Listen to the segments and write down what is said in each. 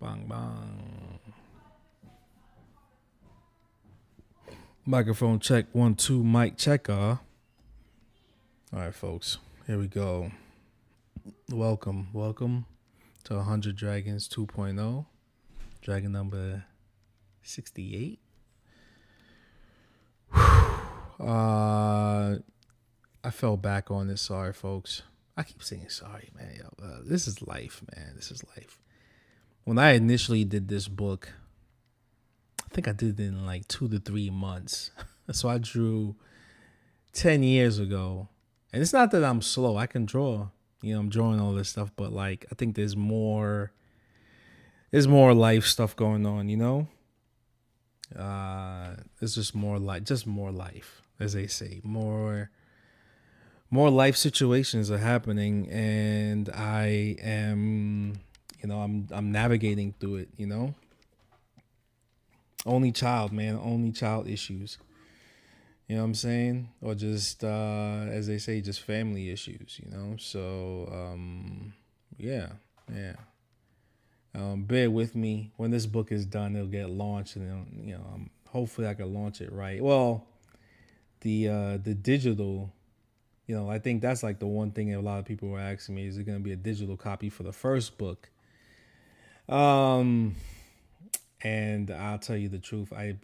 Bang, bang. Microphone check, 1, 2, mic check. All right, folks, here we go. Welcome to 100 Dragons 2.0. Dragon number 68. I fell back on this. Sorry, folks. I keep saying sorry, man. This is life, man. This is life. When I initially did this book, I think I did it in like 2 to 3 months. So I drew 10 years ago. And it's not that I'm slow. I can draw. I'm drawing all this stuff, but like I think there's more life stuff going on, It's just more life, as they say. More life situations are happening, and I am, I'm navigating through it, Only child, man, only child issues. You know what I'm saying? Or just, as they say, just family issues, So, yeah. Bear with me. When this book is done, it'll get launched, and hopefully I can launch it right. Well, the digital, I think that's like the one thing that a lot of people were asking me: is it going to be a digital copy for the first book? And I'll tell you the truth, I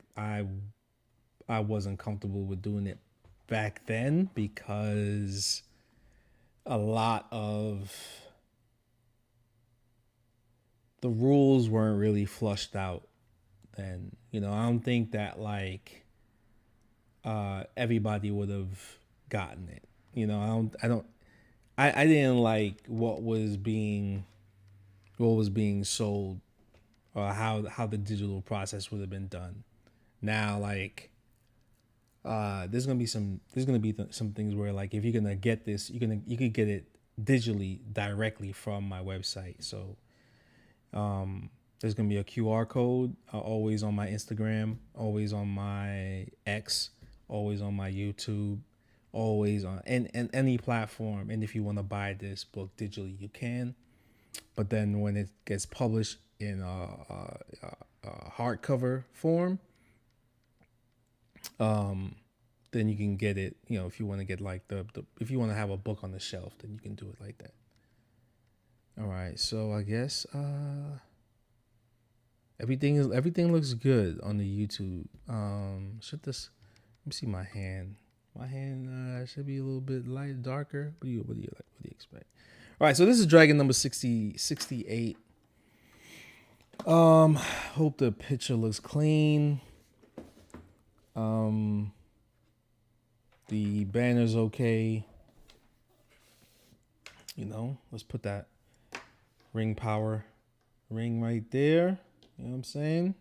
wasn't comfortable with doing it back then because a lot of the rules weren't really flushed out. And, I don't think that like everybody would have gotten it. I didn't like what was being sold, or how the digital process would have been done. Now, like, there's gonna be some things where, like, if you're gonna get this, you could get it digitally directly from my website. So there's gonna be a QR code always on my Instagram, always on my X, always on my YouTube, always on and any platform. And if you want to buy this book digitally, you can. But then when it gets published in a hardcover form, then you can get it. If you want to get like if you want to have a book on the shelf, then you can do it like that. All right, so I guess everything looks good on the YouTube. Let me see my hand. My hand should be a little bit light, darker. What do you expect? All right, so this is Dragon number 68. Hope the picture looks clean. The banner's okay. Let's put that ring right there. You know what I'm saying?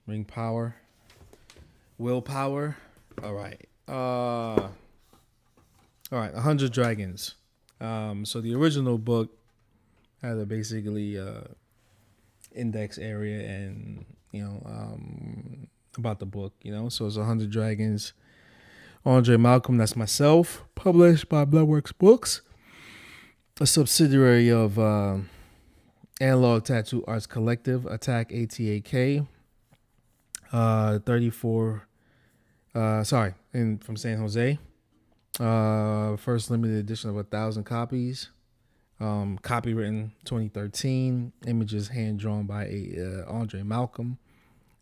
Ring power. Willpower. All right. All right, 100 Dragons. So the original book had a basically index area and, about the book, So it's 100 Dragons. Andre Malcolm, that's myself, published by Bloodworks Books, a subsidiary of Analog Tattoo Arts Collective, ATAK, ATAK, 34, from San Jose. First limited edition of 1,000 copies. Copywritten 2013. Images hand drawn by Andre Malcolm.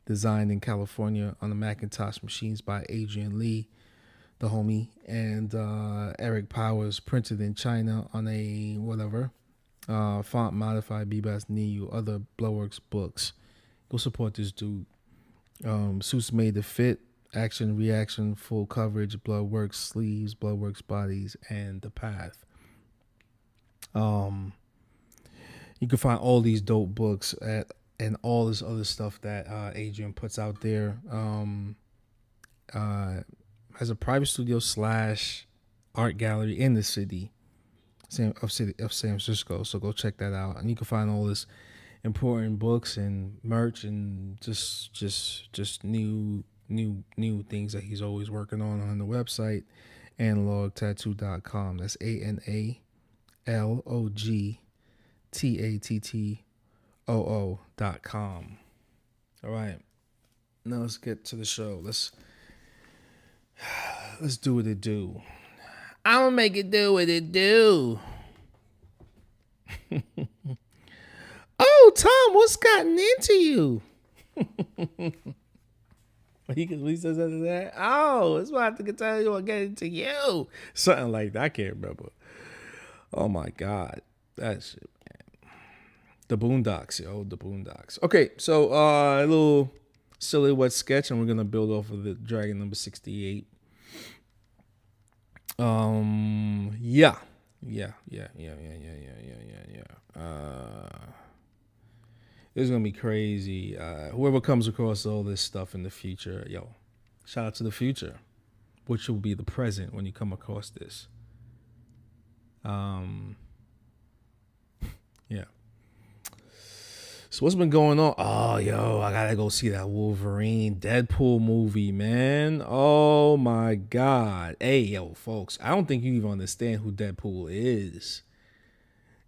Designed in California on the Macintosh machines by Adrian Lee, the homie, and Eric Powers. Printed in China on a whatever. Font modified BEBAS, NEUE, other Bloodworks books. Go support this dude. Suits made to fit. Action, reaction, full coverage, Bloodworks sleeves, Bloodworks bodies, and the path. You can find all these dope books and all this other stuff that Adrian puts out there. Has a private studio / art gallery in the city of San Francisco. So go check that out, and you can find all this important books and merch and just new things that he's always working on the website, analogtattoo.com. That's ANALOGTATTOO KOMORI.com. All right. Now let's get to the show. Let's do what it do. I'm gonna make it do what it do. Oh, Tom, what's gotten into you? He says after that, oh, it's about to tell you what get into you. Something like that. I can't remember. Oh my God. That shit, man. The Boondocks, yo. The Boondocks. Okay, so a little silhouette sketch, and we're gonna build off of the Dragon number 68. Yeah. It's gonna be crazy. Whoever comes across all this stuff in the future, yo, shout out to the future, which will be the present when you come across this. Yeah. So what's been going on? Oh, yo, I gotta go see that Wolverine Deadpool movie, man. Oh my God. Hey, yo, folks, I don't think you even understand who Deadpool is.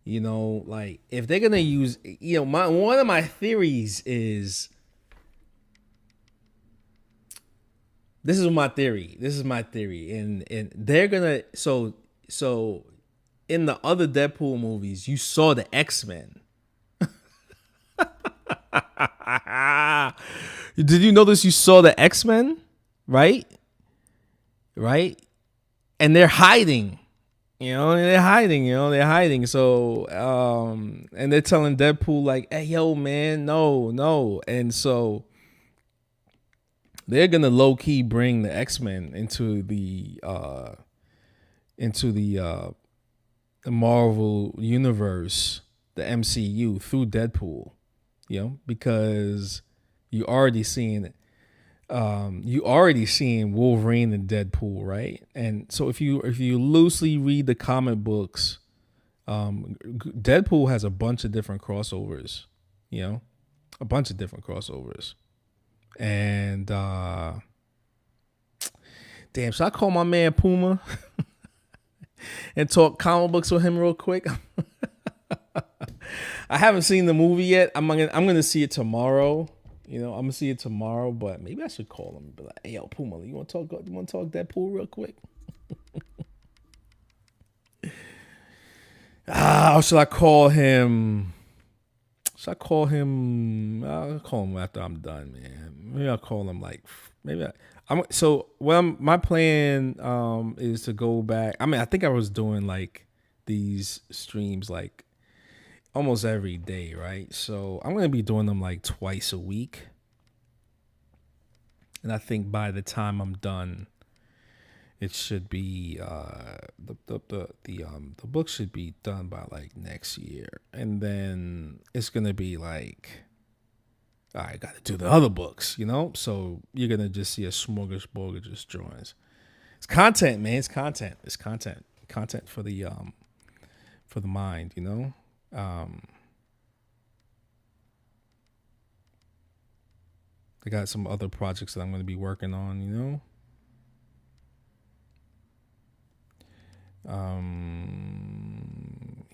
You know, like if they're gonna use, you know, one of my theories is, this is my theory, and they're gonna so in the other Deadpool movies, you saw the X-Men. Did you notice you saw the X-Men? Right? And they're hiding. They're hiding. So, and they're telling Deadpool like, hey, yo, man, no. And so they're going to low key bring the X-Men into the Marvel universe, the MCU, through Deadpool, because you already seeing Wolverine and Deadpool, right? And so if you loosely read the comic books, Deadpool has a bunch of different crossovers, and damn, should I call my man Puma and talk comic books with him real quick? I haven't seen the movie yet. I'm gonna see it tomorrow. I'm gonna see it tomorrow, but maybe I should call him and be like, "Hey, yo, Puma, you want to talk Deadpool real quick?" Or should I call him? I'll call him after I'm done, man. Maybe I'll call him my plan is to go back. I think I was doing like these streams like almost every day, right? So I'm gonna be doing them like twice a week, and I think by the time I'm done, it should be the book should be done by like next year, and then it's gonna be like, I gotta do the other books, So you're gonna just see a smorgasbord of just drawings. It's content, man. It's content. Content for the mind, I got some other projects that I'm going to be working on,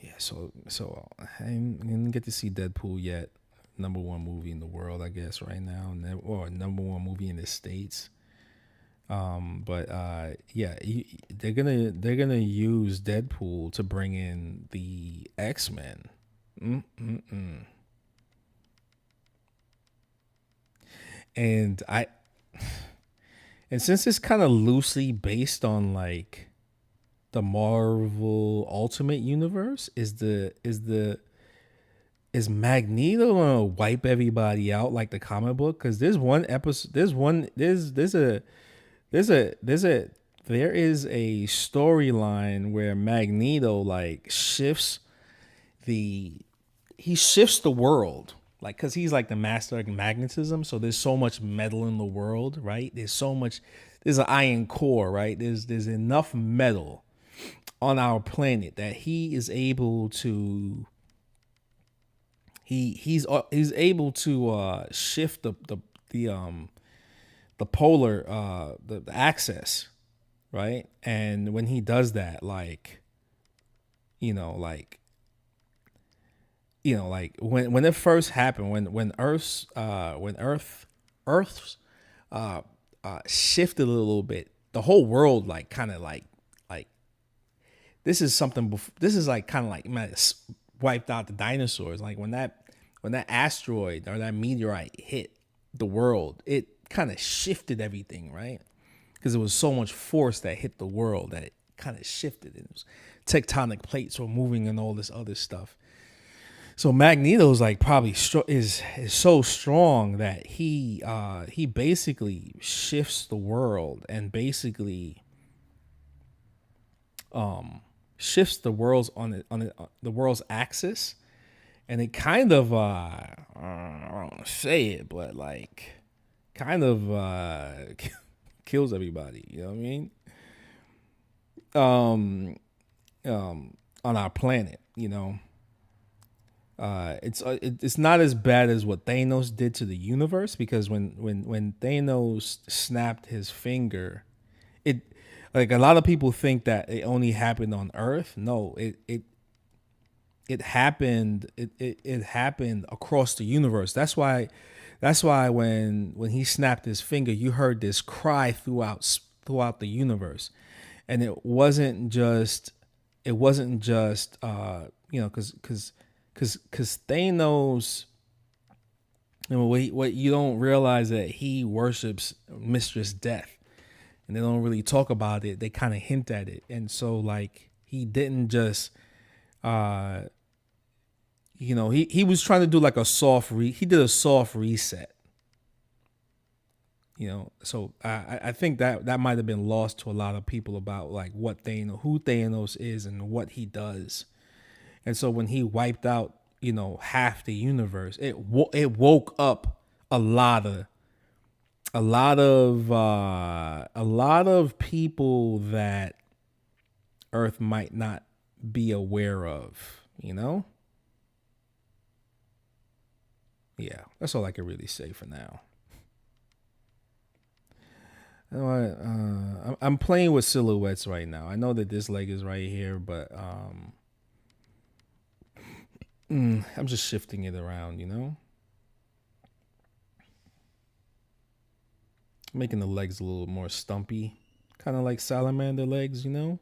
Yeah, so I didn't get to see Deadpool yet. Number one movie in the world, I guess, right now, or number one movie in the States. But yeah, they're gonna use Deadpool to bring in the X-Men. And since it's kind of loosely based on like the Marvel Ultimate Universe, is Magneto gonna wipe everybody out like the comic book? Because there's one episode, there is a storyline where Magneto like shifts the world, like, because he's like the master of magnetism. So there's so much metal in the world, right? There's an iron core, right? There's enough metal on our planet that he is able to he's able to shift the polar the axis, right? And when he does that, like you know, like when it first happened, when Earth's shifted a little bit, the whole world like kind of like this is something. This is like kind of like man, wiped out the dinosaurs. Like when that asteroid or that meteorite hit the world, it kind of shifted everything, right? Because there was so much force that hit the world that it kind of shifted. It was tectonic plates were moving and all this other stuff. So Magneto's like probably is so strong that he basically shifts the world and basically shifts the world's the world's axis, and it kind of I don't want to say it, but like kind of kills everybody. You know what I mean? On our planet, you know. It's not as bad as what Thanos did to the universe, because when Thanos snapped his finger, it like a lot of people think that it only happened on Earth. No, it happened it happened across the universe. That's why when he snapped his finger, you heard this cry throughout the universe, and it wasn't just you know, because Thanos, you know, what you don't realize that he worships Mistress Death, and they don't really talk about it. They kind of hint at it, and so like he didn't just, you know, he was trying to do like he did a soft reset, you know. So I think that might have been lost to a lot of people about like who Thanos is and what he does. And so when he wiped out, you know, half the universe, it woke up a lot of people that Earth might not be aware of, you know? Yeah, that's all I can really say for now. I'm playing with silhouettes right now. I know that this leg is right here, but I'm just shifting it around, you know? Making the legs a little more stumpy. Kind of like salamander legs, you know?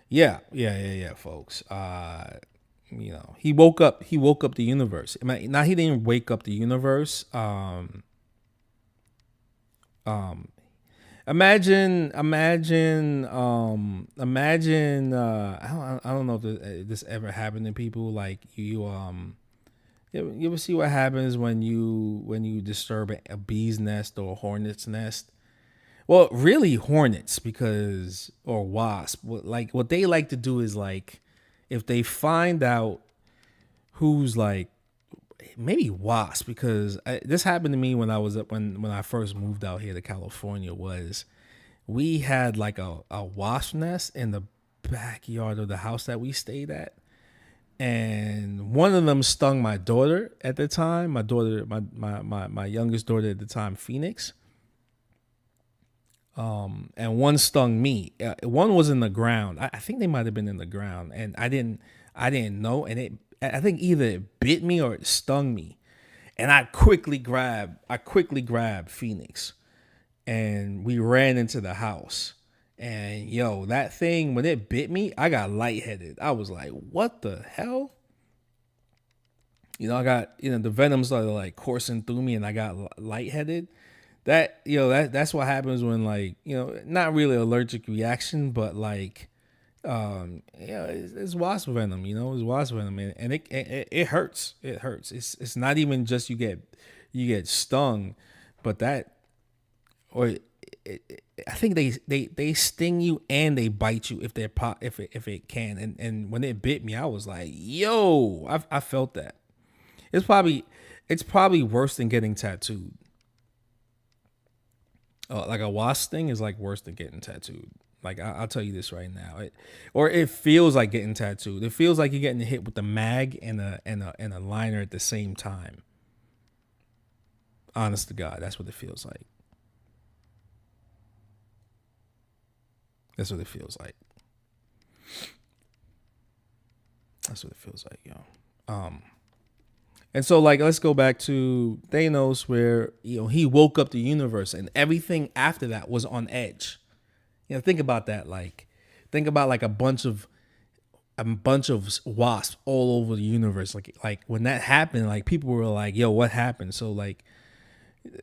Yeah, folks. You know, he woke up the universe. Now he didn't wake up the universe. Imagine. I don't know if this ever happened to people. Like you ever see what happens when you disturb a bee's nest or a hornet's nest? Well, really hornets, because or wasp. What they like to do is like if they find out who's like maybe wasp, because this happened to me when I first moved out here to California. Was we had like a wasp nest in the backyard of the house that we stayed at, and one of them stung my daughter at the time. My youngest daughter at the time, Phoenix. And one stung me. One was in the ground. I think they might have been in the ground, and I didn't know. And I think either it bit me or it stung me. And I quickly grabbed Phoenix, and we ran into the house. And yo, that thing, when it bit me, I got lightheaded. I was like, what the hell? You know, the venom started like coursing through me, and I got lightheaded. That's what happens when, like, you know, not really allergic reaction, but like, it's wasp venom. You know, it's wasp venom, and it hurts. It hurts. It's not even just you get stung, but I think they sting you and they bite you if it can. And when it bit me, I was like, yo, I felt that. It's probably worse than getting tattooed. Like a wasp sting is like worse than getting tattooed. Like I'll tell you this right now. It feels like getting tattooed. It feels like you're getting hit with a mag and a liner at the same time. Honest to God, that's what it feels like. That's what it feels like. That's what it feels like, yo. And so, like, let's go back to Thanos, where he woke up the universe, and everything after that was on edge. Think about that. Like, think about like a bunch of wasps all over the universe. Like when that happened, like people were like, "Yo, what happened?" So like,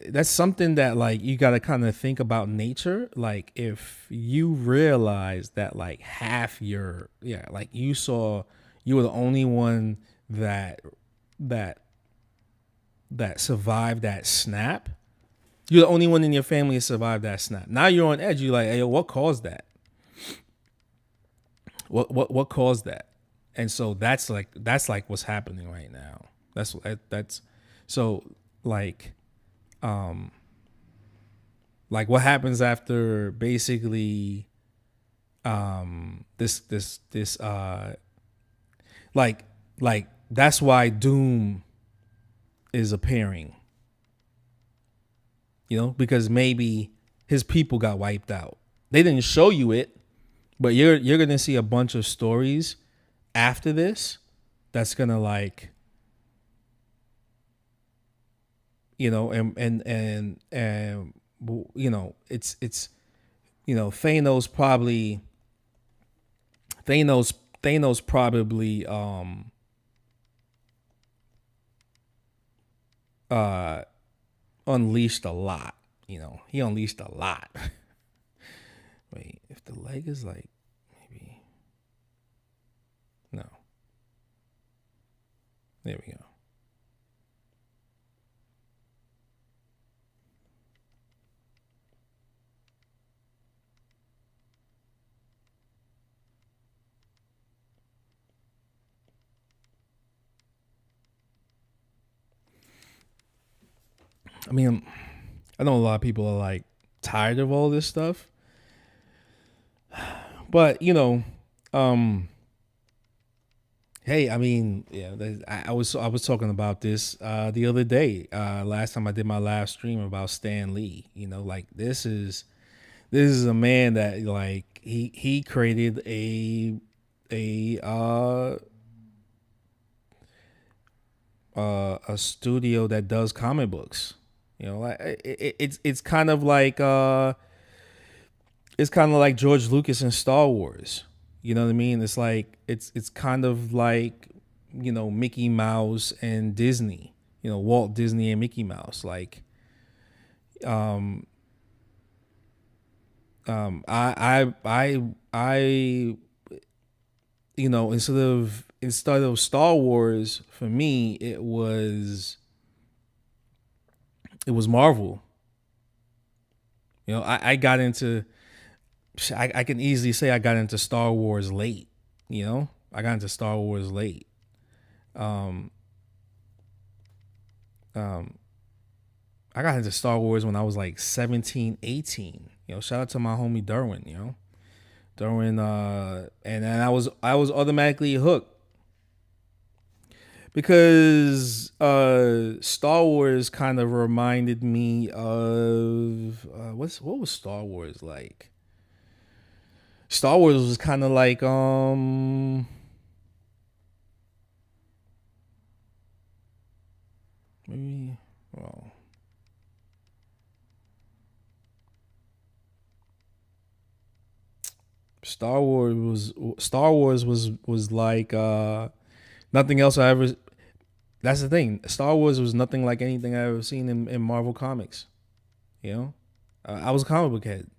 that's something that like you got to kind of think about nature. Like if you realize that like half your like you were the only one that survived that snap. You're the only one in your family that survived that snap. Now you're on edge. You're like, hey, what caused that? What caused that? And so that's like what's happening right now. That's so like what happens after basically this like that's why Doom is appearing. Because maybe his people got wiped out. They didn't show you it, but you're gonna see a bunch of stories after this that's gonna like and it's Thanos probably unleashed a lot. He unleashed a lot. Wait, if the leg is like maybe no. There we go. I mean, I know a lot of people are like tired of all this stuff, but hey, I mean, I was talking about this the other day. Last time I did my live stream about Stan Lee. Like this is a man that like he created a studio that does comic books. Like it's kind of like George Lucas and Star Wars. You know what I mean? It's like it's kind of like Mickey Mouse and Disney. Walt Disney and Mickey Mouse. Like I instead of Star Wars, for me it was Marvel. I got into I can easily say I got into Star Wars late. I got into Star Wars late. I got into Star Wars when I was like 17, 18. Shout out to my homie Derwin, Derwin, and then I was automatically hooked. Because Star Wars kind of reminded me of what was Star Wars like? Star Wars was kind of like maybe Star Wars was like nothing else I ever. That's the thing. Star Wars was nothing like anything I ever seen in Marvel comics. I was a comic book head.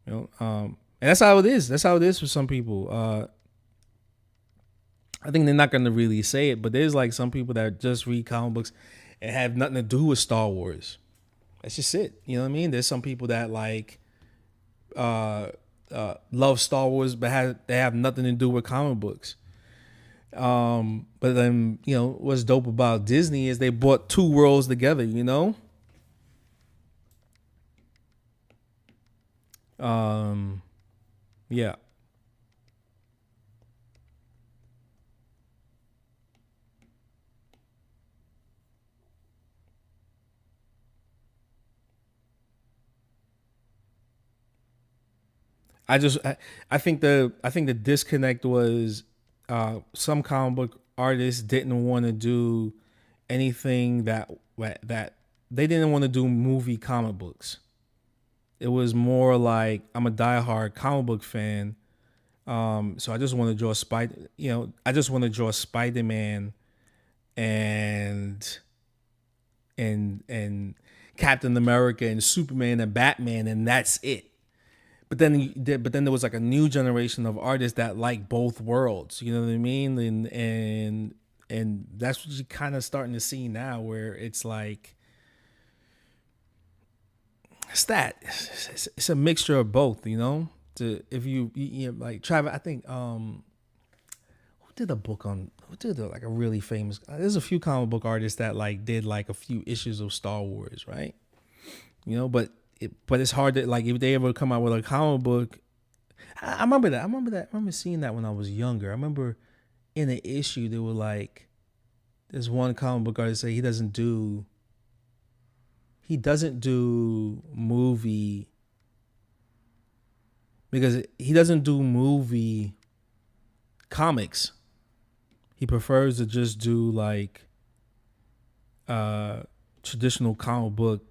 And that's how it is. That's how it is for some people. I think they're not going to really say it, but there's like some people that just read comic books and have nothing to do with Star Wars. That's just it. You know what I mean? There's some people that like love Star Wars, but they have nothing to do with comic books. But then what's dope about Disney is they brought two worlds together. Yeah. I think the disconnect was some comic book artists didn't want to do anything that they didn't want to do movie comic books. It was more like, I'm a diehard comic book fan, so I just want to draw I just want to draw Spider-Man and Captain America and Superman and Batman, and that's it. But then there was like a new generation of artists that like both worlds. You know what I mean? And that's what you're kind of starting to see now, where it's like it's a mixture of both. You know, if you like Travis, I think who did like a really famous. There's a few comic book artists that like did like a few issues of Star Wars, right? You know, but it's hard to, like, if they ever come out with a comic book. I remember that. I remember seeing that when I was younger. I remember in an issue they were like, there's one comic book artist say he doesn't do movie because he doesn't do movie comics. He prefers to just do like traditional comic book,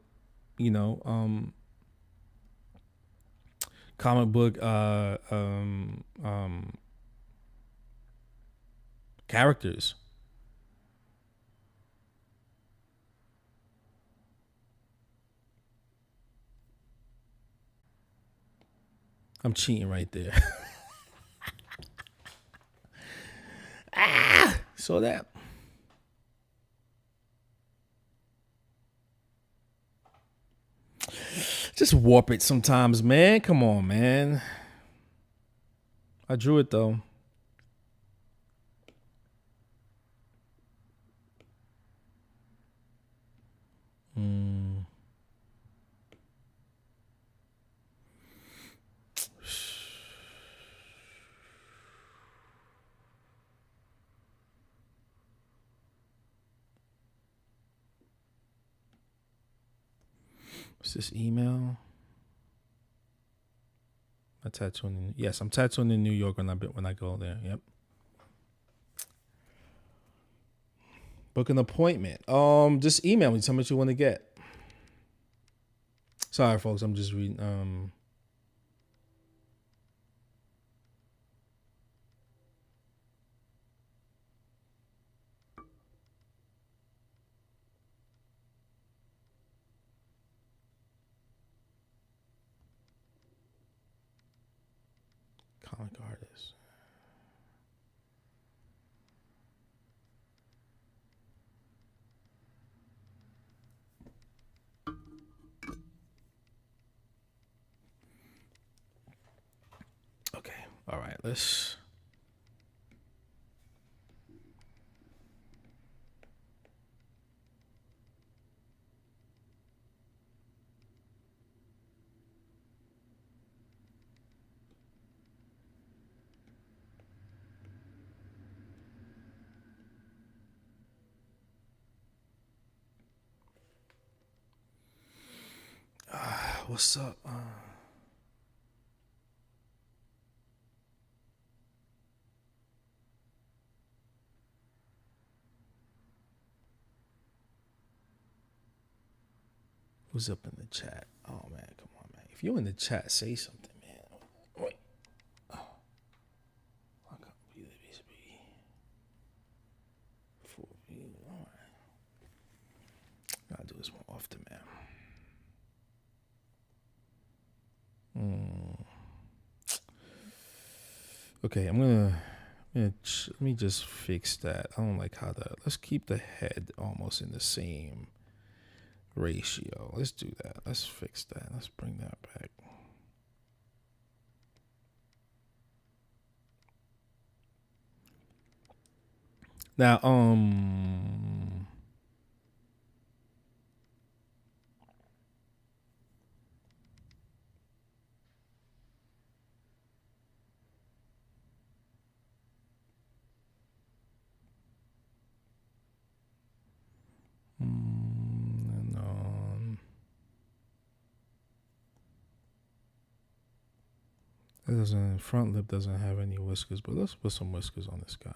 comic book characters. I'm cheating right there. Saw that. Just warp it sometimes, man. Come on, man. I drew it though. What's this email? I'm tattooing in New York when I go there. Yep. Book an appointment. Just email me. Tell me what you want to get. Sorry, folks. I'm just reading. Comic artist. Okay. All right. Let's. What's up? Who's up in the chat? Oh man, come on, man. If you're in the chat, say something, man. Wait. Oh. I got BLOODWORK. All right. Gotta do this more often, man. Okay, let me just fix that. I don't like how let's keep the head almost in the same ratio. Let's do that. Let's fix that. Let's bring that back. Now, It doesn't. Front lip doesn't have any whiskers, but let's put some whiskers on this guy.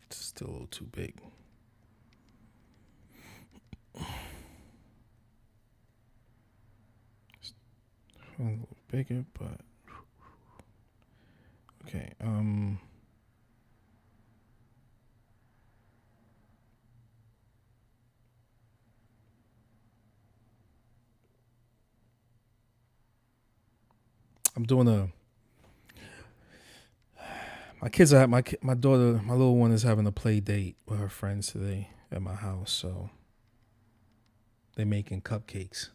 Still a little too big. A little bigger, but okay. I'm doing a. My kids are my daughter, my little one is having a play date with her friends today at my house, so they're making cupcakes.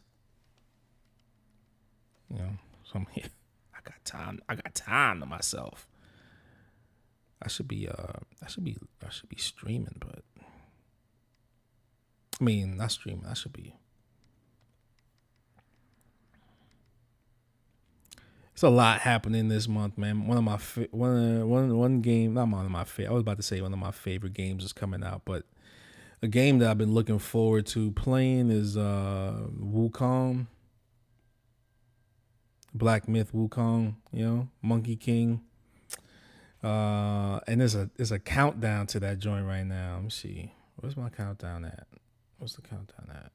You know, so I'm here. I got time. I got time to myself. I should be streaming, but I mean, not streaming. I should be. It's a lot happening this month, man. One game, not one of my favorite. I was about to say one of my favorite games is coming out, but a game that I've been looking forward to playing is Wukong, Black Myth Wukong. You know, Monkey King. And there's a countdown to that joint right now. Let me see. Where's my countdown at? What's the countdown at?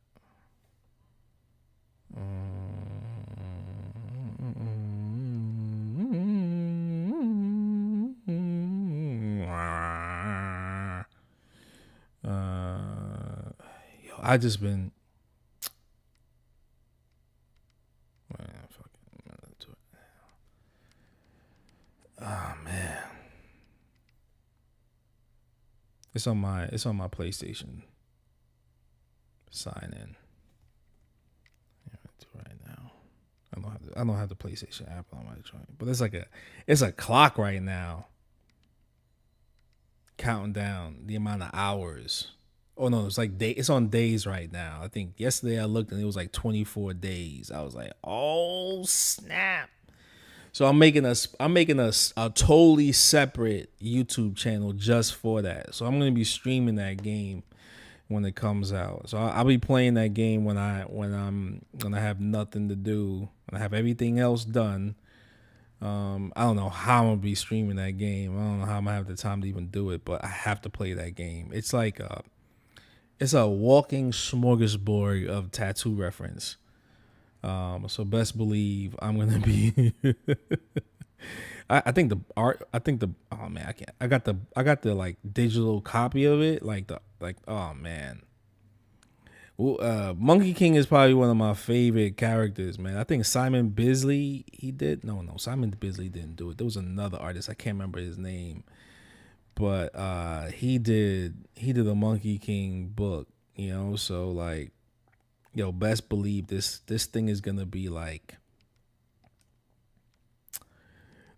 I just been. Oh man, it's on my PlayStation. Sign in. Right now, I don't have the PlayStation app on my joint, but it's a clock right now, counting down the amount of hours. Oh no, it's on days right now. I think yesterday I looked and it was like 24 days. I was like, oh snap! So I'm making a totally separate YouTube channel just for that. So I'm gonna be streaming that game when it comes out. So I'll be playing that game when I have nothing to do, when I have everything else done. I don't know how I'm gonna be streaming that game. I don't know how I'm gonna have the time to even do it, but I have to play that game. It's like it's a walking smorgasbord of tattoo reference. So best believe I'm gonna be. I think the art. Oh man, I can't. I got the like digital copy of it. Oh man. Monkey King is probably one of my favorite characters, man. I think Simon Bisley Simon Bisley didn't do it. There was another artist, I can't remember his name, but he did a Monkey King book, you know. So like, yo, best believe this thing is gonna be like,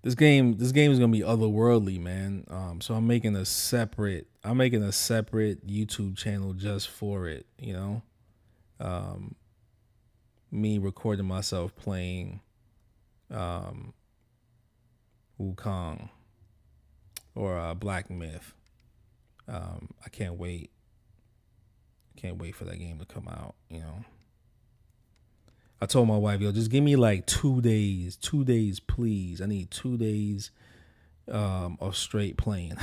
this game is gonna be otherworldly, man. So I'm making a separate YouTube channel just for it, you know. Me recording myself playing Wukong or Black Myth. I can't wait. Can't wait for that game to come out, you know. I told my wife, yo, just give me like 2 days. 2 days, please. I need 2 days of straight playing.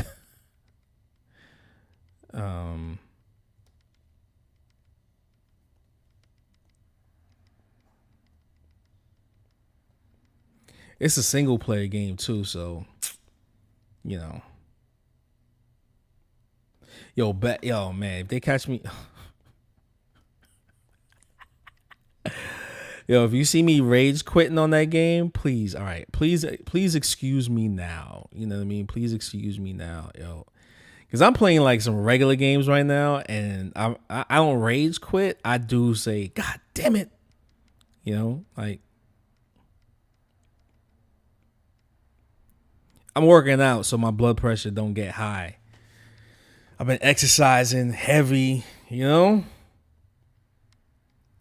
It's a single player game too, so you know. Yo, man, if they catch me, yo, if you see me rage quitting on that game, please, all right, please excuse me now. You know what I mean? Please excuse me now, yo, because I'm playing like some regular games right now, and I don't rage quit. I do say, God damn it, You know, like I'm working out so my blood pressure don't get high. I've been exercising heavy, you know,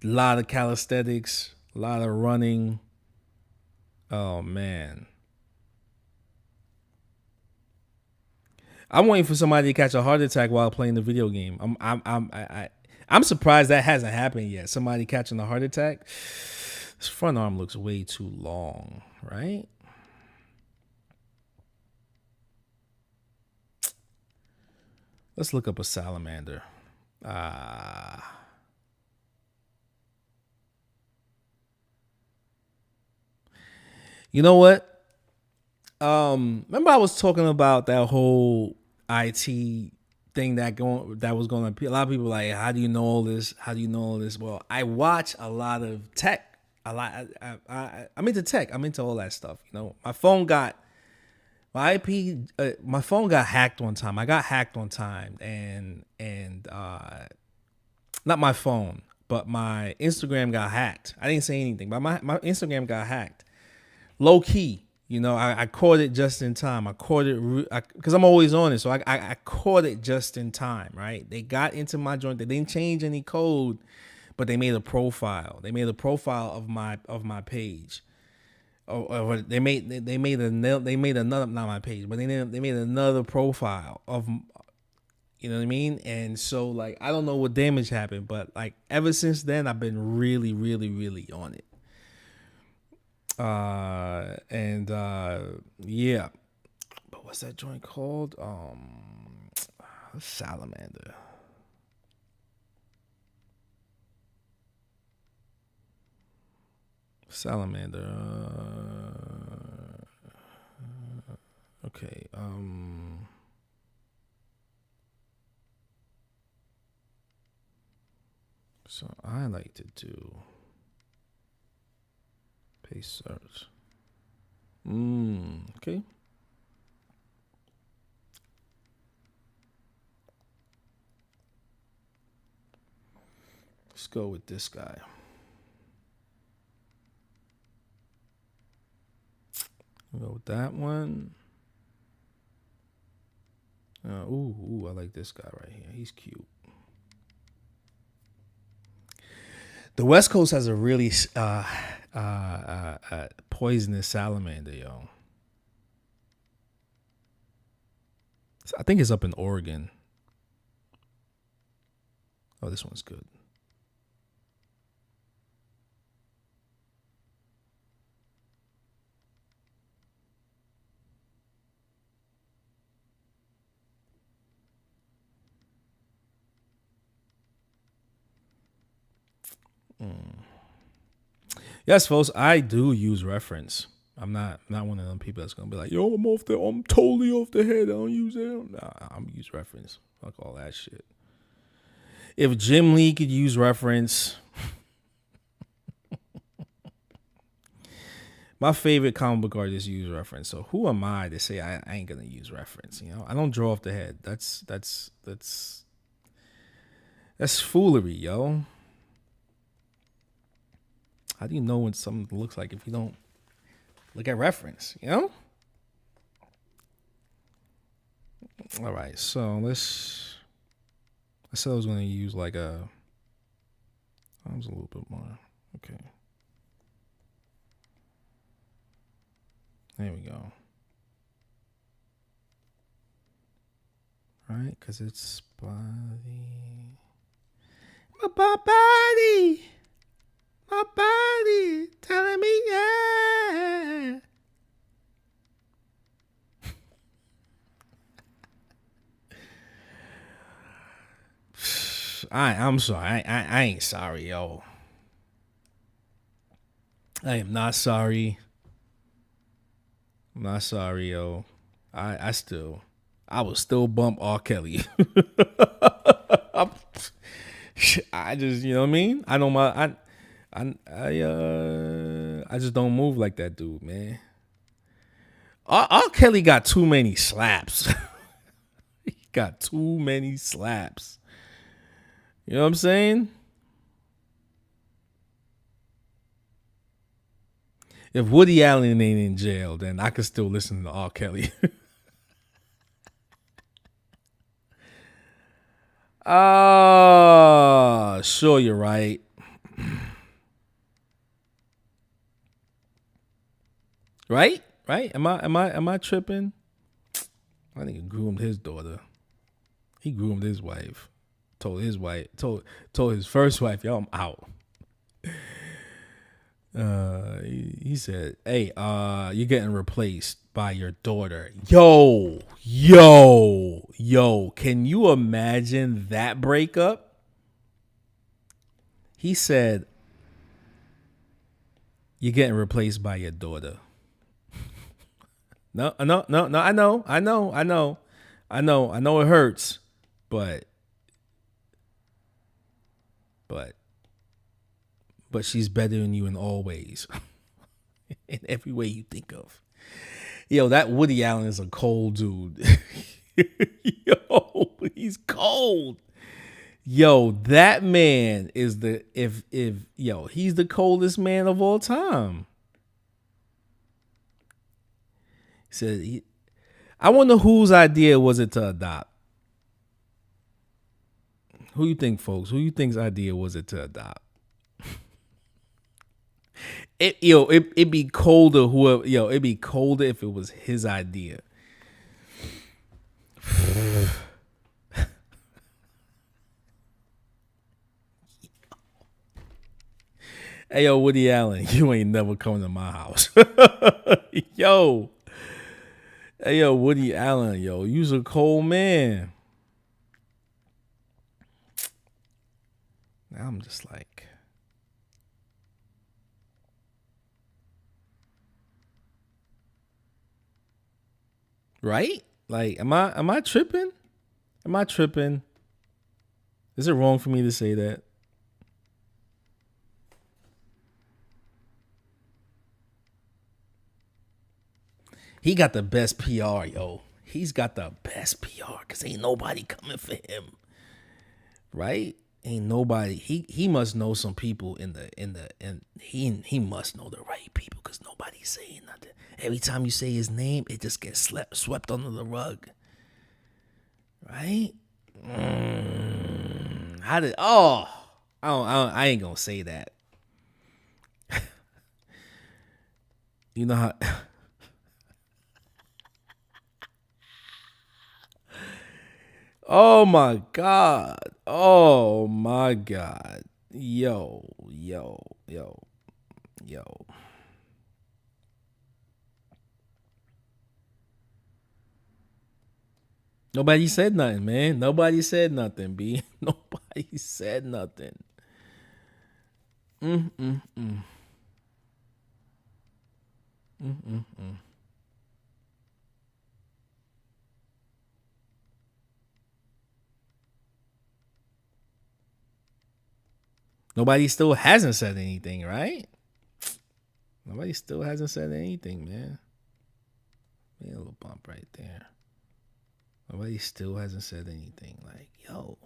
a lot of calisthenics, a lot of running. Oh man. I'm waiting for somebody to catch a heart attack while playing the video game. I'm surprised that hasn't happened yet. Somebody catching a heart attack. This front arm looks way too long, right? Let's look up a salamander. You know what? Remember I was talking about that whole IT thing that was going to. A lot of people like, how do you know all this? How do you know all this? Well, I watch a lot of tech. I'm into tech. I'm into all that stuff. You know, my phone got hacked one time. I got hacked one time, and not my phone, but my Instagram got hacked. I didn't say anything, but my Instagram got hacked. Low key, you know, I caught it just in time. I caught it because I'm always on it, so I caught it just in time. Right? They got into my joint. They didn't change any code, but they made a profile. They made a profile of my page. Or they made another, not my page, but they made another profile of, you know what I mean? And so like I don't know what damage happened, but like ever since then I've been really, really, really on it. Yeah. But what's that joint called? Salamander. Salamander. Okay. So I like to do paste search. Okay. Let's go with this guy. We'll go with that one. Ooh, I like this guy right here. He's cute. The West Coast has a really poisonous salamander, yo. I think it's up in Oregon. Oh, this one's good. Yes, folks, I do use reference. I'm not one of them people that's gonna be like, yo, I'm totally off the head. I don't use it. Nah, I'm use reference. Fuck all that shit. If Jim Lee could use reference, my favorite comic book artists use reference. So who am I to say I ain't gonna use reference? You know, I don't draw off the head. That's foolery, yo. How do you know what something looks like if you don't look at reference, you know? All right, so I said I was going to use like that was a little bit more. Okay. There we go. All right, because it's body. My body. My body telling me, yeah. I'm sorry. I ain't sorry, yo. I am not sorry. I'm not sorry, yo. I will still bump R. Kelly. I just, you know what I mean? I know I just don't move like that dude, man. R. Kelly got too many slaps. He got too many slaps. You know what I'm saying? If Woody Allen ain't in jail, then I could still listen to R. Kelly. Sure, you're right. Right? Am I tripping? I think he groomed his daughter. He groomed his wife. Told his first wife, yo, I'm out. He said, hey, you're getting replaced by your daughter. Yo, can you imagine that breakup? He said, you're getting replaced by your daughter. No, I know it hurts, but she's better than you in all ways. In every way you think of. Yo, that Woody Allen is a cold dude. Yo, he's cold. Yo, that man is he's the coldest man of all time. He said, I wonder whose idea was it to adopt? Who you think, folks? Who you think's idea was it to adopt? It'd be colder. It'd be colder if it was his idea. Hey, yo, Woody Allen, you ain't never coming to my house. Yo. Hey, yo, Woody Allen, yo, you's a cold man. Now I'm just like, right? Like, am I tripping? Am I tripping? Is it wrong for me to say that? He got the best PR, yo. He's got the best PR because ain't nobody coming for him. Right? Ain't nobody. He must know some people and he must know the right people because nobody's saying nothing. Every time you say his name, it just gets swept under the rug. Right? I ain't gonna say that. You know how Oh my God. Oh my God. Yo. Nobody said nothing, man. Nobody said nothing, B. Nobody said nothing. Nobody still hasn't said anything, right? Nobody still hasn't said anything, man. Maybe a little bump right there. Nobody still hasn't said anything. Like, yo.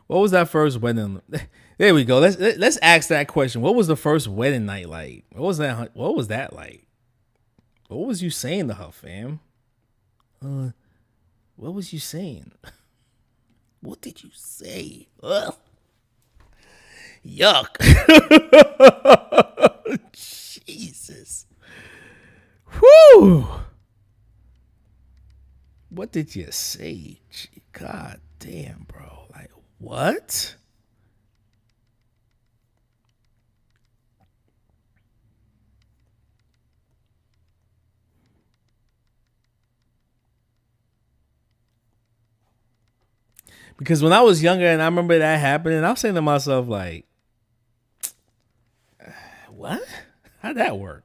What was that first wedding? There we go. Let's ask that question. What was the first wedding night like? What was that like? What was you saying to her, fam? What was you saying? What did you say? Ugh. Yuck. Jesus. Whew. What did you say? God damn, bro. Like, what? Because when I was younger and I remember that happening, I was saying to myself, like, what? How'd that work?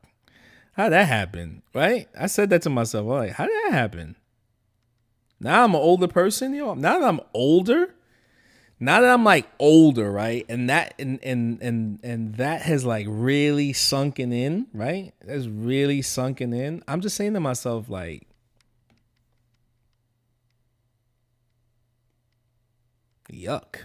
How'd that happen? Right? I said that to myself. Like, how did that happen? Now I'm an older person, yo. Now that I'm older, now that I'm like older, right? And that and that has like really sunken in, right? That's really sunken in. I'm just saying to myself, like, yuck.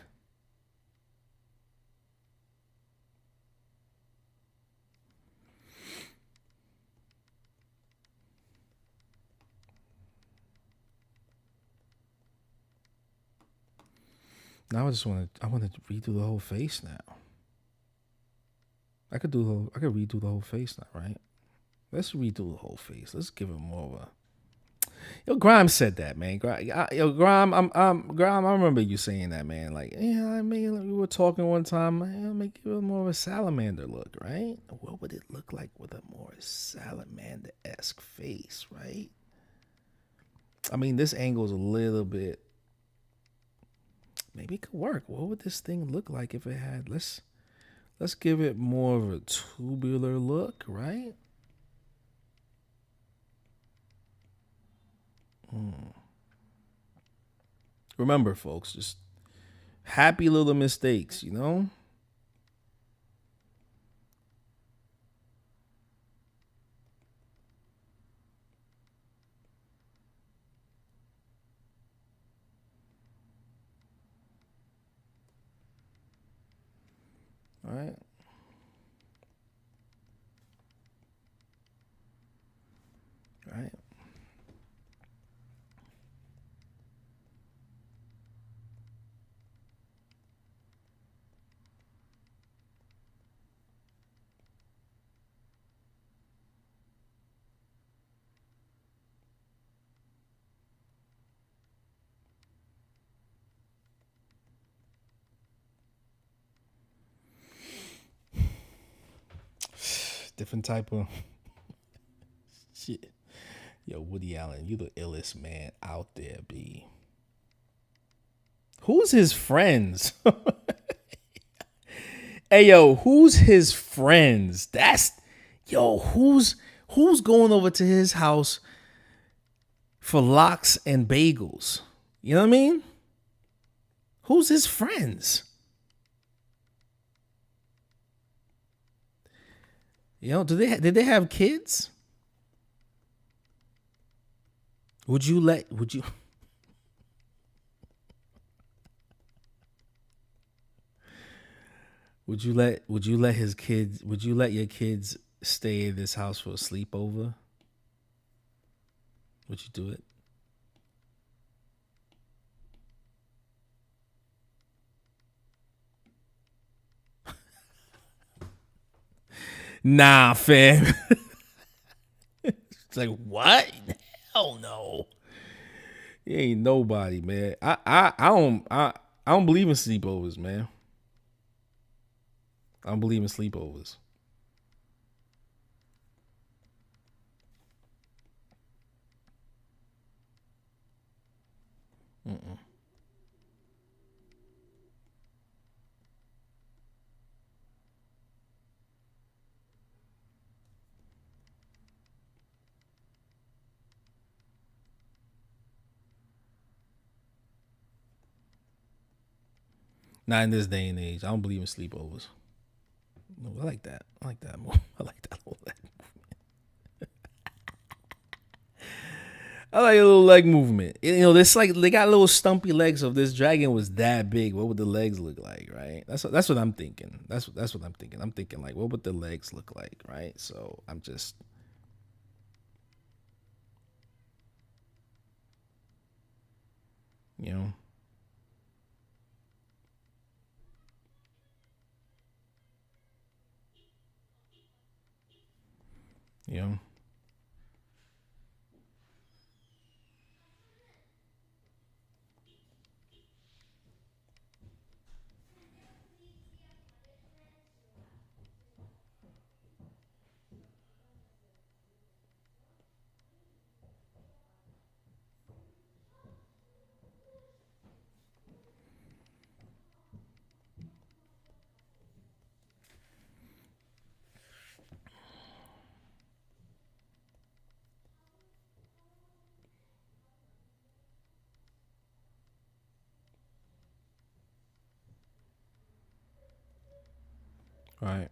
Now I want to redo the whole face now. I could redo the whole face now, right? Let's redo the whole face. Let's give it more of a. Yo, Grimes said that, man. Yo, Grimes, Grimes, I remember you saying that, man. Like, yeah, I mean, like, we were talking one time. I make it more of a salamander look, right? What would it look like with a more salamander-esque face, right? I mean, this angle is a little bit. Maybe it could work. What would this thing look like if it had? Let's give it more of a tubular look, right? Remember, folks, just happy little mistakes, you know? All right. All right. Different type of shit. Yo, Woody Allen, you the illest man out there, B. Who's his friends? Hey, yo, who's his friends? Who's going over to his house for lox and bagels? You know what I mean? Who's his friends? You know, did they have kids? Would you let your kids stay at this house for a sleepover? Would you do it? Nah, fam. It's like, what? Hell no. You ain't nobody, man. I don't believe in sleepovers, man. I don't believe in sleepovers. Not in this day and age. I don't believe in sleepovers. No, I like that. I like that more. I like that whole leg. I like a little leg movement. You know, this like they got little stumpy legs. So if this dragon was that big, what would the legs look like, right? That's what I'm thinking. That's what I'm thinking. I'm thinking like, what would the legs look like, right? So I'm just, you know, you know. Right.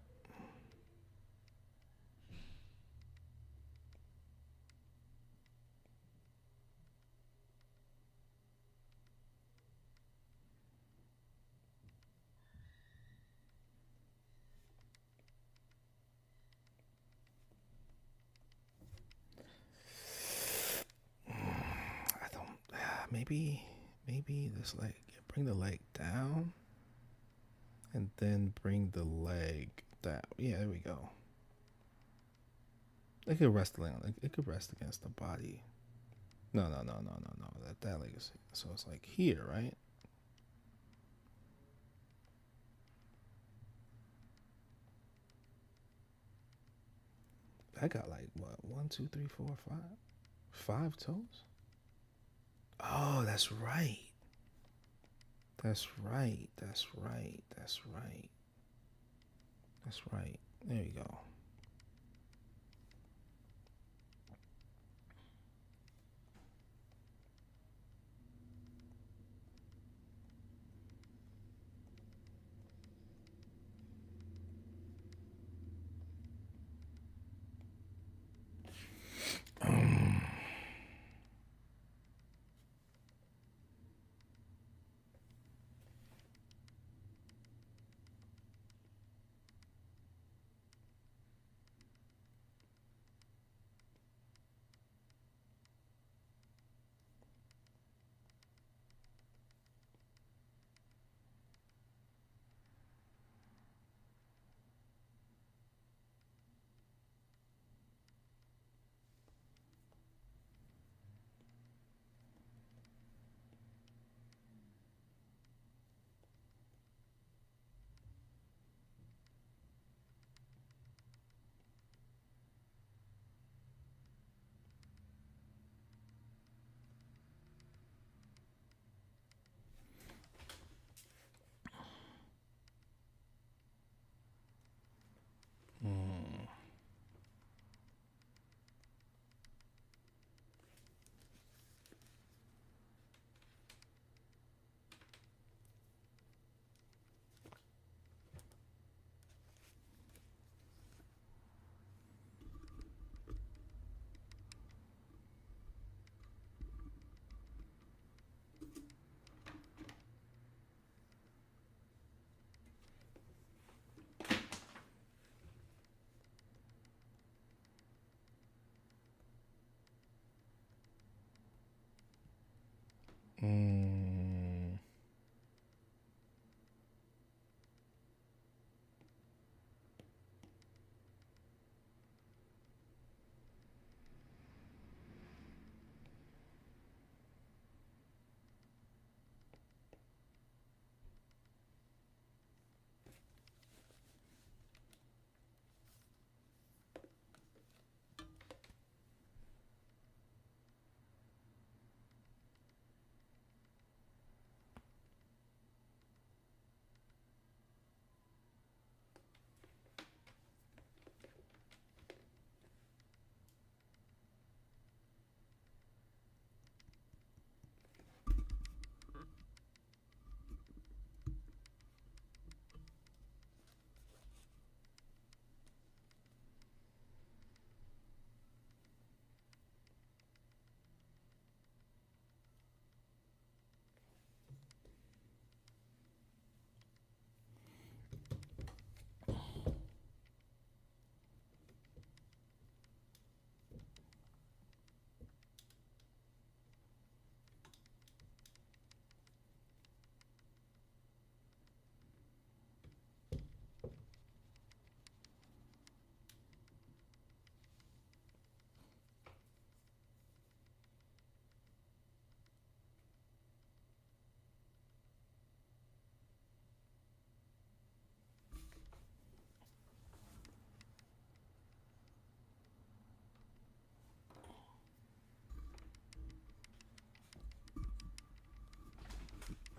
I don't. Maybe this like bring the leg down and then bring the leg down. Yeah, there we go. It could rest it could rest against the body. No. That leg is, so it's like here, right? I got like what, 1, 2, 3, 4, 5 toes. Oh, that's right. That's right. That's right. That's right. That's right. There you go.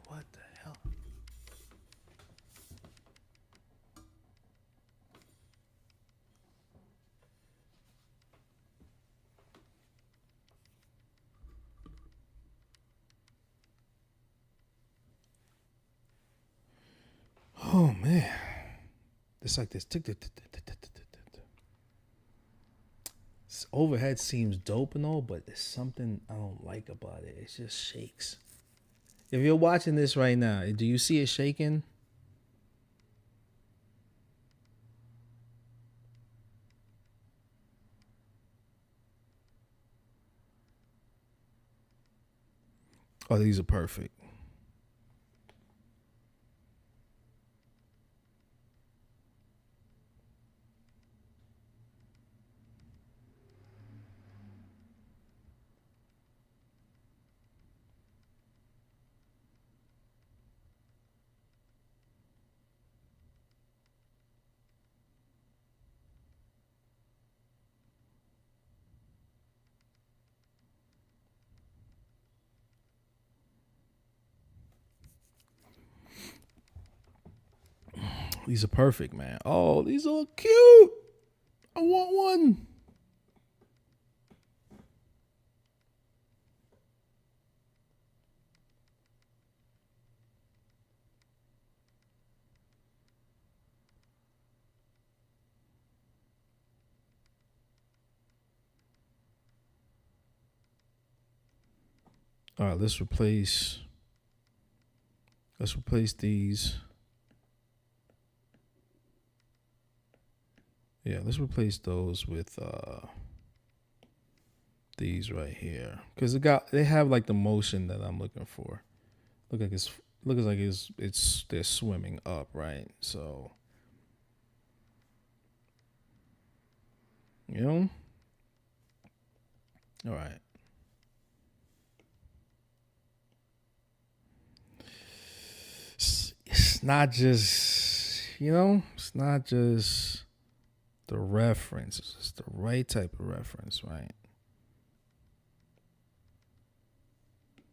What the hell? Oh man, it's like this. This overhead seems dope and all, but there's something I don't like about it. It just shakes. If you're watching this right now, do you see it shaking? Oh, these are perfect. These are perfect, man. Oh, these are cute. I want one. All right, let's replace these. Yeah, let's replace those with these right here, because they have like the motion that I'm looking for. Looks like they're swimming up, right? So, you know, all right. It's not just, it's not just the reference. It's the right type of reference, right?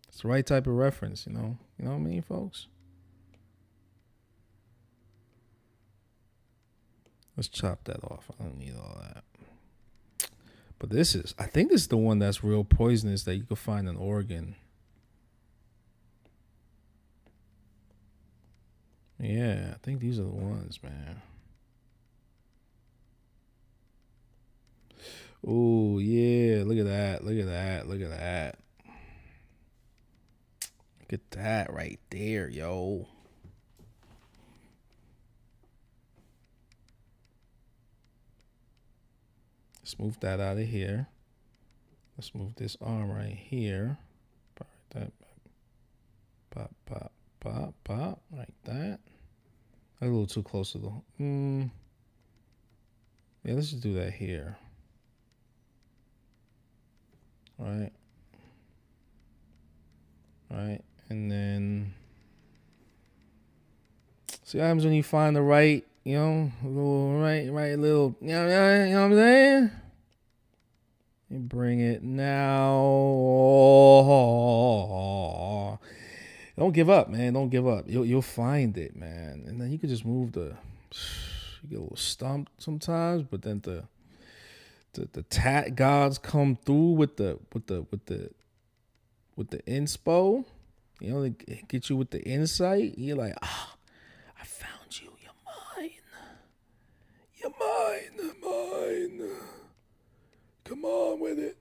It's the right type of reference, you know what I mean, folks? Let's chop that off. I don't need all that. But I think this is the one that's real poisonous that you can find in Oregon. Yeah, I think these are the ones, man. Oh, yeah. Look at that. Look at that. Look at that. Look at that right there, yo. Let's move that out of here. Let's move this arm right here. Pop, pop, pop, pop, like that. A little too close to the. Yeah, let's just do that here. All right. All right, and then see what happens when you find the right, little, little, you know what I'm saying? You bring it now. Oh, don't give up, man. Don't give up. You'll find it, man. And then you can just move you get a little stumped sometimes, but then the tat gods come through with the inspo. They get you with the insight. You're like, I found you. You're mine. You're mine. Come on with it.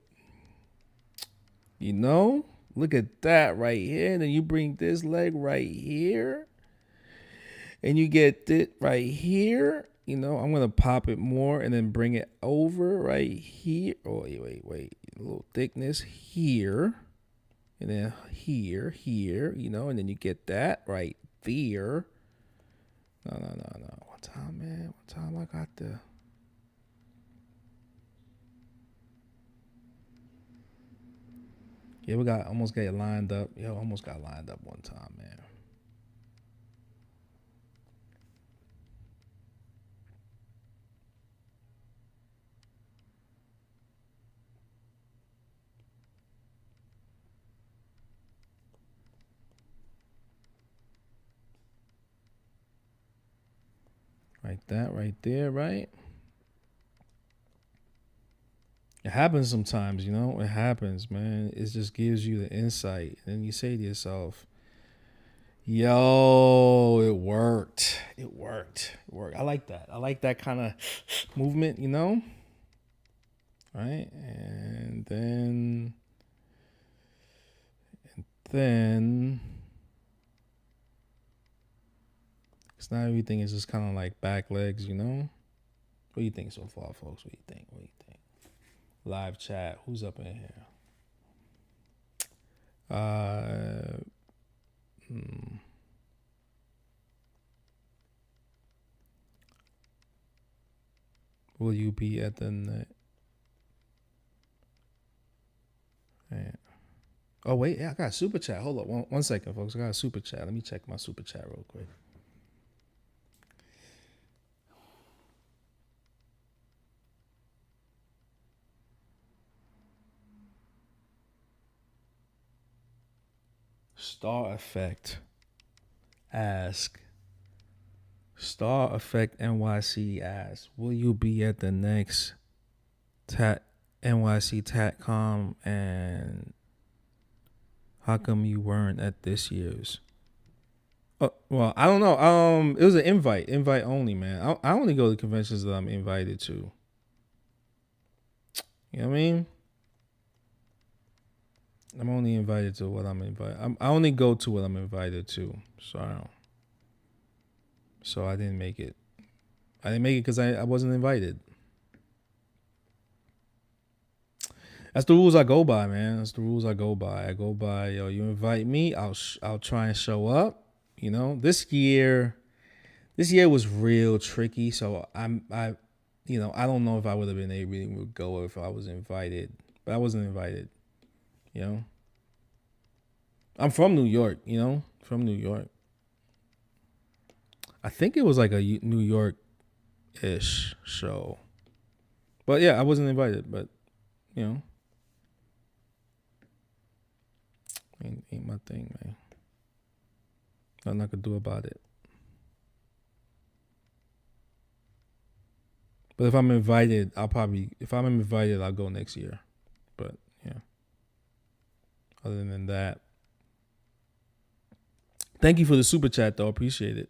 Look at that right here. And then you bring this leg right here. And you get it right here. I'm going to pop it more and then bring it over right here. Oh, wait. A little thickness here. And then here, and then you get that right there. No. One time, man. One time I got the. Yeah, almost got it lined up. Almost got lined up one time, man. Like that right there, right? It happens sometimes, It happens, man. It just gives you the insight. And you say to yourself, yo, it worked. It worked. I like that. I like that kind of movement, Right? And then it's not everything is just kind of like back legs, What do you think so far, folks? What do you think? Live chat. Who's up in here? Will you be at the net? Oh, wait. Yeah, I got a super chat. Hold up. One second, folks. I got a super chat. Let me check my super chat real quick. Star Effect. Ask. Star Effect NYC asks, will you be at the next NYC TATCOM, and how come you weren't at this year's? Well, I don't know. It was an invite only, man. I only go to conventions that I'm invited to. You know what I mean? I'm only invited to what I'm invited. I only go to what I'm invited to. So I didn't make it. I didn't make it because I wasn't invited. That's the rules I go by, man. That's the rules I go by. I go by, yo, you invite me, I'll try and show up. You know, this year was real tricky. So I don't know if I would have been able to go if I was invited, but I wasn't invited. You know, I'm from New York. You know, from New York. I think it was like a New York-ish show, but yeah, I wasn't invited. But you know, ain't my thing, man. Nothing I could do about it. But if I'm invited, I'll go next year. But yeah. Other than that, thank you for the super chat, though. Appreciate it.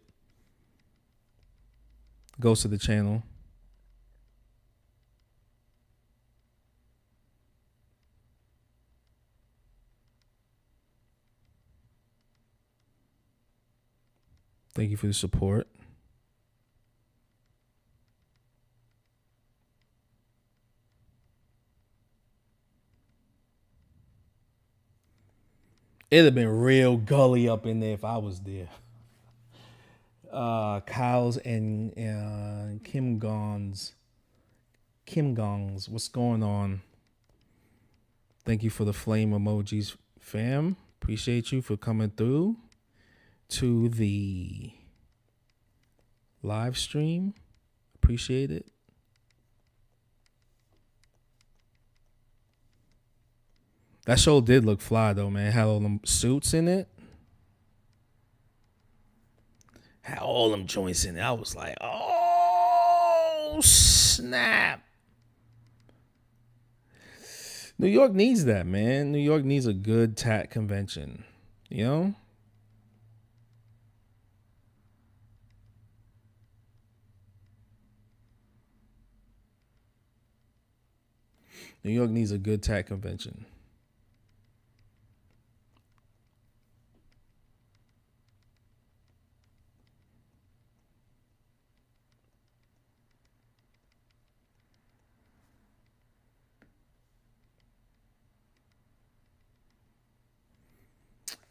Goes to the channel. Thank you for the support. It'd have been real gully up in there if I was there. Kyle's and Kim Gongs. What's going on? Thank you for the flame emojis, fam. Appreciate you for coming through to the live stream. Appreciate it. That show did look fly, though, man. It had all them suits in it. Had all them joints in it. I was like, oh, snap. New York needs that, man. New York needs a good TAT convention. You know? New York needs a good TAT convention.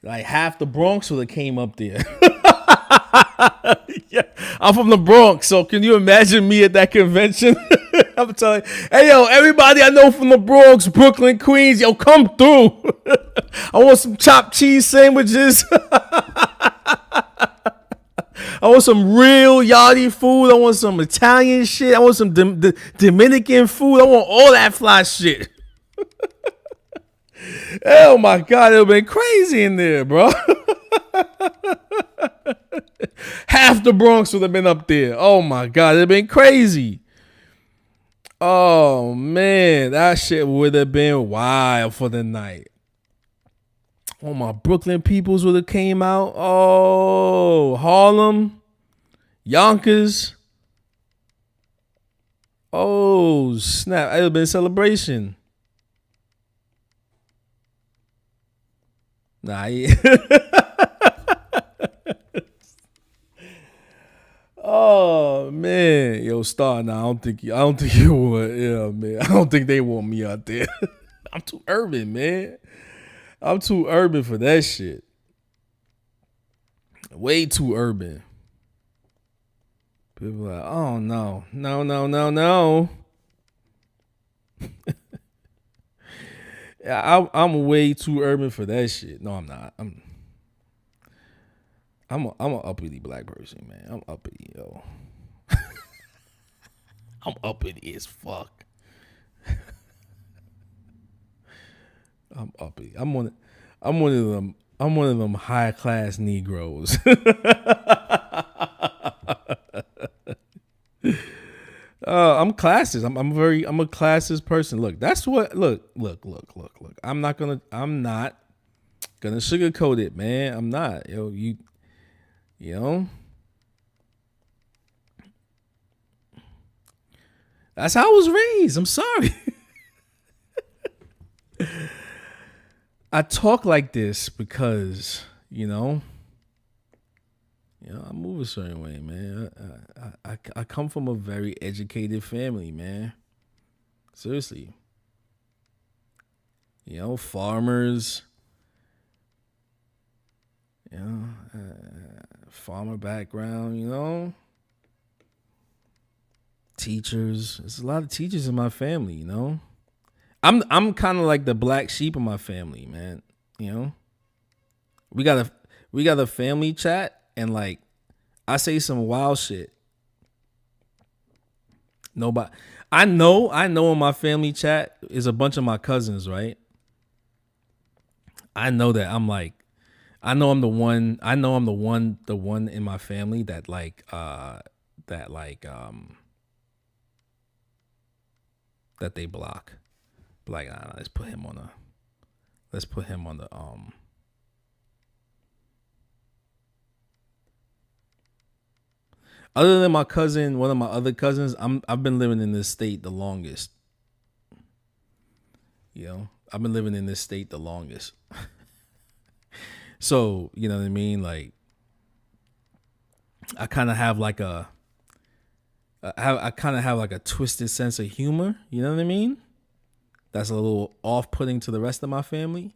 Like half the Bronx would have came up there. Yeah, I'm from the Bronx, so can you imagine me at that convention? I'm telling you, hey yo, everybody I know from the Bronx, Brooklyn, Queens, yo, come through. I want some chopped cheese sandwiches. I want some real yachty food. I want some Italian shit. I want some Dominican food. I want all that fly shit. Oh my God, it would have been crazy in there, bro. Half the Bronx would have been up there. Oh my God, it would have been crazy. Oh man, that shit would have been wild for the night. All my Brooklyn peoples would have came out. Oh, Harlem, Yonkers. Oh snap, it would have been a celebration. Nah, yeah. Oh man, yo, Star. Nah, I don't think you would. Yeah, man. I don't think they want me out there. I'm too urban, man. I'm too urban for that shit. Way too urban. People are like, oh no. Yeah, I'm way too urban for that shit. No, I'm not. I'm an uppity black person, man. I'm uppity, yo. I'm uppity as fuck. I'm uppity. I'm one of them high class Negroes. I'm classist. I'm a classist person. Look, that's what. Look. I'm not gonna sugarcoat it, man. I'm not. You know. That's how I was raised. I'm sorry. I talk like this because I move a certain way, man. I come from a very educated family, man. Seriously. Farmers. Farmer background, teachers. There's a lot of teachers in my family, I'm kind of like the black sheep of my family, man. We got a family chat, and like I say some wild shit. Nobody, I know in my family chat is a bunch of my cousins, right? I know that I'm like, I know I'm the one in my family that that they block. Like, nah, let's put him on the other than my cousin, one of my other cousins, I've been living in this state the longest. I've been living in this state the longest. So, you know what I mean? Like, I kind of have like a twisted sense of humor. You know what I mean? That's a little off-putting to the rest of my family.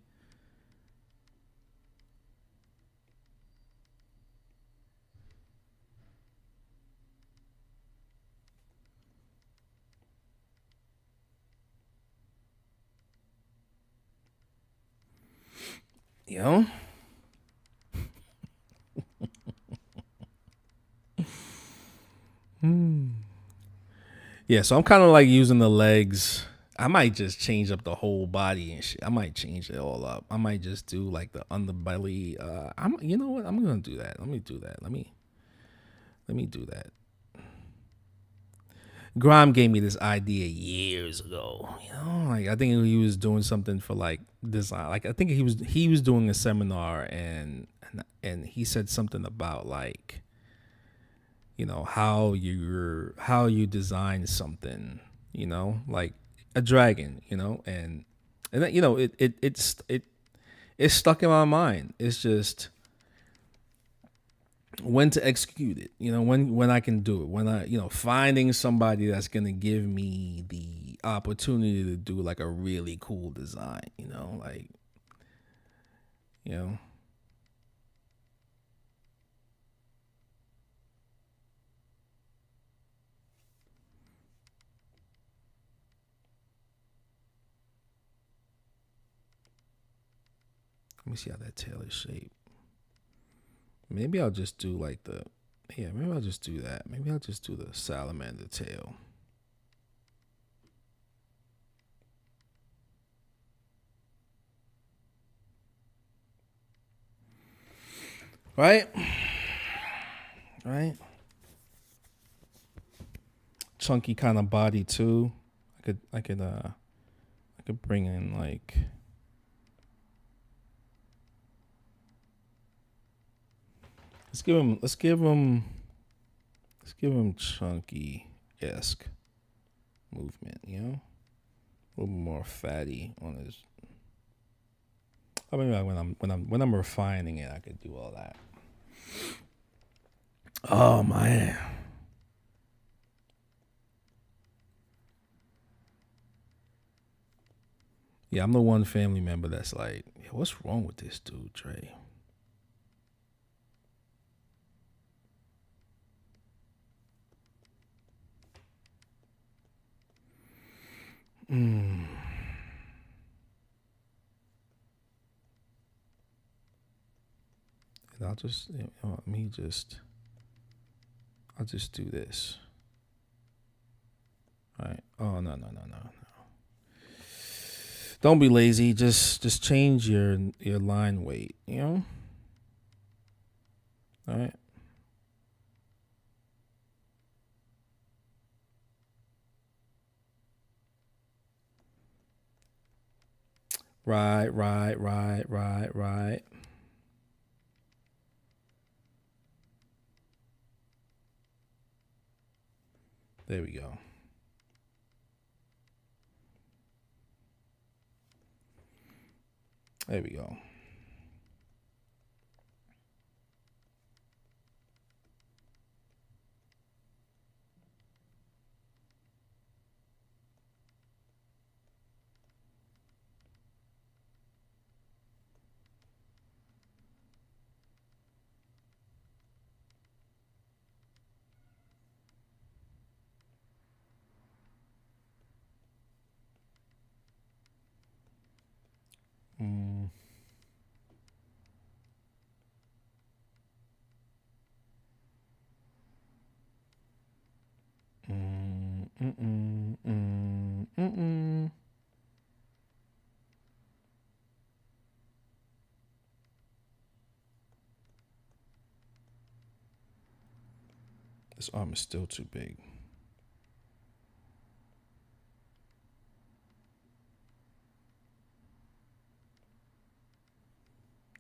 Yeah, so I'm kind of like using the legs. I might just change up the whole body and shit. I might change it all up. I might just do like the underbelly. You know what? I'm gonna do that. Let me do that. Let me do that. Grime gave me this idea years ago. Like I think he was doing something for like design. Like I think he was doing a seminar, and he said something about like, how you design something, like a dragon, and that, it's stuck in my mind. It's just when to execute it, when I can do it, when I, finding somebody that's going to give me the opportunity to do like a really cool design, like, let me see how that tail is shaped. Maybe I'll just do like maybe I'll just do that. Maybe I'll just do the salamander tail. Right? Chunky kind of body too. I could bring in like, let's give him chunky-esque movement, a little more fatty on his. I mean, when I'm refining it, I could do all that. Oh man. Yeah, I'm the one family member that's like, what's wrong with this dude, Trey? I'll just, I'll just do this. All right. Oh, no. Don't be lazy. Just change your line weight, All right. Right. There we go. There we go. Mm. This arm is still too big.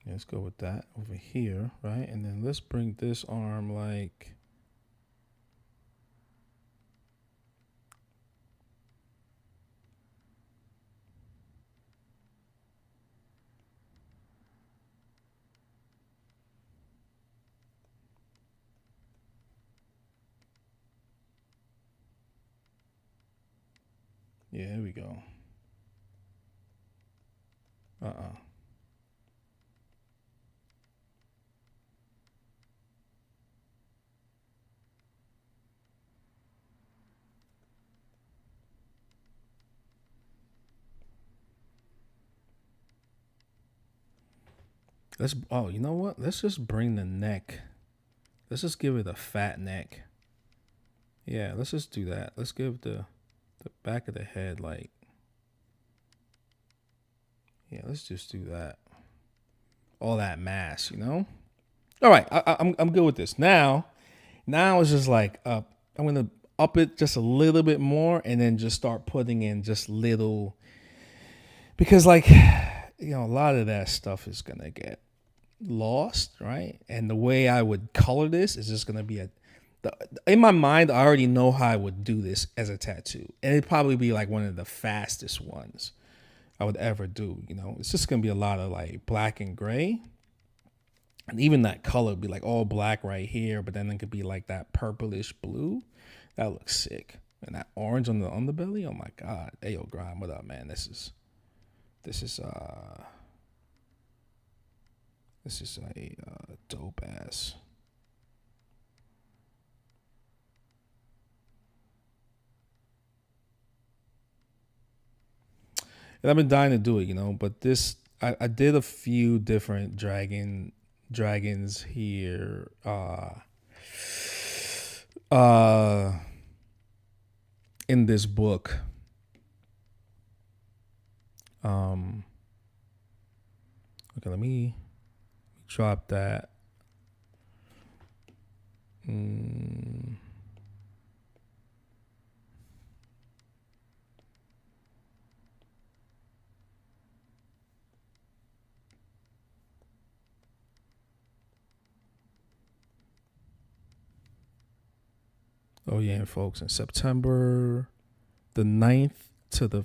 Let's go with that over here, right? And then let's bring this arm like... Yeah, here we go. Let's, oh, you know what? Let's just bring the neck. Let's just give it a fat neck. Yeah, let's just do that. Let's give the back of the head like... Yeah, let's just do that. All that mass, you know? All right, I'm good with this. Now it's just like I'm gonna up it just a little bit more and then just start putting in just little, because like, you know, a lot of that stuff is gonna get lost, right? And the way I would color this is just gonna be in my mind, I already know how I would do this as a tattoo, and it'd probably be like one of the fastest ones I would ever do. You know, it's just gonna be a lot of like black and gray. And even that color would be like all black right here, but then it could be like that purplish blue. That looks sick. And that orange on the underbelly, oh my God. Hey, yo, Grime, what up, man? This is a dope ass. And I've been dying to do it, you know, but this, I did a few different dragons here in this book. Okay, let me drop that. Oh yeah, and folks, in September the 9th to the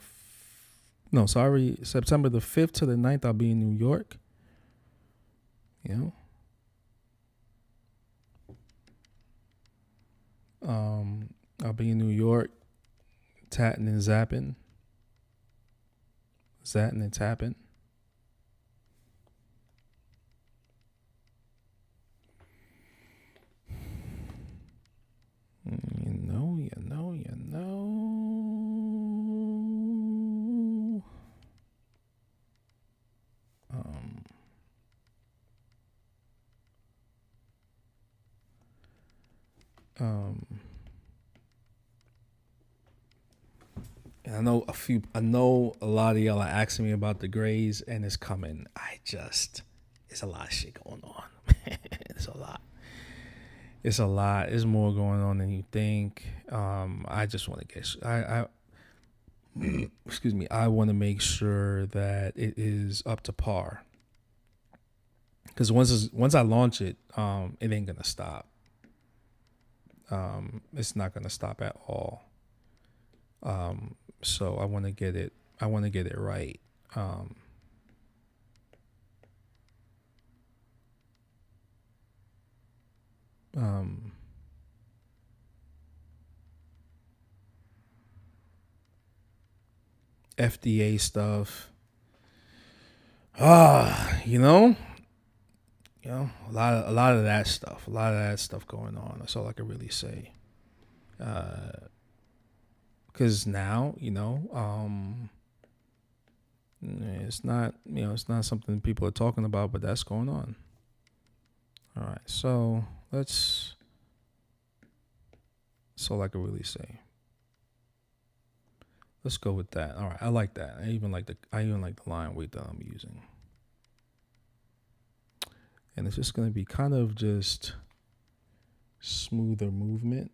September the 5th to the 9th, I'll be in New York. You know, I'll be in New York, tatting and zapping, and tapping. You know. And I know a lot of y'all are asking me about the grays, and it's coming. It's a lot of shit going on. It's a lot. It's a lot. There's more going on than you think. I just want to get. excuse me, I want to make sure that it is up to par. Because once I launch it, it ain't gonna stop. It's not gonna stop at all. So I want to get it. I want to get it right. FDA stuff. A lot of that stuff. A lot of that stuff going on. That's all I can really say. Because now, it's not, it's not something people are talking about, but that's going on. All right, so that's all I can really say. Let's go with that. All right, I like that. I even like the line weight that I'm using. And it's just going to be kind of just smoother movement,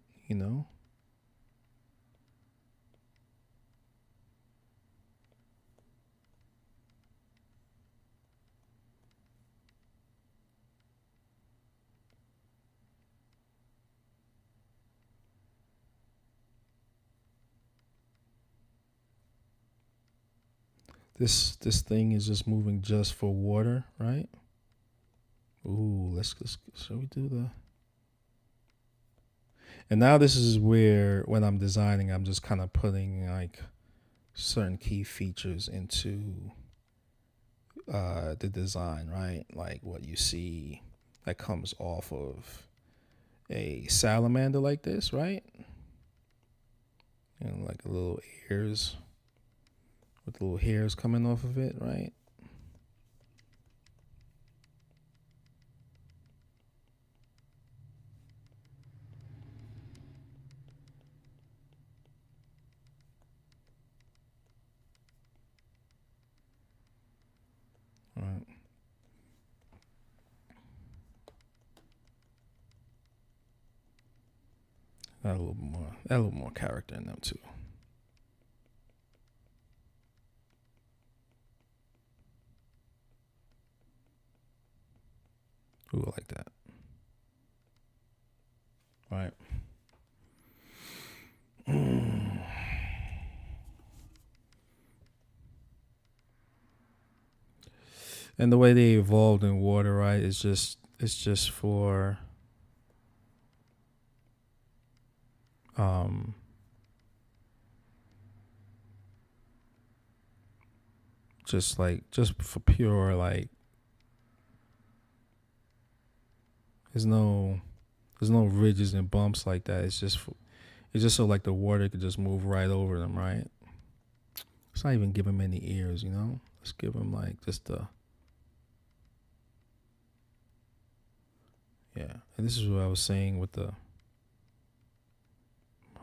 This thing is just moving just for water, right? Ooh, let's shall we do the... And now this is where, when I'm designing, I'm just kind of putting like certain key features into the design, right? Like what you see that comes off of a salamander like this, right? Like a little ears with little hairs coming off of it, right? All right. Add a little more character in them too. Ooh, I like that. All right. And the way they evolved in water, right, it's just for just for pure, like, there's no ridges and bumps like that. It's just so like the water could just move right over them, right? Let's not even give them any ears, Let's give them like just the... Yeah, and this is what I was saying with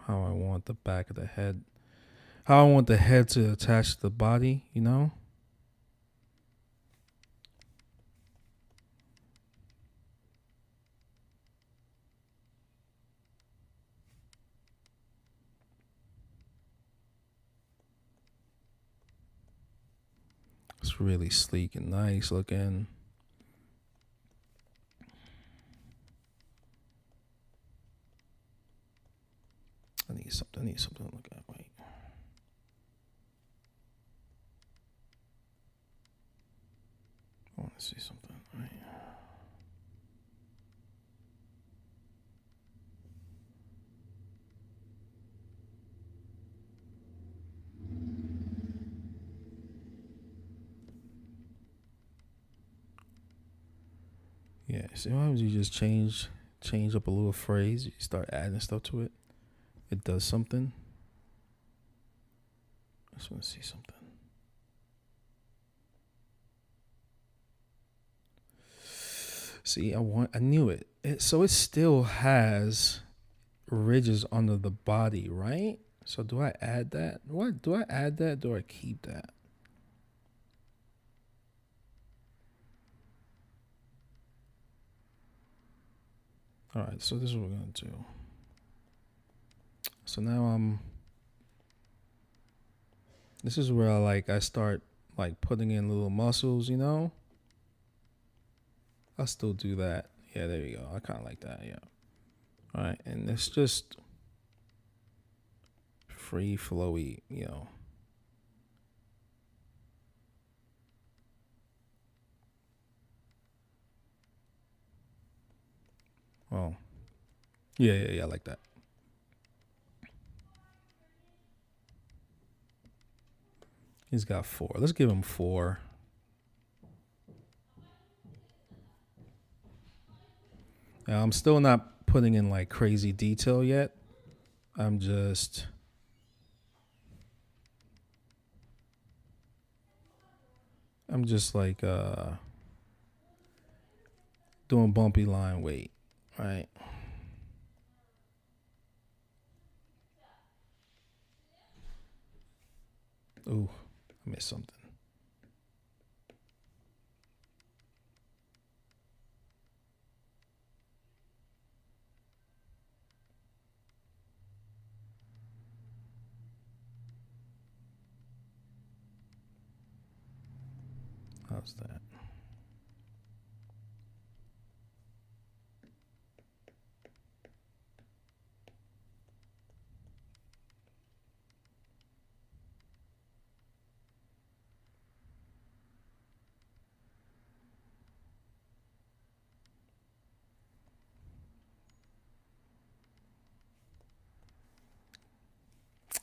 how I want the back of the head, how I want the head to attach to the body, It's really sleek and nice looking. I need something to look at. Wait. I want to see something. Right. Yeah, sometimes you just change up a little phrase, you start adding stuff to it, it does something. I just want to see something. See, I knew it. So it still has ridges under the body, right? So do I add that? What do I add that? Do I keep that? All right, so this is what we're gonna do. So now This is where I start like putting in little muscles, you know. I'll still do that. Yeah, there you go. I kind of like that. Yeah. All right, and it's just free flowy, you know. Oh, yeah, I like that. He's got 4. Let's give him 4. Now, I'm still not putting in like crazy detail yet. I'm just like doing bumpy line weight, right? Ooh, I missed something. How's that?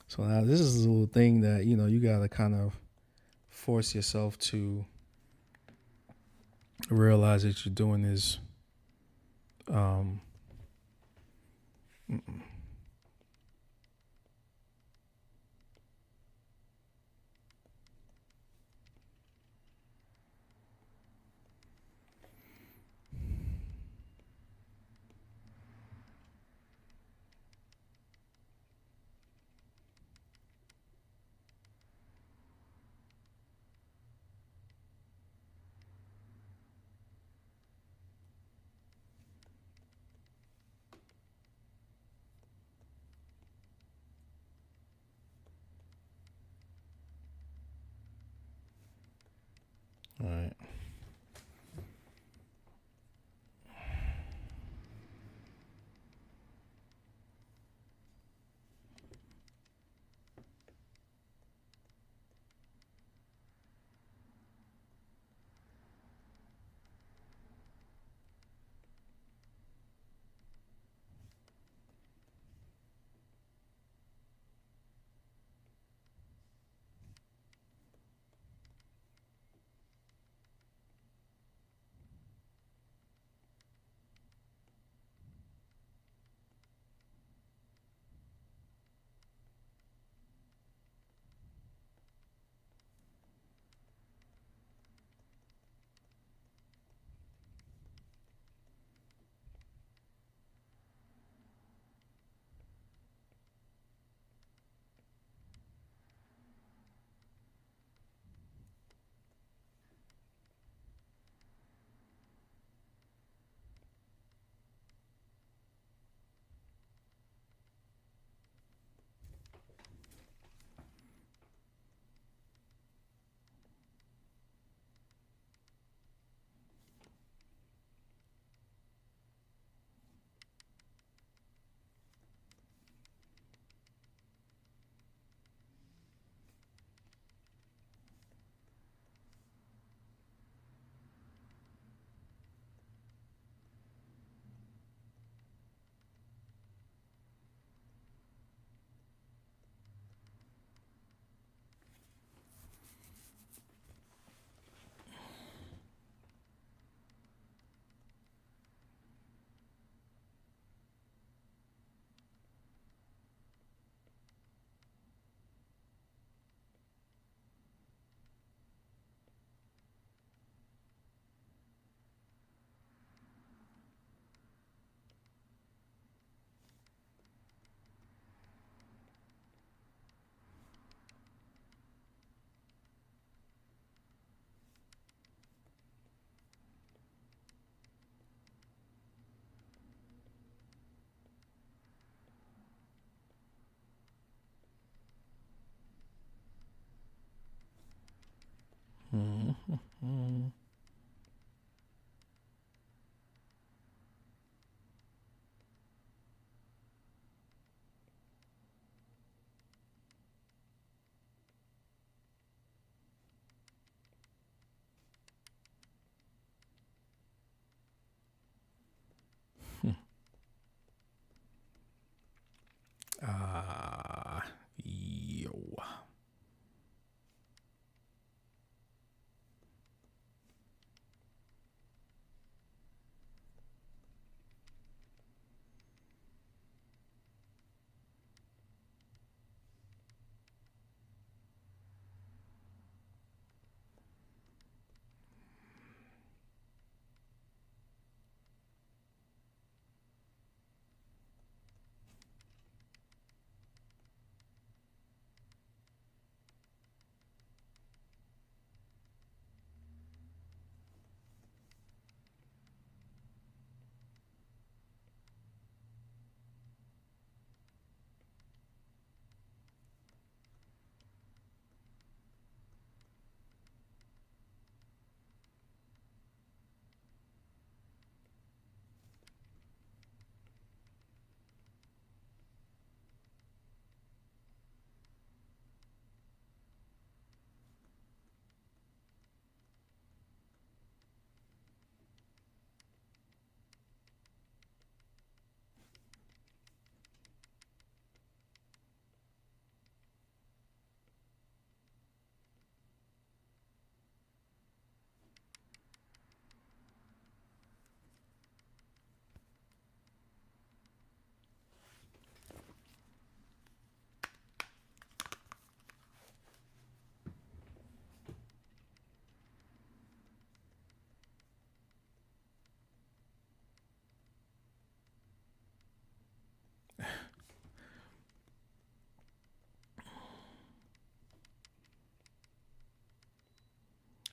So now this is a little thing that, you know, you got to kind of force yourself to realize that you're doing is um all right.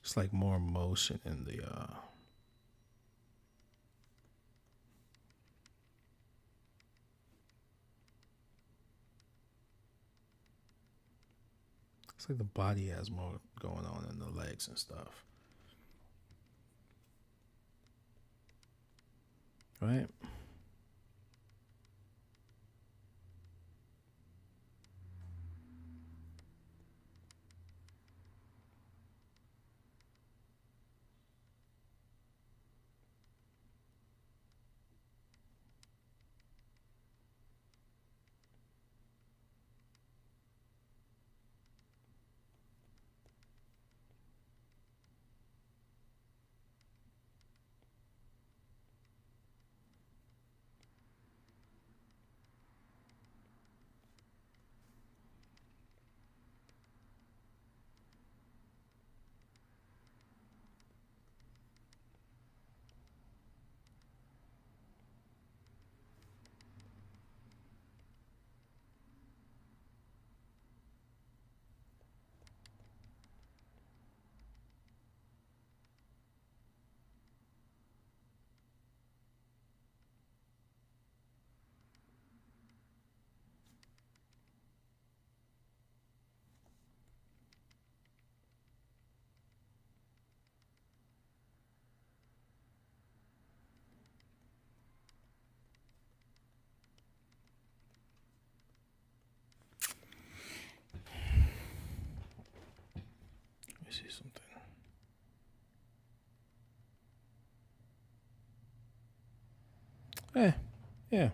It's like more motion in the it's like the body has more going on in the legs and stuff. Right? Let me see something. Yeah.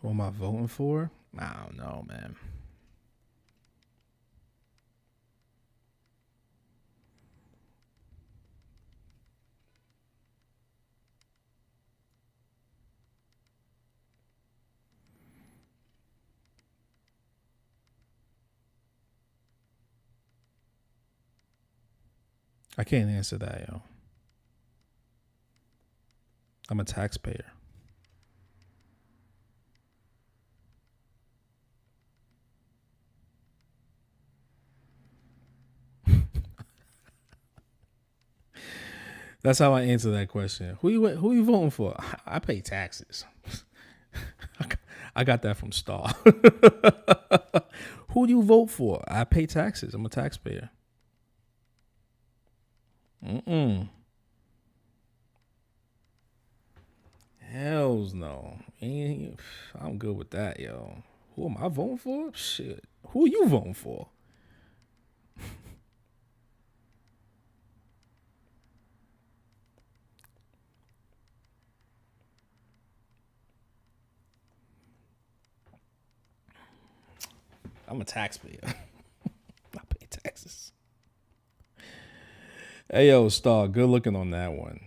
Who am I voting for? I don't know, man. I can't answer that, yo. I'm a taxpayer. That's how I answer that question. Who you voting for? I pay taxes. I got that from Star. Who do you vote for? I pay taxes. I'm a taxpayer. Hells no. I'm good with that, yo. Who am I voting for? Shit. Who are you voting for? I'm a taxpayer. I pay taxes. Hey, yo, Star, good looking on that one.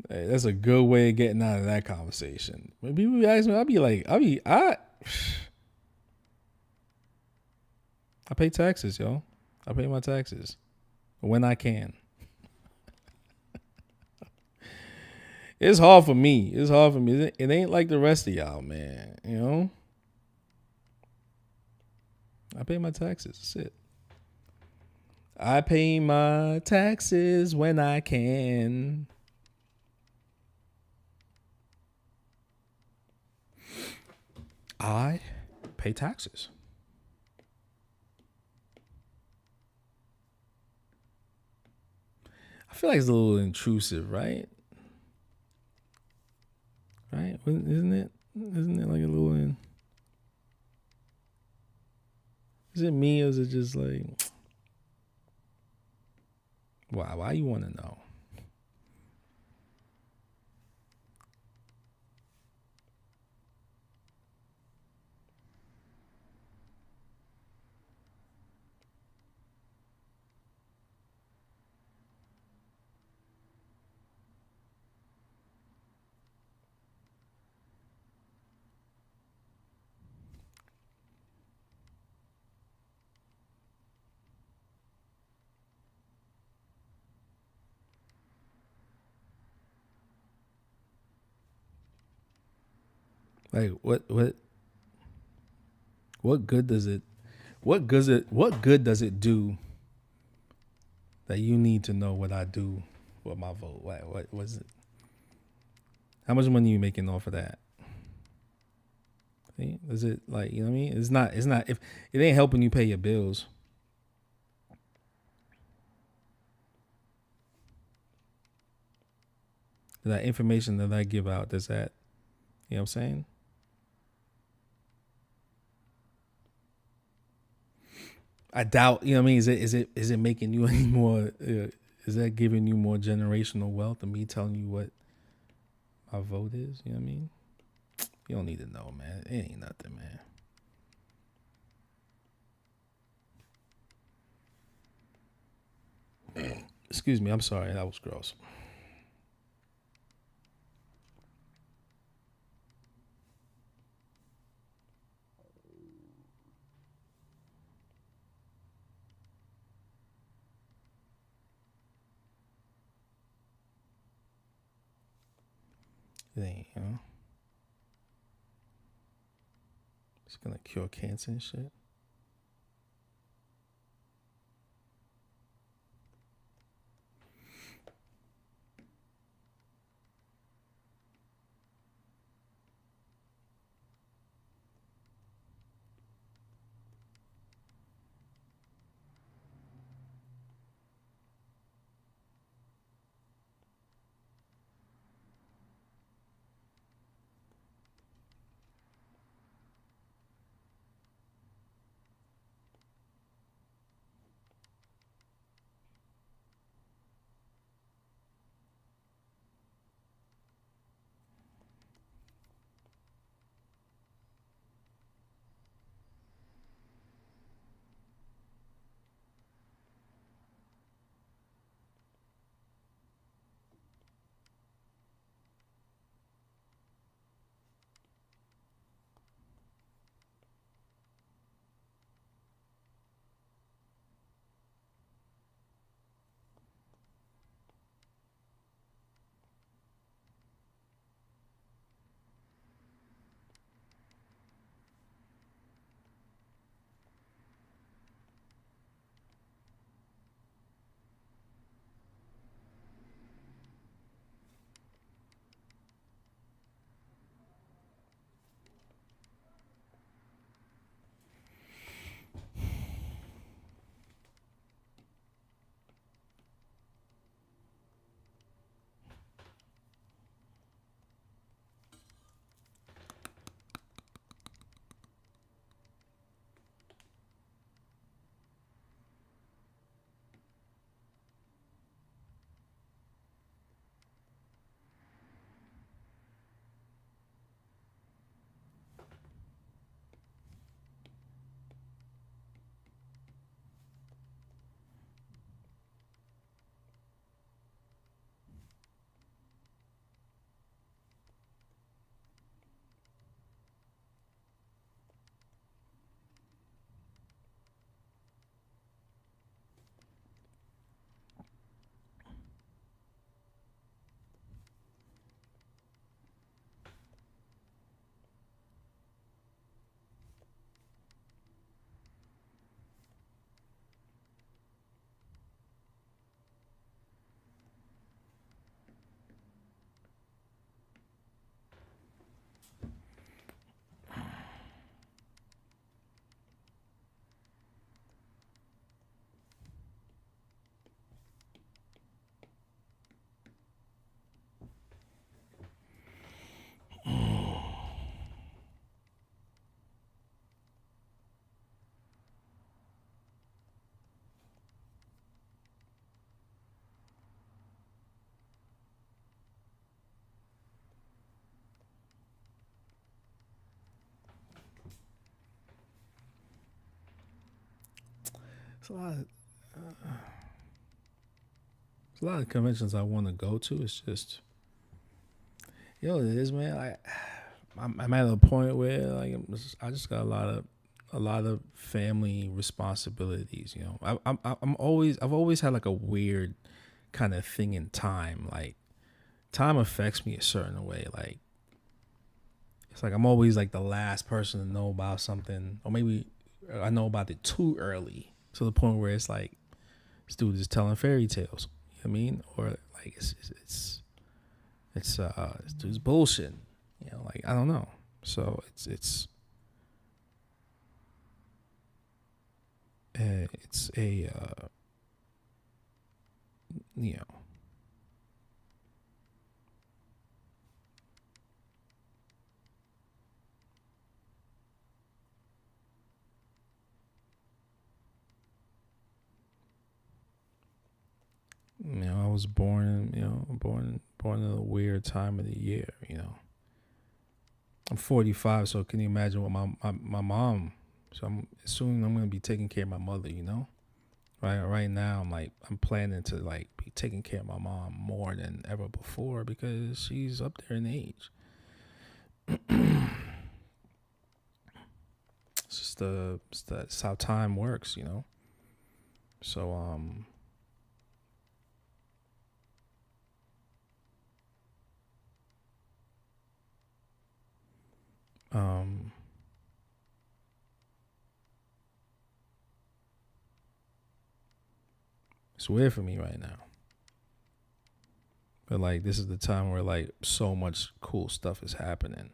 Hey, that's a good way of getting out of that conversation. When people ask me, I pay taxes, yo. I pay my taxes when I can. It's hard for me. It ain't like the rest of y'all, man. You know? I pay my taxes. That's it. I pay my taxes when I can. I pay taxes. I feel like it's a little intrusive, right? Right? Isn't it? Isn't it like a little? Is it me or is it just like? Why you want to know? Like what good does it what good does it do that you need to know what I do with my vote? What was it? How much money you making off of that? See? Is it like, you know what I mean? It's not if it ain't helping you pay your bills. That information that I give out, does that, you know what I'm saying? I doubt, you know what I mean? Is it making you any more? Is that giving you more generational wealth than me telling you what my vote is? You know what I mean? You don't need to know, man. It ain't nothing, man. Excuse me. I'm sorry. That was gross. It ain't, you know? It's gonna cure cancer and shit. It's a lot of it's a lot of conventions I want to go to. It's just, you know what it is, man. I'm at a point where like I just got a lot of family responsibilities. You know, I've always had like a weird kind of thing in time. Like time affects me a certain way. Like it's like I'm always like the last person to know about something, or maybe I know about it too early to the point where it's like this dude is telling fairy tales. You know what I mean? Or like this dude's bullshit. You know, like I don't know. So it's a you know. You know, I was born in a weird time of the year, you know. I'm 45, so can you imagine what my mom, so I'm assuming I'm going to be taking care of my mother, you know. Right now I'm planning to like be taking care of my mom more than ever before because she's up there in age. That's how time works, you know. So it's weird for me right now. But like this is the time where like so much cool stuff is happening.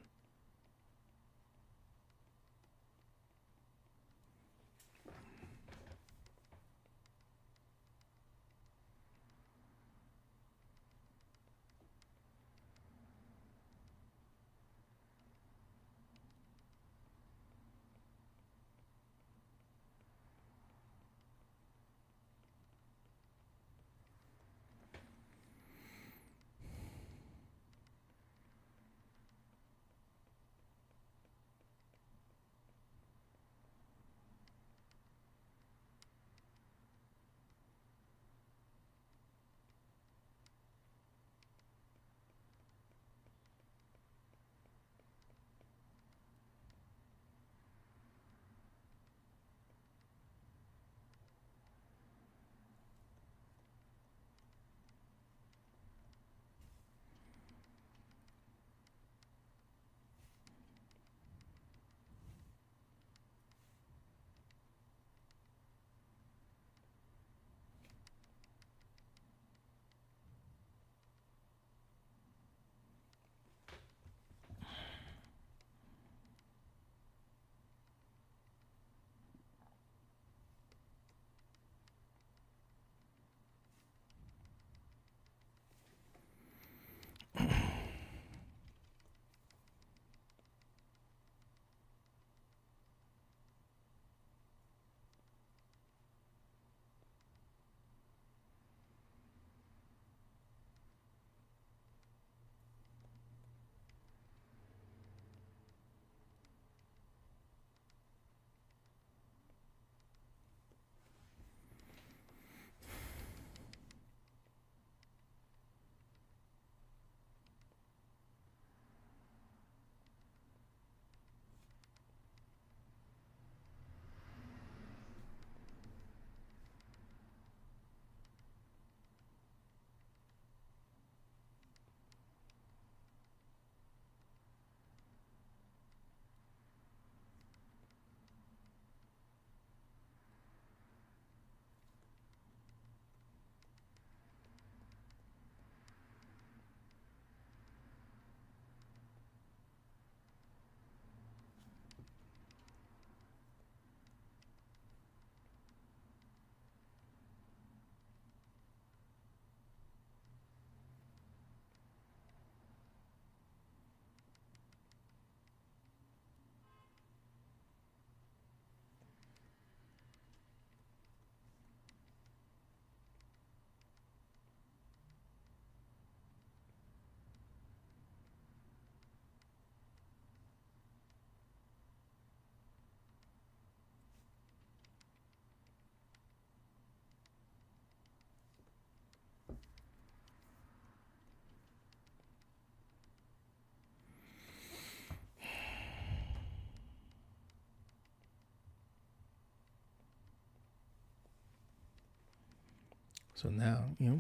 So now, you know,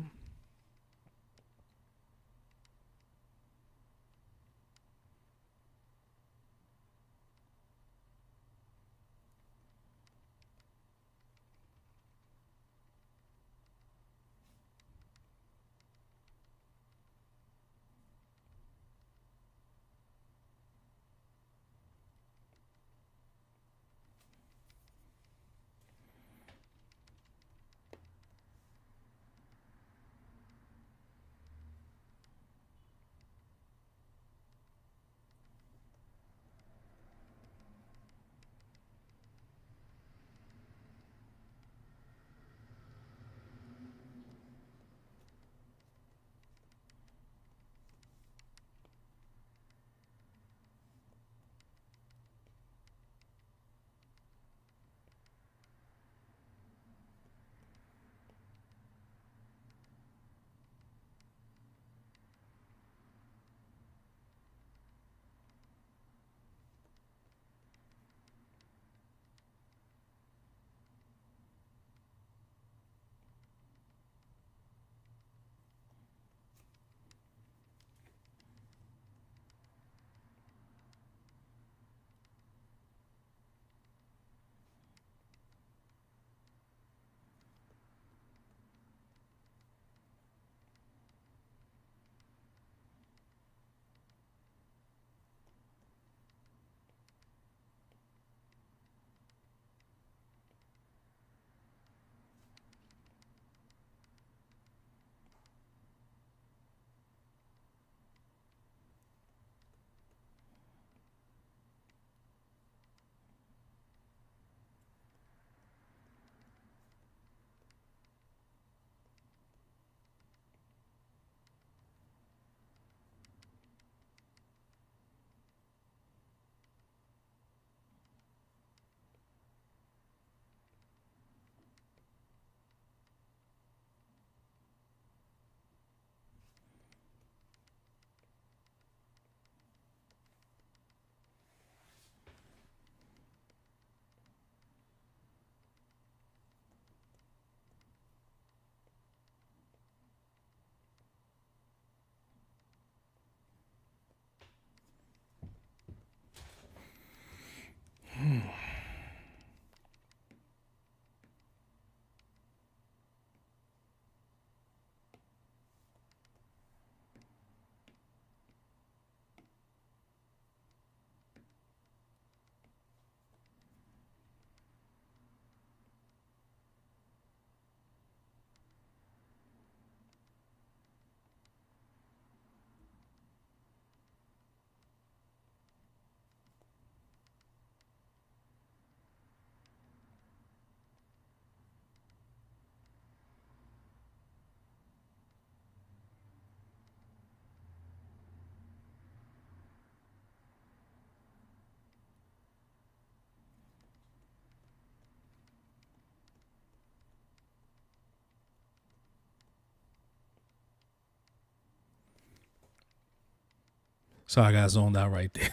So I got zoned out right there.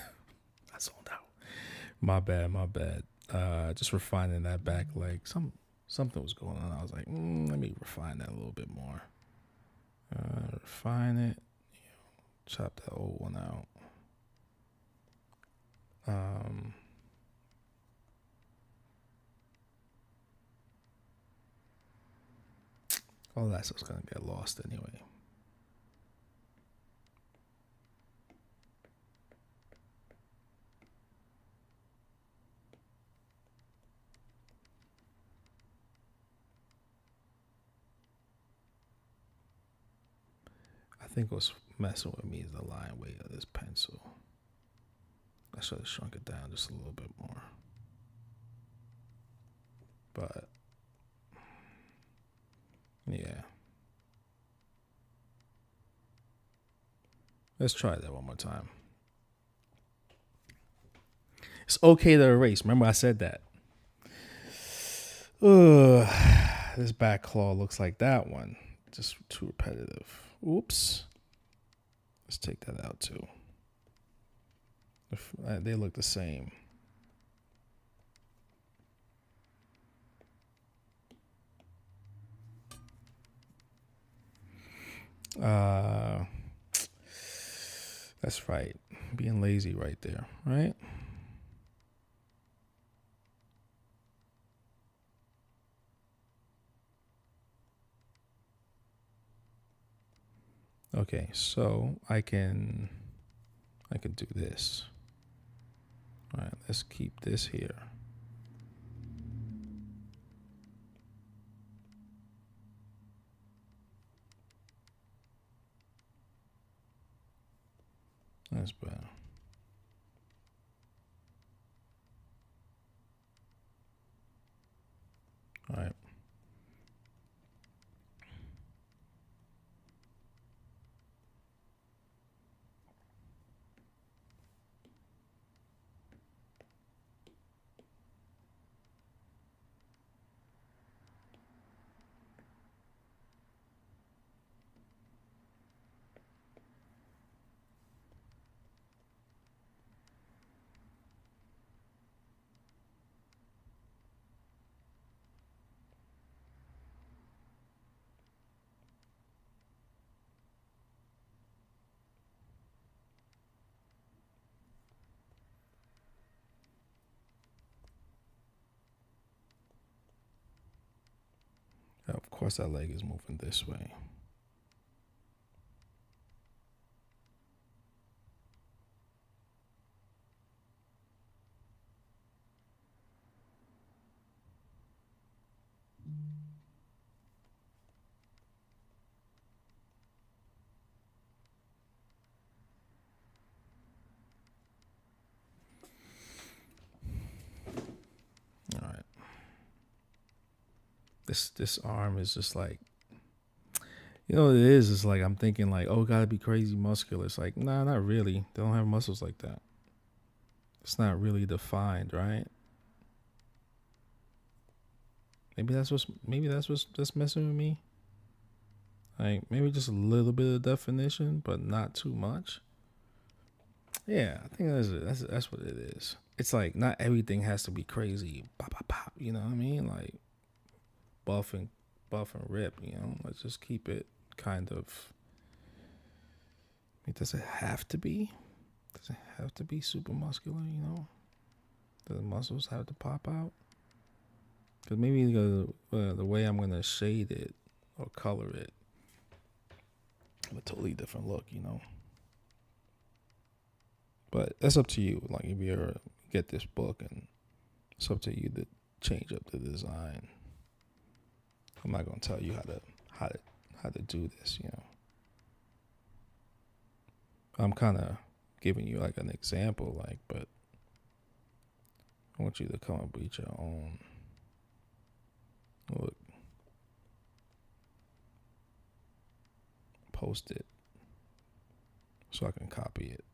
I zoned out. My bad, my bad. Just refining that back leg. Something was going on. I was like, let me refine that a little bit more. Refine it. Chop that old one out. All that stuff's gonna get lost anyway. I think what's messing with me is the line weight of this pencil. I should have shrunk it down just a little bit more. But yeah. Let's try that one more time. It's okay to erase. Remember I said that. This back claw looks like that one. Just too repetitive. Oops. Let's take that out too. They look the same. That's right. Being lazy right there, right? Okay, so I can do this. All right, let's keep this here. That's better. All right. Of course, that leg is moving this way. All right. This arm is just like, you know what it is? It's like I'm thinking like, oh, gotta be crazy muscular. It's like, nah, not really. They don't have muscles like that. It's not really defined, right? Maybe that's what's just messing with me. Like maybe just a little bit of definition, but not too much. Yeah, I think that's what it is. It's like not everything has to be crazy. Pop, pop, pop. You know what I mean? Like buff and rip. You know, let's just keep it kind of. Does it have to be? Does it have to be super muscular? You know, do the muscles have to pop out? Because maybe the way I'm gonna shade it or color it, have a totally different look. You know. But that's up to you. Like if you ever get this book, and it's up to you to change up the design. I'm not gonna tell you how to do this. You know, I'm kind of giving you like an example, like, but I want you to come up with your own look. Post it so I can copy it.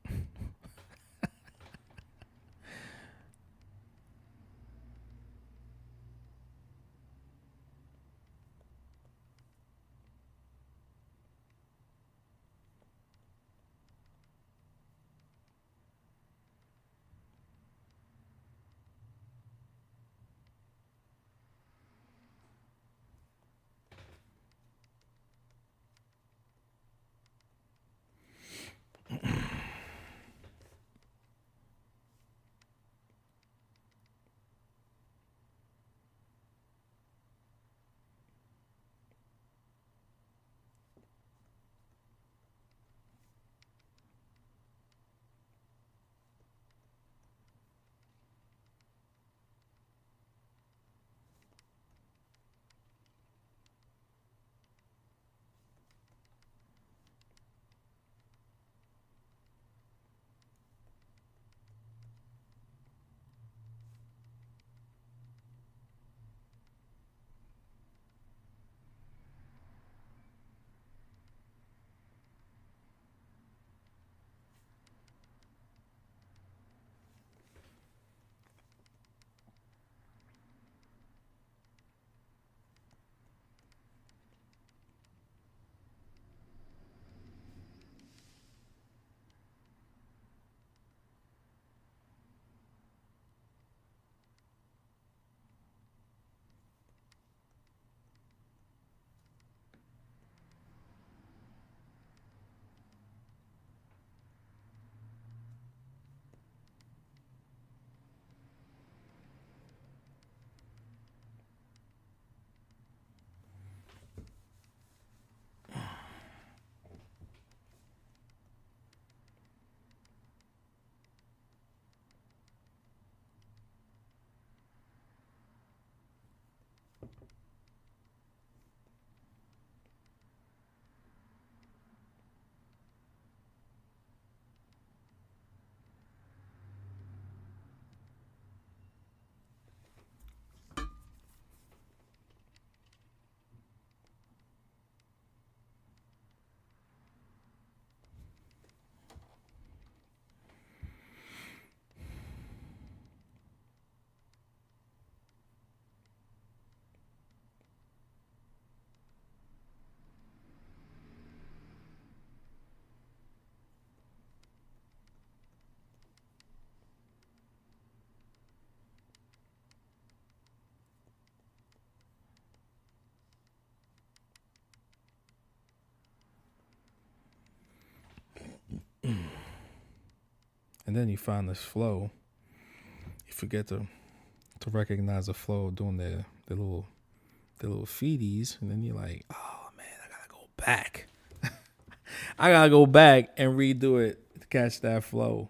and then you find this flow. You forget to recognize the flow doing the little feedies, and then you're like, oh man, I gotta go back. I gotta go back and redo it to catch that flow.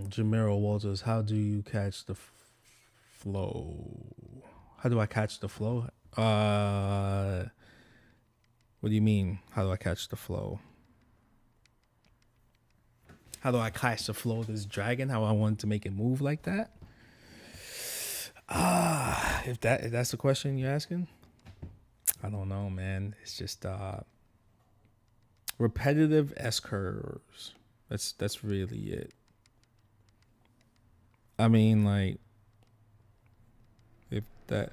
Jamero Walters, how do you catch the flow? How do I catch the flow? What do you mean? How do I catch the flow? How do I catch the flow of this dragon? How I want to make it move like that? If that's the question you're asking, I don't know, man. It's just repetitive S curves. That's really it. I mean, like, if that.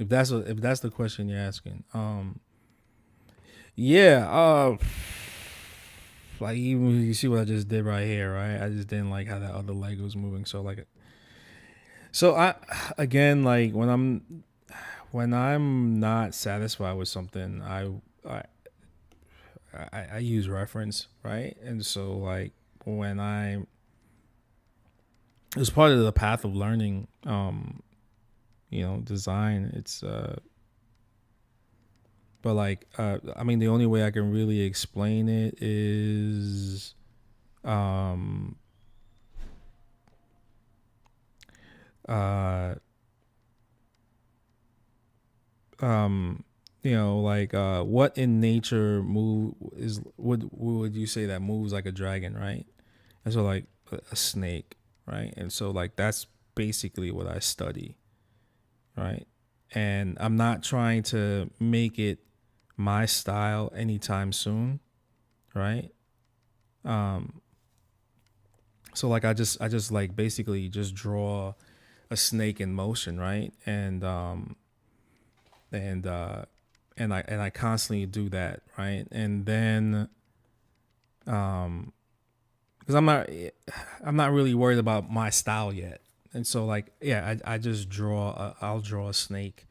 If that's the question you're asking, Yeah, like even you see what I just did right here, right? I just didn't like how that other leg was moving. So like, so I again like when I'm not satisfied with something, I I use reference, right? And so like when I it's part of the path of learning, design. It's but like I mean the only way I can really explain it is um uh um like what in nature move is would you say that moves like a dragon, right? And so like a snake, right? And so like that's basically what I study, right? And I'm not trying to make it my style anytime soon, right? um so like I just like basically just draw a snake in motion, right? And I constantly do that, right? And then because I'm not really worried about my style yet. And so like yeah, I just I'll draw a snake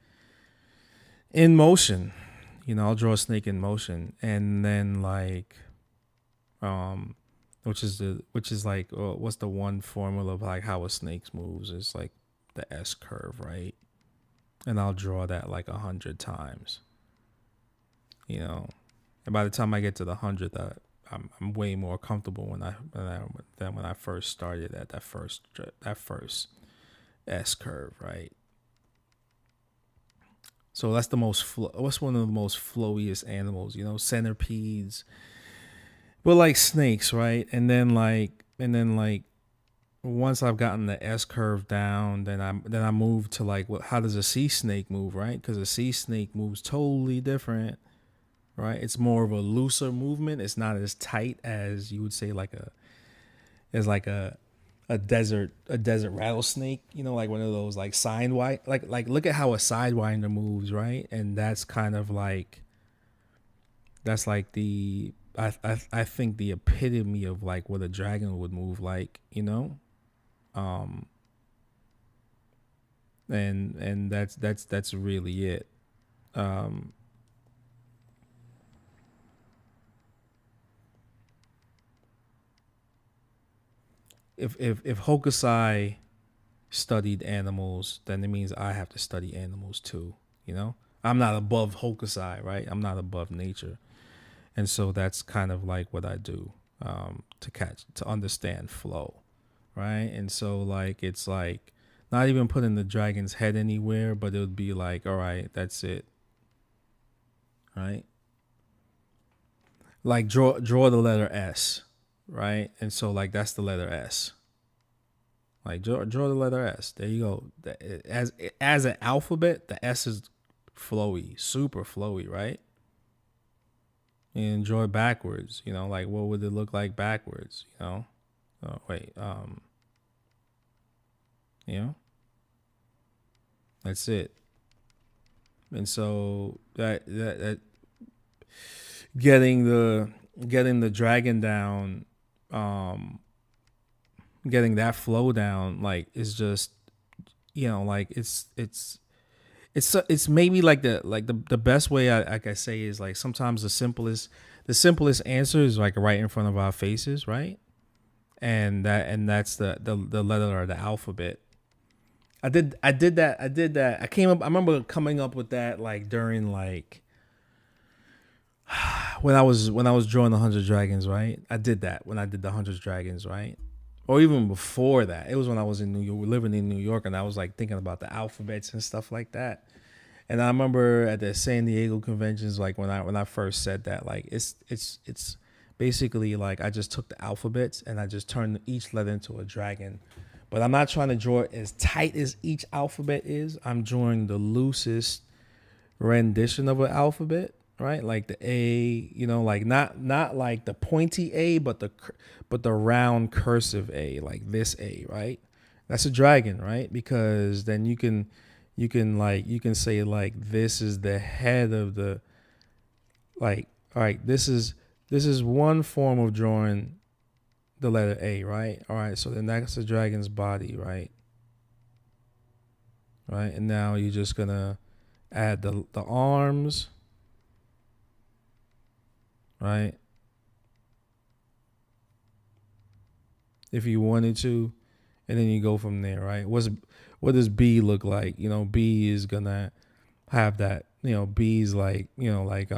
in motion. I'll draw a snake in motion, and then like um which is like what's the one formula of like how a snake moves? It's like the S curve, right? And I'll draw that like 100 times, and by the time I get to the 100th, I'm way more comfortable than when I first started at that first S curve, right? So that's what's one of the most flowiest animals, centipedes, but like snakes, right? And then like once I've gotten the S curve down, then I move to like how does a sea snake move, right? Because a sea snake moves totally different, right? It's more of a looser movement. It's not as tight as you would say like a desert rattlesnake, like one of those like sidewinder, like look at how a sidewinder moves, right? And that's kind of like that's like I think the epitome of like what a dragon would move like, um and that's really it. um if Hokusai studied animals, then it means I have to study animals too. I'm not above Hokusai, right? I'm not above nature, and so that's kind of like what I do, to understand flow, right? And so like it's like not even putting the dragon's head anywhere, but it would be like, all right, that's it, right? Like draw the letter S, right? And so like that's the letter S. Like draw the letter S. There you go. As an alphabet, the S is flowy, super flowy, right? And draw it backwards. Like what would it look like backwards? Oh wait. You know, that's it. And so that getting the dragon down, um, getting that flow down, like is just like it's maybe like the best way I can say is like sometimes the simplest answer is like right in front of our faces, right? And that's the letter or the alphabet. I did that. I remember coming up with that like during like when I was drawing the 100 dragons, right? I did that when I did the 100 dragons, right? Or even before that. It was when I was in New York, living in New York, and I was like thinking about the alphabets and stuff like that. And I remember at the San Diego conventions, like when I first said that, like it's basically like I just took the alphabets and I just turned each letter into a dragon. But I'm not trying to draw it as tight as each alphabet is. I'm drawing the loosest rendition of an alphabet, right? Like the A, like not like the pointy A, but the round cursive A, like this A, right? That's a dragon, right? Because then you can say like this is the head of the like All right, this is one form of drawing the letter A, right? All right, so then that's the dragon's body, right? Right, and now you're just gonna add the arms, right? If you wanted to, and then you go from there, right? What does B look like? You know, B is gonna have that. You know, B's like, you know, like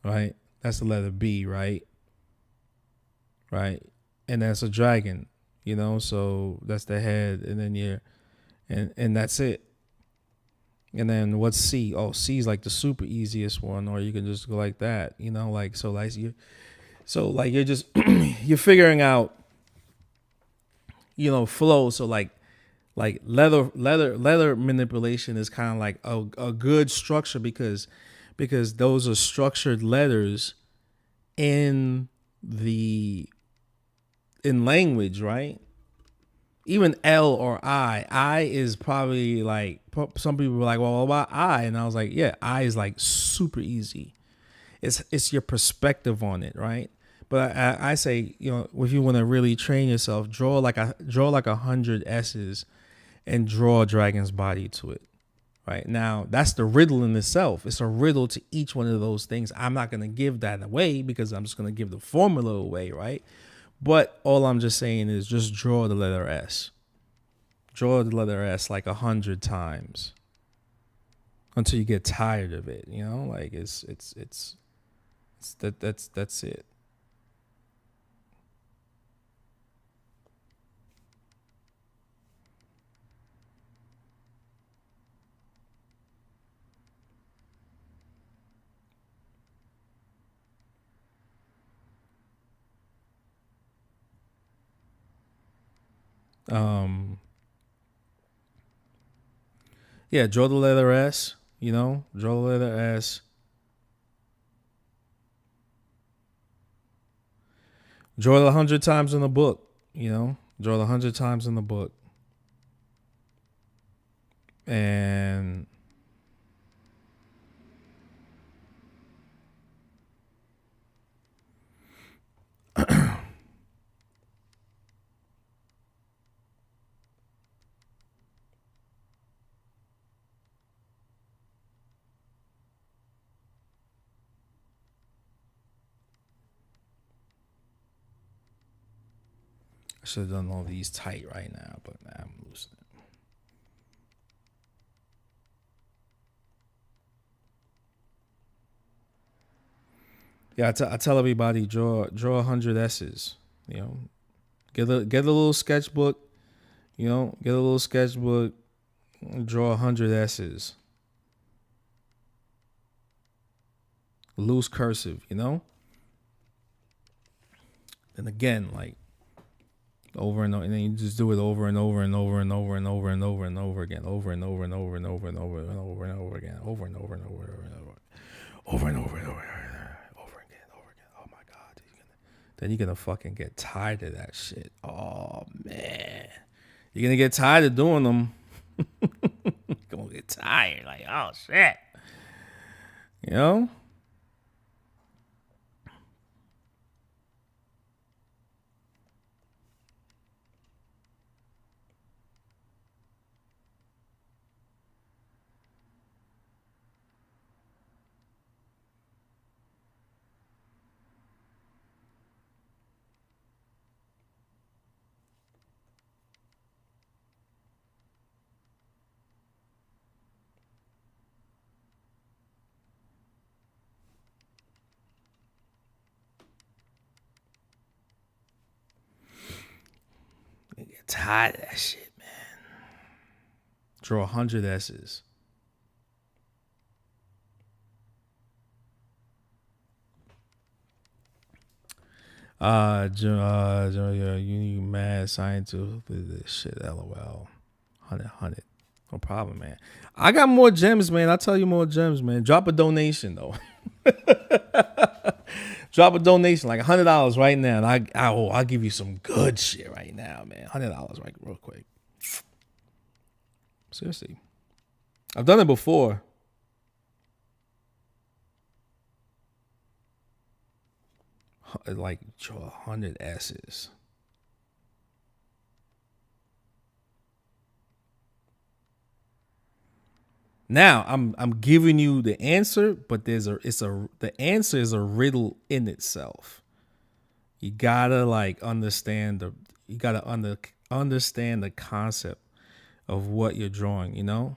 right? That's the letter B, right? Right, and that's a dragon. You know, so that's the head, and then you're, and that's it. And then what's C? Oh, C is like the super easiest one, or you can just go like that. You know, like so, like you're just you're figuring out, you know, flow. So like letter manipulation is kind of like a good structure because those are structured letters in language, right? Even L or I is probably like, some people were like, well, what about I? And I was like, yeah, I is like super easy. It's your perspective on it, right? But I say, you know, if you want to really train yourself, draw like 100 S's and draw a dragon's body to it. Right now, that's the riddle in itself. It's a riddle to each one of those things. I'm not going to give that away because I'm just going to give the formula away, right? But all I'm just saying is just draw the letter S. Draw the letter S like 100 times until you get tired of it. You know, like it's that's it. Yeah, draw the letter S. You know, draw the letter S. Draw it 100 times in the book. You know, draw it 100 times in the book, and I should have done all these tight right now, but nah, I'm loosening. Yeah, I tell everybody draw 100 S's. You know, get a little sketchbook. You know, get a little sketchbook. Draw 100 S's. Loose cursive. You know. And again, like over and over, and then you just do it over and over and over and over and over and over and over again, over and over and over and over and over and over and over again, over and over and over and over and over, over and over and over again, over again. Oh my God! Then you're gonna fucking get tired of that shit. Oh man, you're gonna get tired of doing them. You're gonna get tired, like oh shit, you know. You get tired of that shit, man. Draw 100 S's. You mad scientist this shit, lol. 100. No problem, man. I got more gems, man. I'll tell you more gems, man. Drop a donation though. Drop a donation, like $100 right now. And I'll give you some good shit right now, man. $100 right real quick. Seriously. I've done it before. like draw 100 S's. Now I'm giving you the answer, but the answer is a riddle in itself. You gotta like understand understand the concept of what you're drawing, you know?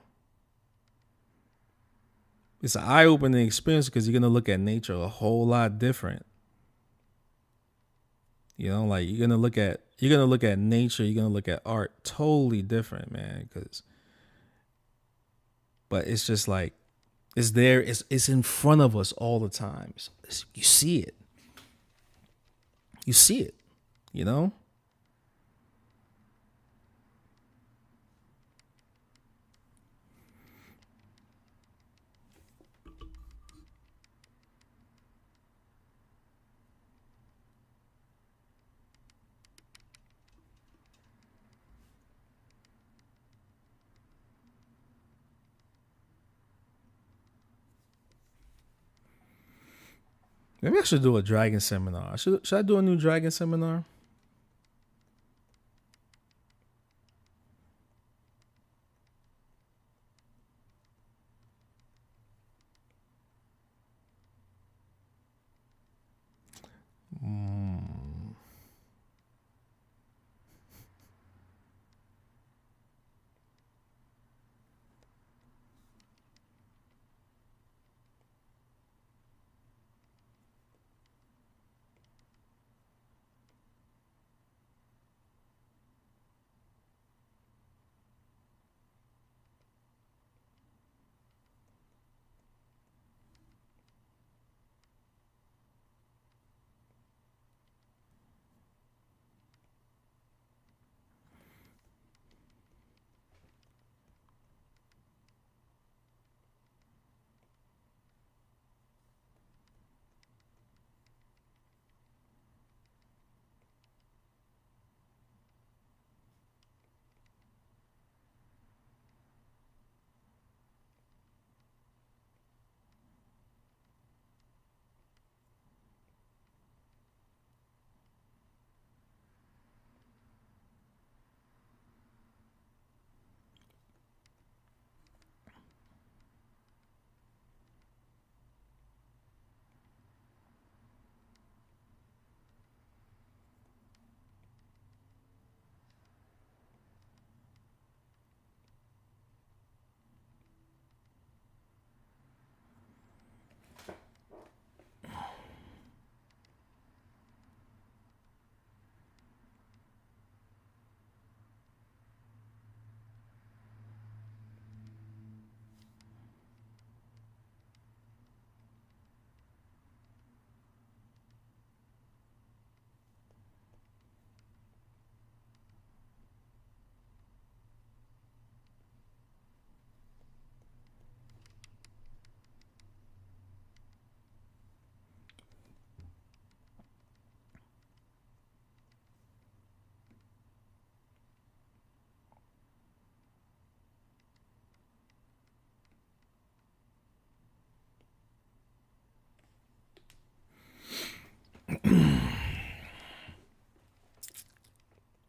It's an eye-opening experience because you're gonna look at nature a whole lot different. You know, like you're gonna look at nature, you're gonna look at art totally different, man. But it's just like it's there, it's in front of us all the time. You see it. You see it, you know? Maybe I should do a dragon seminar. Should I do a new dragon seminar?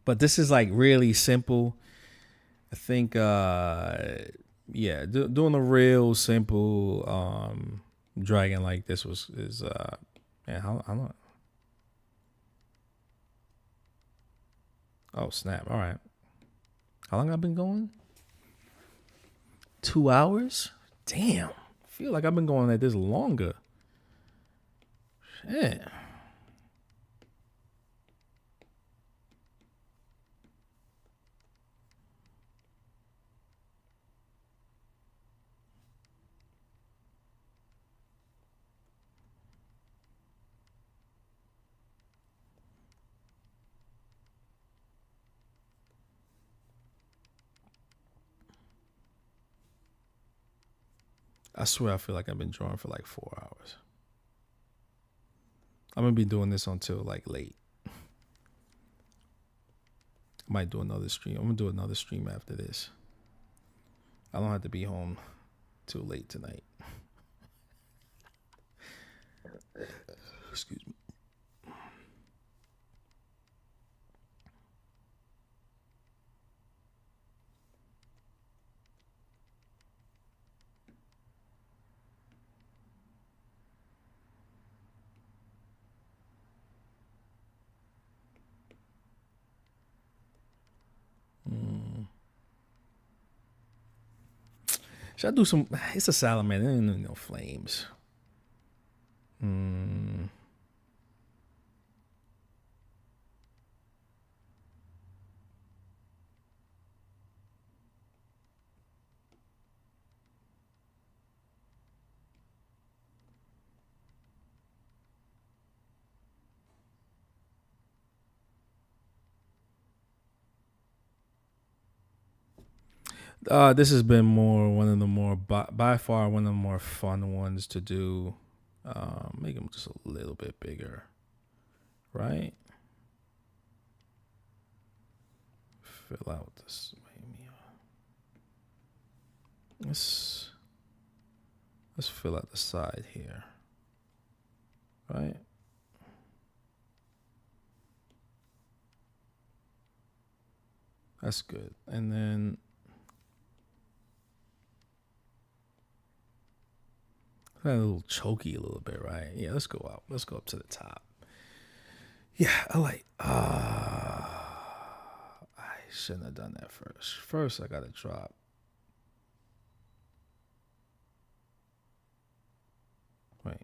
But this is like really simple. I think yeah, doing a real simple dragon like this is man, how long? Oh snap. All right. How long I've been going? 2 hours? Damn. I feel like I've been going at this longer. Yeah. I swear I feel like I've been drawing for like 4 hours. I'm gonna be doing this until like late. I might do another stream. I'm gonna do another stream after this. I don't have to be home too late tonight. Excuse me. Should I do some? It's a salamander. There ain't no flames. This has been one of the more by far one of the more fun ones to do. Make them just a little bit bigger, right? Fill out this. Let's fill out the side here, right? That's good. And then a little choky a little bit, right? Yeah, let's go out. Let's go up to the top. Yeah, I shouldn't have done that first. First, I got to drop. Wait.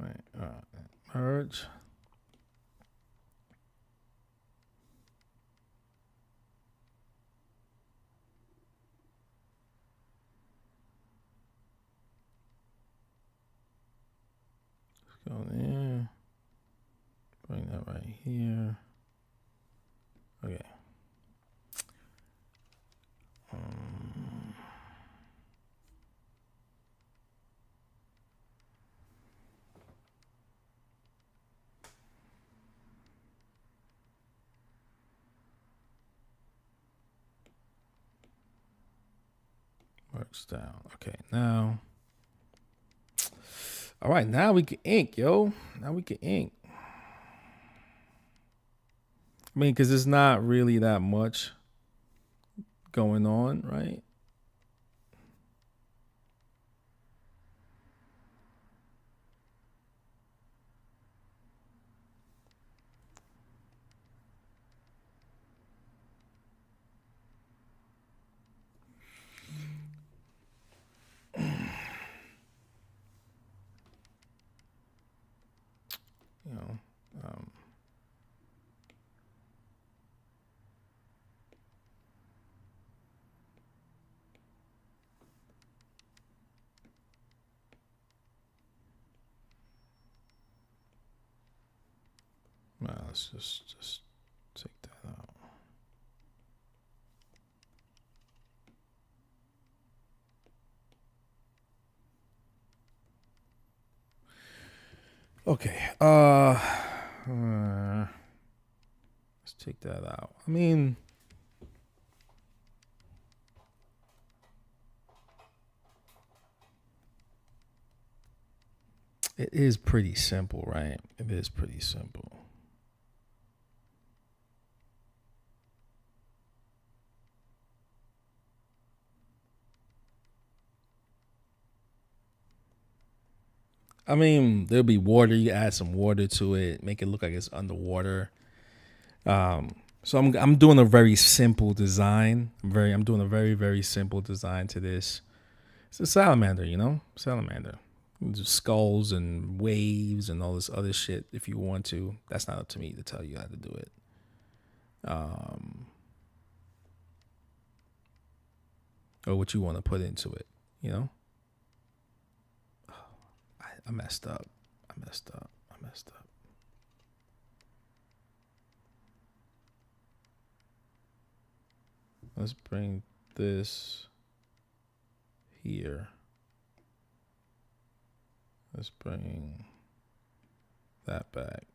All right. Merge. Go there. Bring that right here. Okay. Works down. Okay, now. All right, now we can ink, yo. Now we can ink. I mean, because it's not really that much going on, right? You know, well, let's just take that out. Okay. Let's take that out. I mean, it is pretty simple, right? It is pretty simple. I mean, there'll be water. You add some water to it, make it look like it's underwater. So I'm doing a very simple design. I'm doing a very simple design to this. It's a salamander, you know, salamander. Just skulls and waves and all this other shit. If you want to, that's not up to me to tell you how to do it. Or what you want to put into it, you know. I messed up. Let's bring this here. Let's bring that back.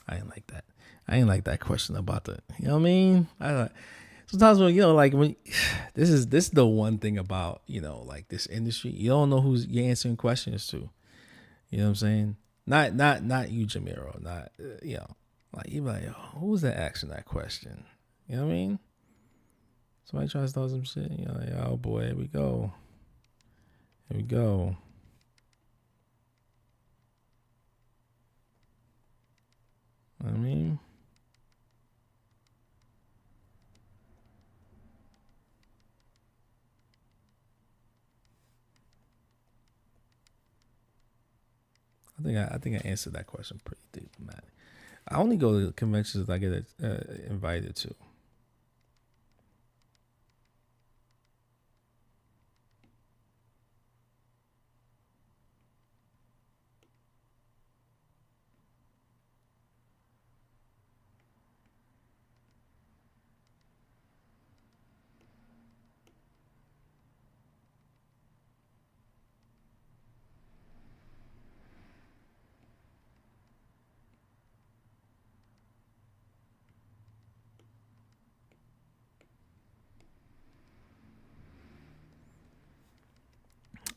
I ain't like that. I ain't like that question about the. You know what I mean? Sometimes when like when this is the one thing about like this industry, you don't know who's you're answering questions to. You know what I'm saying? Not you, Jamiro. Not like you be like, oh, who was that asking that question? You know what I mean? Somebody tries to start some shit. Like, oh boy, here we go. Here we go. I mean, I think I answered that question pretty deep, man. I only go to conventions that I get invited to.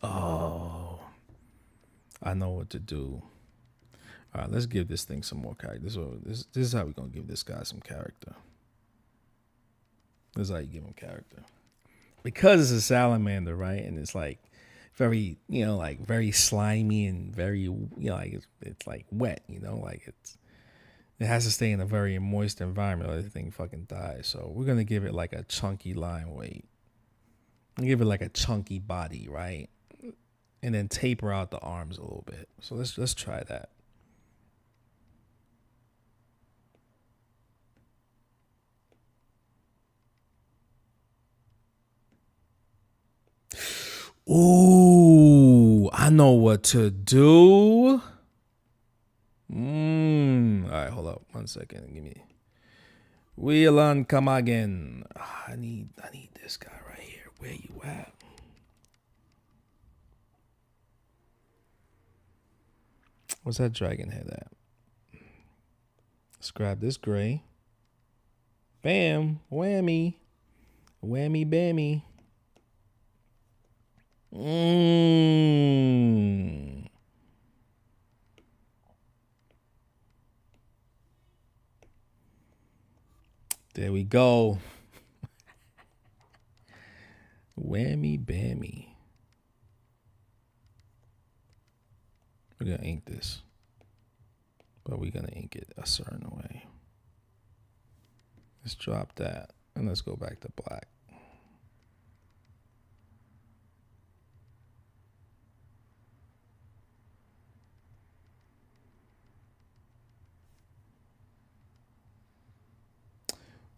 Oh, I know what to do. All right, let's give this thing some more character. This is how we're going to give this guy some character. This is how you give him character. Because it's a salamander, right? And it's like very, like very slimy and very, like it's like wet, like it has to stay in a very moist environment or the thing fucking dies. So we're going to give it like a chunky line weight. Give it like a chunky body, right? And then taper out the arms a little bit. So let's try that. Ooh, I know what to do. All right, hold up 1 second. Give me. Whelan, come again. I need this guy right here. Where you at? What's that dragon head at? Let's grab this gray. Bam, whammy, whammy, bammy. There we go. Whammy, bammy. We're going to ink this. But we're going to ink it a certain way. Let's drop that. And let's go back to black.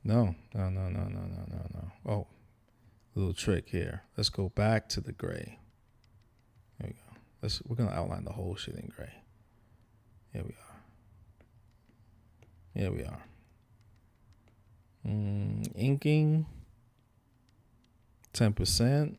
No. Oh, little trick here. Let's go back to the gray. There we go. We're gonna outline the whole shit in gray. Here we are. Here we are. Inking. 10%.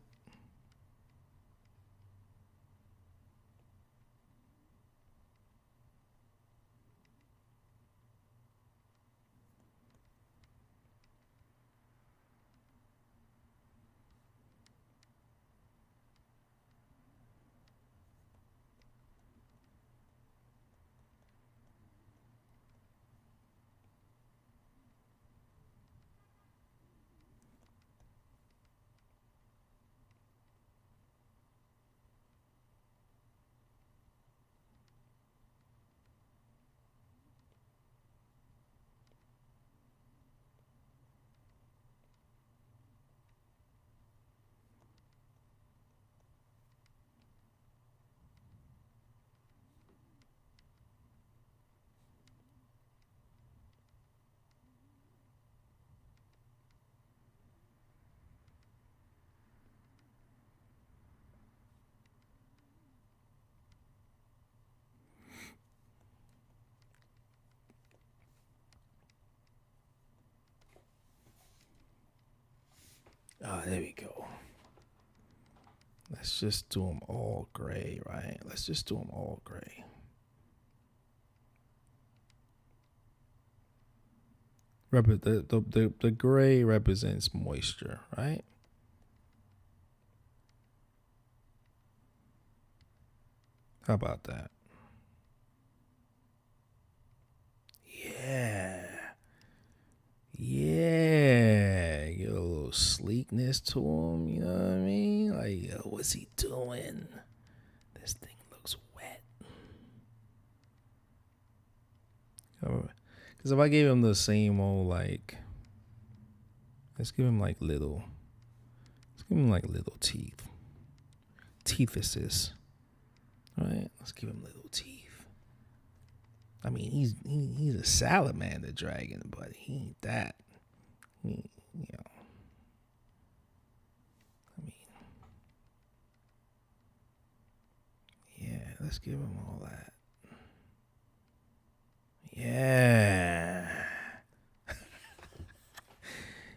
Oh, there we go. Let's just do them all gray, right? Let's just do them all gray. The gray represents moisture, right? How about that? Yeah. Yeah. Get a little sleekness to him, you know what I mean? Like, yo, what's he doing? This thing looks wet. Because if I gave him the same old, like, let's give him like little teeth. Teethuses. Right? Let's give him little teeth. I mean, he's a salamander dragon, but he ain't that. You know. I mean, yeah, let's give him all that. Yeah.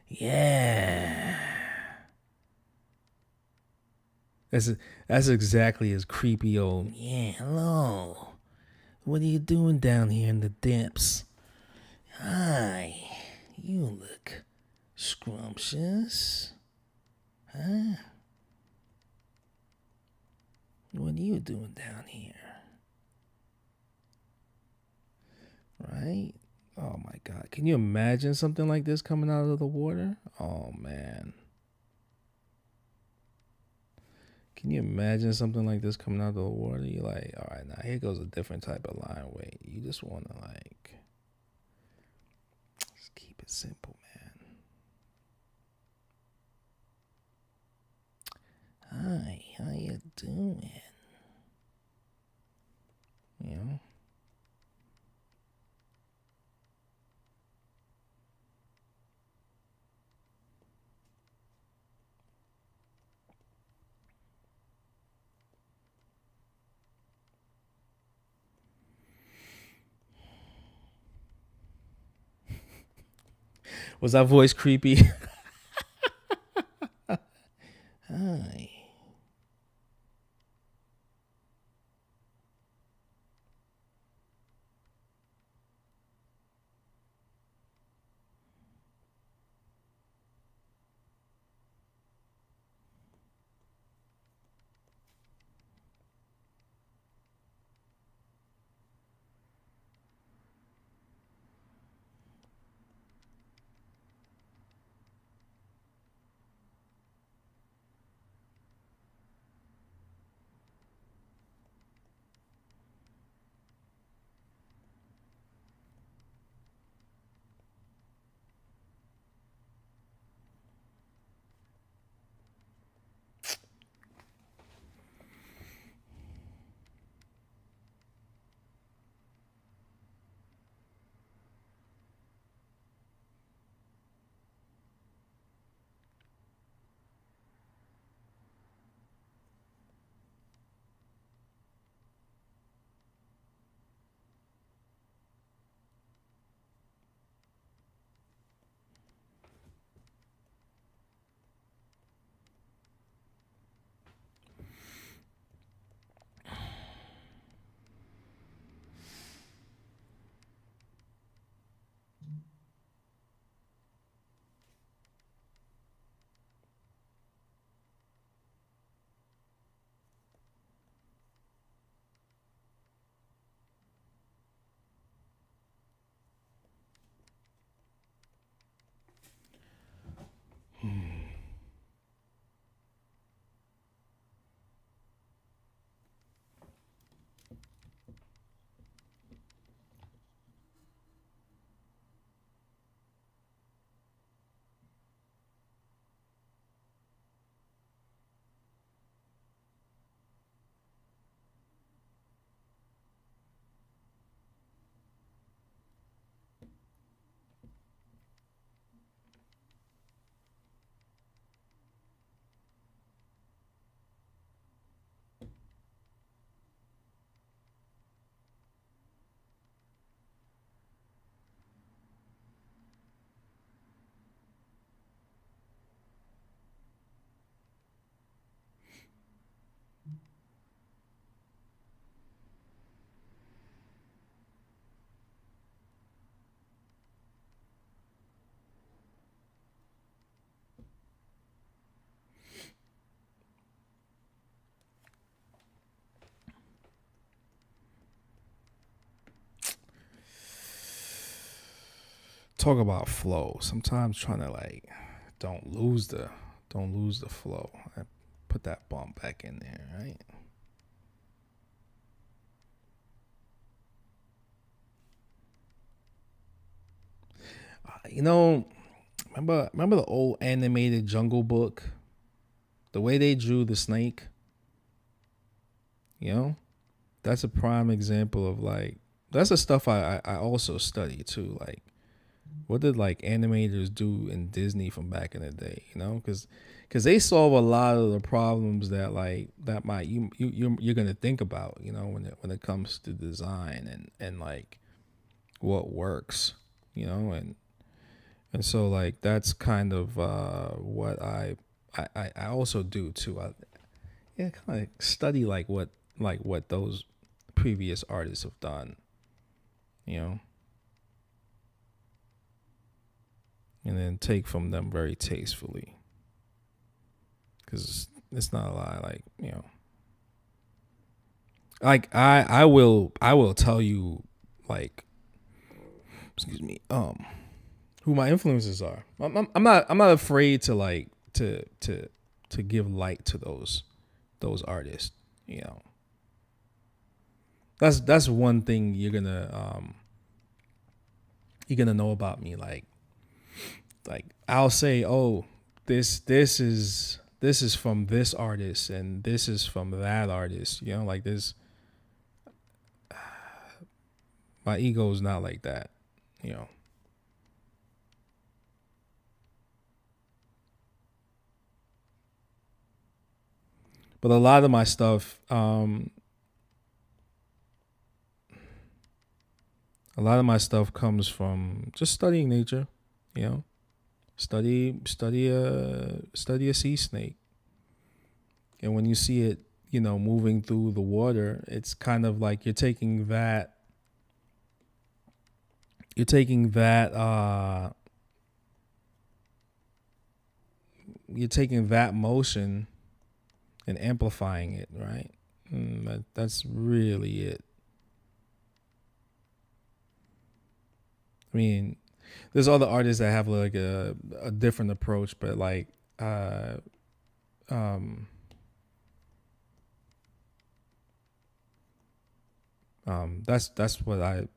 Yeah. That's exactly as creepy old. Yeah, hello. What are you doing down here in the depths? Hi. You look scrumptious. Huh? What are you doing down here? Right? Oh my God. Can you imagine something like this coming out of the water? Oh man. Can you imagine something like this coming out of the water? You're like, all right, now here goes a different type of line weight. You just want to like, just keep it simple, man. Hi, how you doing? You know? Was that voice creepy? Hi. talk about flow. Sometimes trying to like don't lose the flow. I put that bump back in there, right? You know, remember the old animated Jungle Book? The way they drew the snake, you know, that's a prime example of like, that's the stuff I also study too. Like, what did like animators do in Disney from back in the day? You know, because they solve a lot of the problems that like that might you're gonna think about. You know, when it comes to design and like what works. You know, and so like that's kind of what I also do too. I kind of study like what those previous artists have done, you know, and then take from them very tastefully, because it's not a lot. Like, you know, like I will tell you, like, excuse me, who my influences are. I'm not afraid to like to give light to those artists. You know, that's one thing you're gonna know about me. Like I'll say, oh, this is from this artist and this is from that artist. You know, like this. My ego is not like that. You know. But a lot of my stuff, comes from just studying nature, you know. Study a sea snake, and when you see it, you know, moving through the water, it's kind of like you're taking that motion and amplifying it, right? That's really it. I mean, there's other artists that have like a different approach, but like that's what I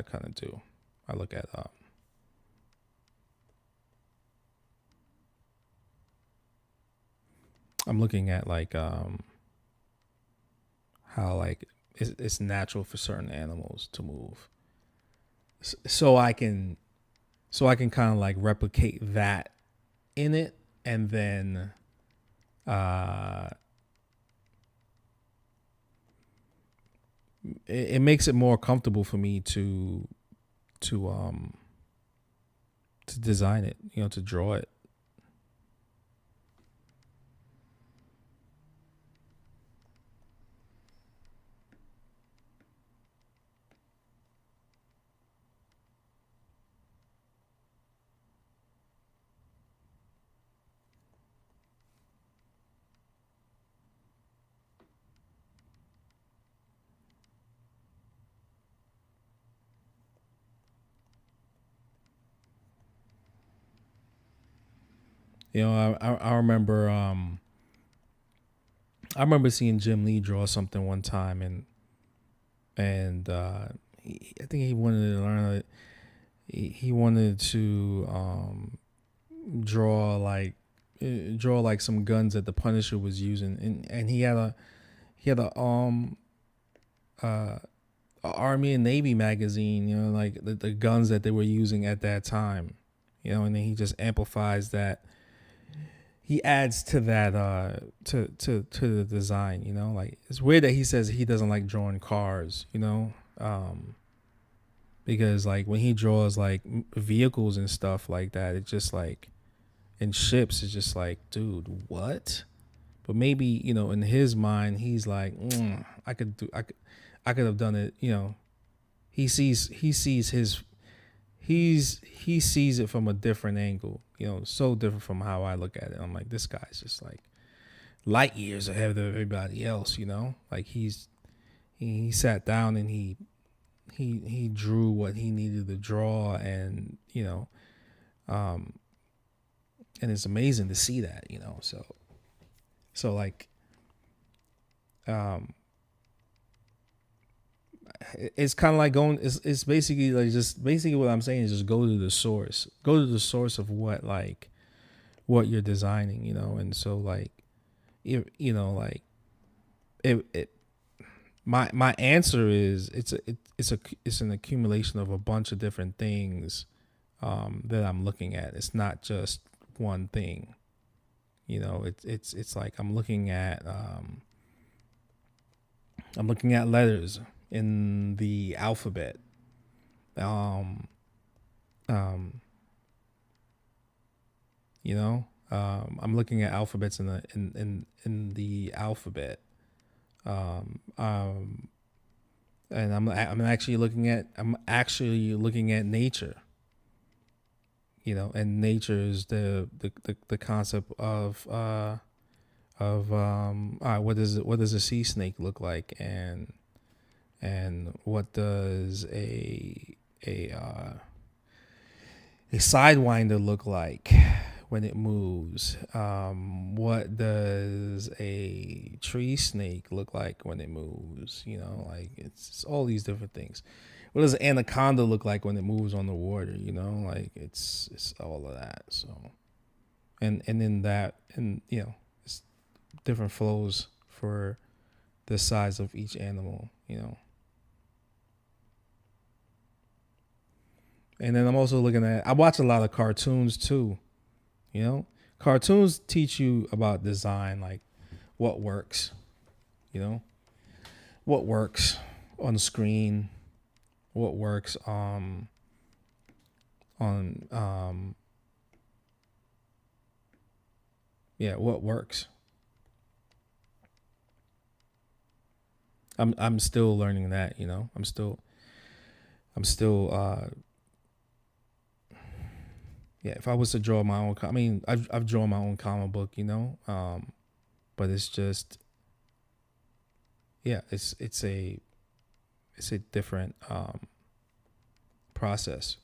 kind of do. I look at I'm looking at like how like it's natural for certain animals to move, so I can kind of like replicate that in it, and then it makes it more comfortable for me to design it, you know, to draw it. You know, I remember seeing Jim Lee draw something one time, and I think he wanted to learn. He wanted to draw like some guns that the Punisher was using, and he had a Army and Navy magazine, you know, like the guns that they were using at that time, you know, and then he just amplifies that. He adds to that to the design, you know. Like, it's weird that he says he doesn't like drawing cars, you know, because like when he draws like vehicles and stuff like that, it just like, and ships, it's just like, dude, what? But maybe, you know, in his mind, he's like, I could have done it, you know. He sees it from a different angle, you know, so different from how I look at it. I'm like, this guy's just like light years ahead of everybody else, you know. Like he sat down and he he drew what he needed to draw, and and it's amazing to see that, so like it's kind of like going, it's basically like, just basically what I'm saying is just go to the source of what you're designing, and so like like it my answer is it's an accumulation of a bunch of different things that I'm looking at. It's not just one thing, it's like I'm looking at letters in the alphabet. I'm looking at alphabets in the alphabet. And I'm actually looking at nature. And nature is the concept of what does a sea snake look like, and what does a sidewinder look like when it moves? What does a tree snake look like when it moves? Like it's all these different things. What does an anaconda look like when it moves on the water? Like it's all of that. So, and in that, and it's different flows for the size of each animal. And then I'm also looking at, I watch a lot of cartoons too. Cartoons teach you about design, like what works, what works on the screen, what works what works. I'm still learning that, I'm still if I was to draw my own, I've drawn my own comic book, but it's just, it's a different process,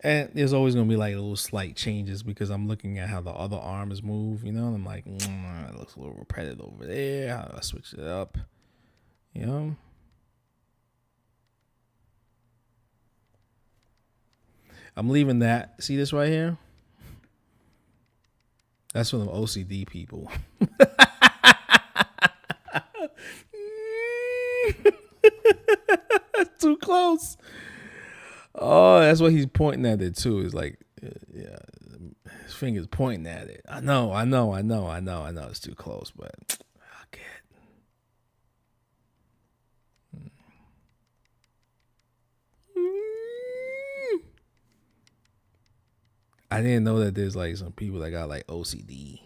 And there's always gonna be like little slight changes because I'm looking at how the other arms move, you know. And I'm like, it looks a little repetitive over there. How do I switch it up? You know. I'm leaving that. See this right here? That's for the OCD people. That's too close. Oh, that's what he's pointing at it too. It's like, yeah, his finger's pointing at it. I know. It's too close, but I get. I didn't know that there's like some people that got like OCD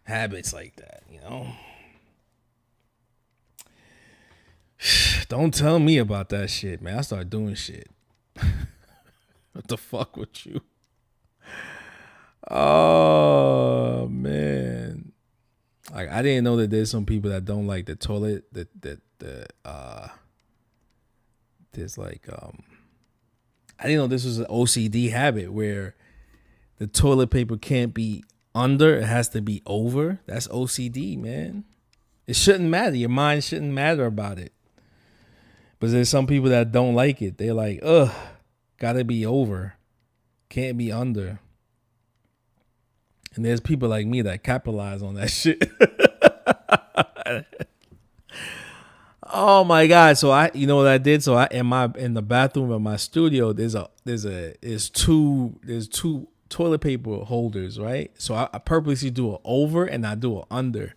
habits like that, you know? Don't tell me about that shit, man. I start doing shit. What the fuck with you? Oh man. Like I didn't know that there's some people that don't like the toilet there's like I didn't know this was an OCD habit where the toilet paper can't be under, it has to be over. That's OCD, man. It shouldn't matter. Your mind shouldn't matter about it. But there's some people that don't like it. They're like, ugh, gotta be over. Can't be under. And there's people like me that capitalize on that shit. Oh my God. So you know what I did? So in the bathroom of my studio, there's two toilet paper holders, right? So I purposely do an over and I do an under.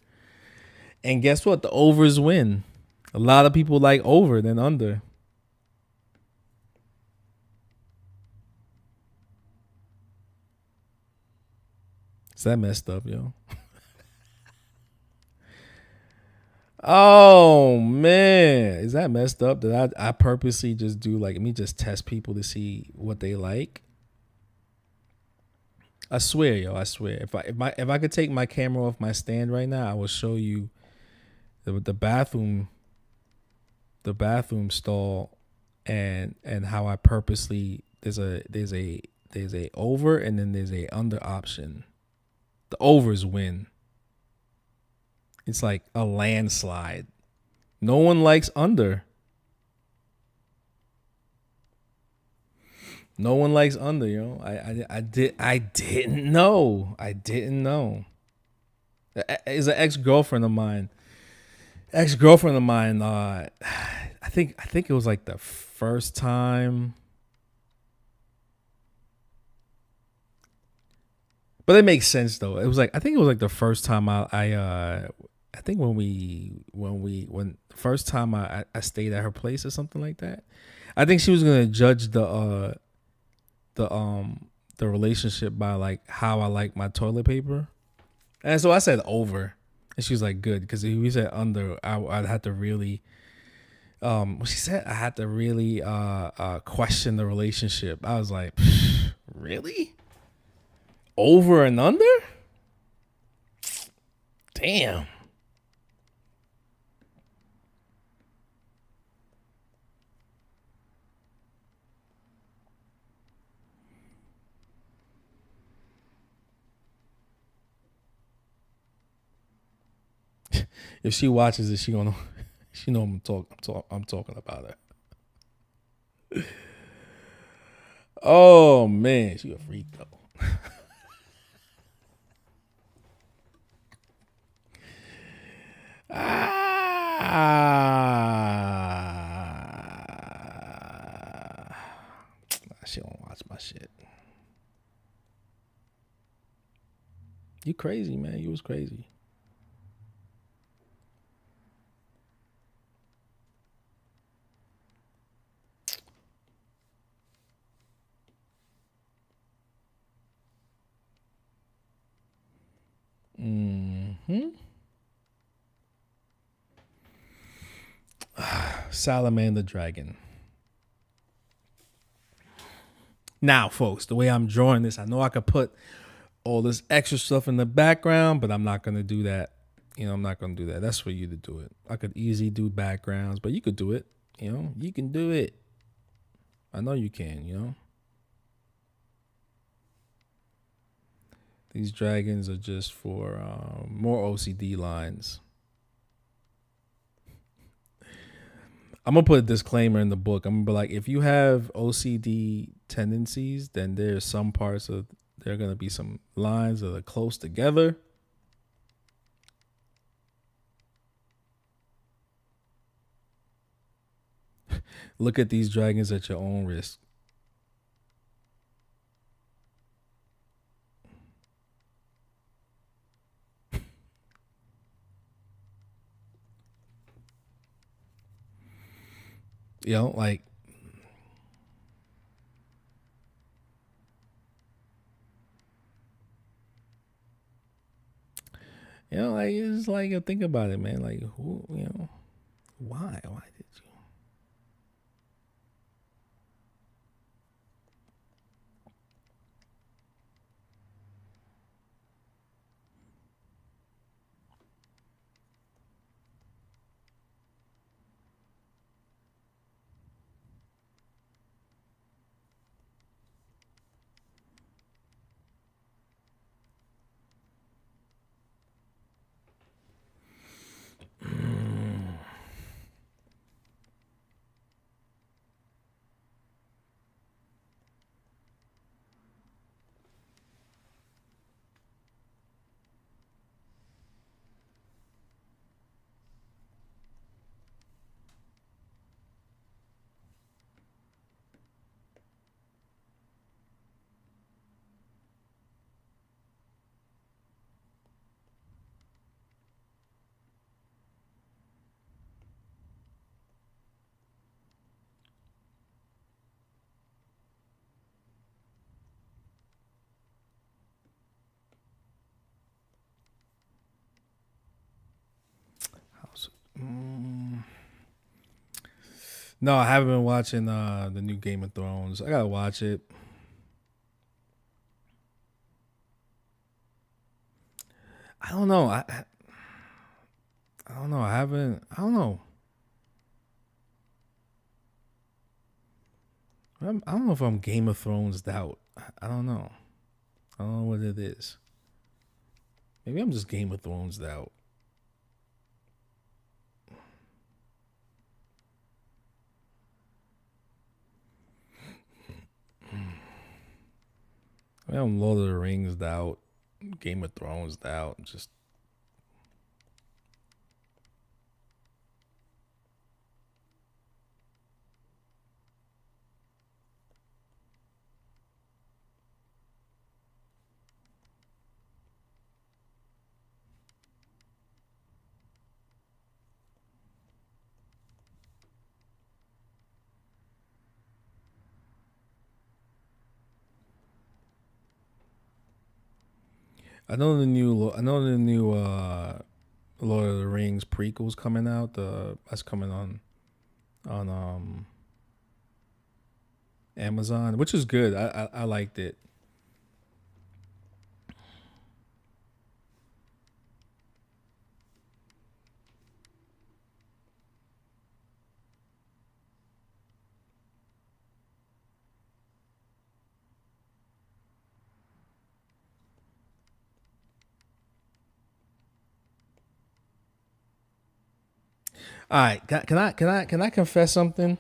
And guess what? The overs win. A lot of people like over than under. Is that messed up, yo? Oh man, is that messed up? That I purposely just do like me just test people to see what they like. I swear, yo, I swear. If I could take my camera off my stand right now, I will show you the bathroom stall and how I purposely there's a over and then there's a under option. The overs win. It's like a landslide. No one likes under. No one likes under, you know. I didn't know. I didn't know. It's an ex-girlfriend of mine. I think it was like the first time. But it makes sense though. It was like I think it was like the first time I think when the first time I stayed at her place or something like that. I think she was gonna judge the relationship by like how I like my toilet paper, and so I said over, and she was like good because if we said under, I'd have to really what she said I had to really question the relationship. I was like, really? Over and under? Damn. If she watches it, she gonna she know I'm talking about her. Oh man, she a freak though. She don't watch my shit. You crazy, man. You was crazy. Salamander Dragon. Now, folks, the way I'm drawing this, I know I could put all this extra stuff in the background, but I'm not going to do that. You know, I'm not going to do that. That's for you to do it. I could easily do backgrounds, but you could do it. You know, you can do it. I know you can, you know. These dragons are just for more OCD lines. I'm going to put a disclaimer in the book. I'm going to be like, if you have OCD tendencies, then there's some parts of, there are going to be some lines that are close together. Look at these dragons at your own risk. You know, like, you know, like, it's like, think about it, man. Like, who, you know, why did you? No, I haven't been watching the new Game of Thrones. I gotta watch it. I don't know. I don't know. I haven't. I don't know. I don't know if I'm Game of Thrones out. I don't know. I don't know what it is. Maybe I'm just Game of Thrones out. Maybe I'm Lord of the Rings out. Game of Thrones out. Just I know the new Lord of the Rings prequels coming out. That's coming on Amazon, which is good. I liked it. All right, can I confess something?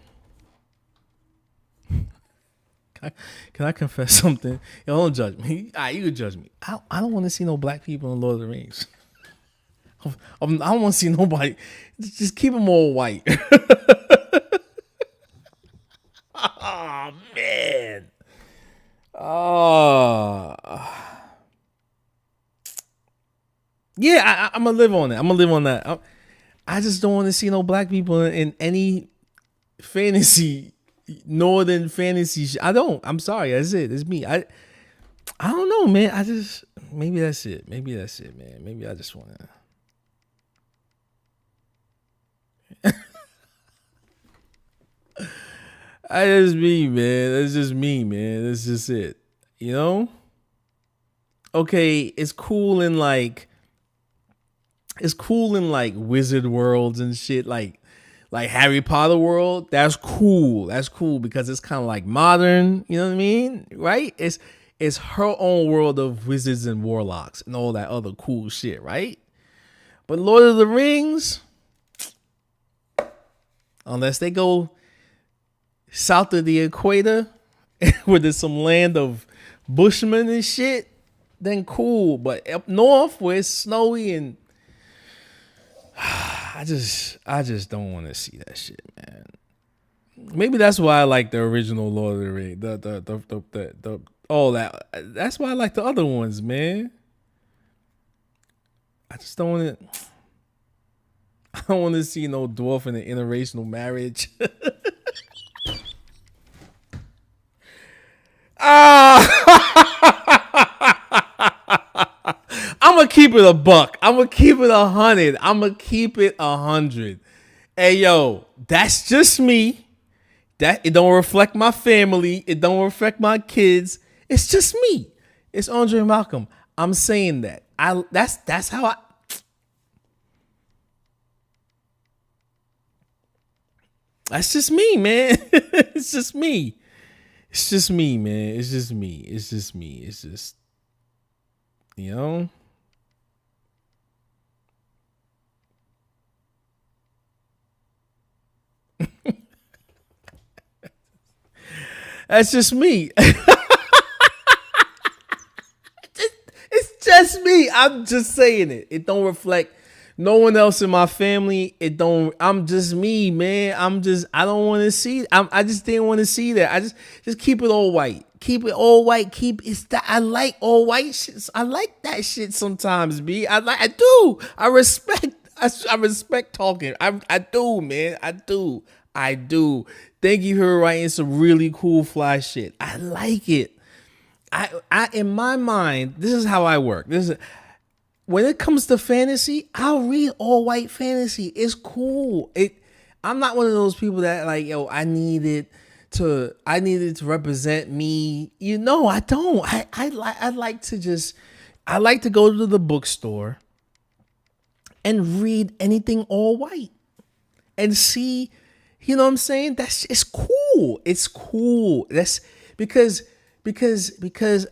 Can I confess something? Yo, don't judge me. All right, you can judge me. I don't want to see no black people in Lord of the Rings. I don't want to see nobody. Just keep them all white. Oh man. Oh. Yeah, I'm gonna live on it. I'm gonna live on that. I just don't want to see no black people in any fantasy, northern fantasy. I don't. I'm sorry. That's it. It's me. I don't know, man. Maybe that's it. Maybe that's it, man. Maybe I just want to. I just me, man. That's just me, man. That's just it. You know? Okay, it's cool in like wizard worlds and shit, like Harry Potter world. That's cool. That's cool because it's kind of like modern, you know what I mean? Right? It's her own world of wizards and warlocks and all that other cool shit, right? But Lord of the Rings, unless they go south of the equator where there's some land of bushmen and shit, then cool. But up north where it's snowy and I just don't want to see that shit, man. Maybe that's why I like the original Lord of the Rings. The all that. That's why I like the other ones, man. I just don't want to. I don't want to see no dwarf in an interracial marriage. I'm gonna keep it a buck. I'm gonna keep it 100. I'm gonna keep it 100. Hey yo, that's just me. That it don't reflect my family. It don't reflect my kids. It's just me. It's Andre Malcolm. I'm saying that. That's how I. That's just me, man. It's just me. It's just me, man. It's just me. It's just me. It's just, you know. That's just me. It's just me. I'm just saying it. It don't reflect no one else in my family. It don't. I'm just me, man. I don't want to see. I just didn't want to see that. I just keep it all white. Keep it all white. It's that I like all white shit. I like that shit sometimes, B. I do. I respect talking. I do, man. I do. Thank you for writing some really cool fly shit. I like it. I in my mind, this is how I work. When it comes to fantasy, I'll read all white fantasy. It's cool. I'm not one of those people that like, yo, I needed to represent me. You know, I don't. I like to go to the bookstore and read anything all white and see, you know what I'm saying? It's cool. It's cool. That's because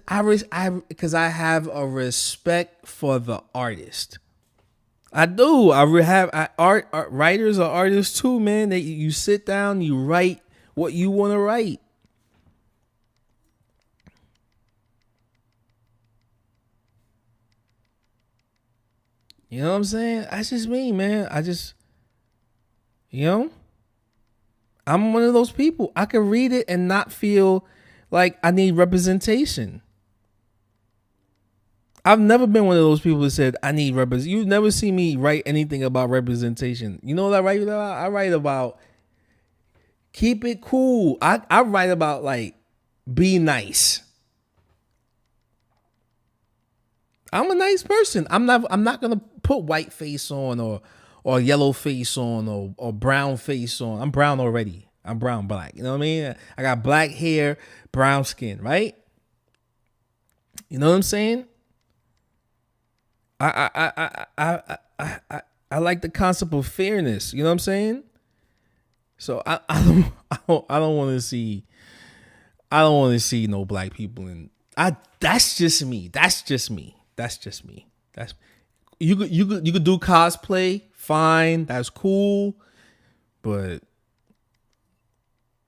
I have a respect for the artist. I do. Writers are artists too, man. You sit down, you write what you want to write. You know what I'm saying? That's just me, man. You know, I'm one of those people. I can read it and not feel like I need representation. I've never been one of those people that said I need representation. You never see me write anything about representation. You know what I write about? I write about keep it cool. I write about like be nice. I'm a nice person. I'm not gonna put white face on or yellow face on or brown face on. I'm brown already. I'm brown black. You know what I mean? I got black hair, brown skin, right? You know what I'm saying? I like the concept of fairness. You know what I'm saying? So I don't want to see no black people in. That's just me. That's just me. You could do cosplay, fine. That's cool. But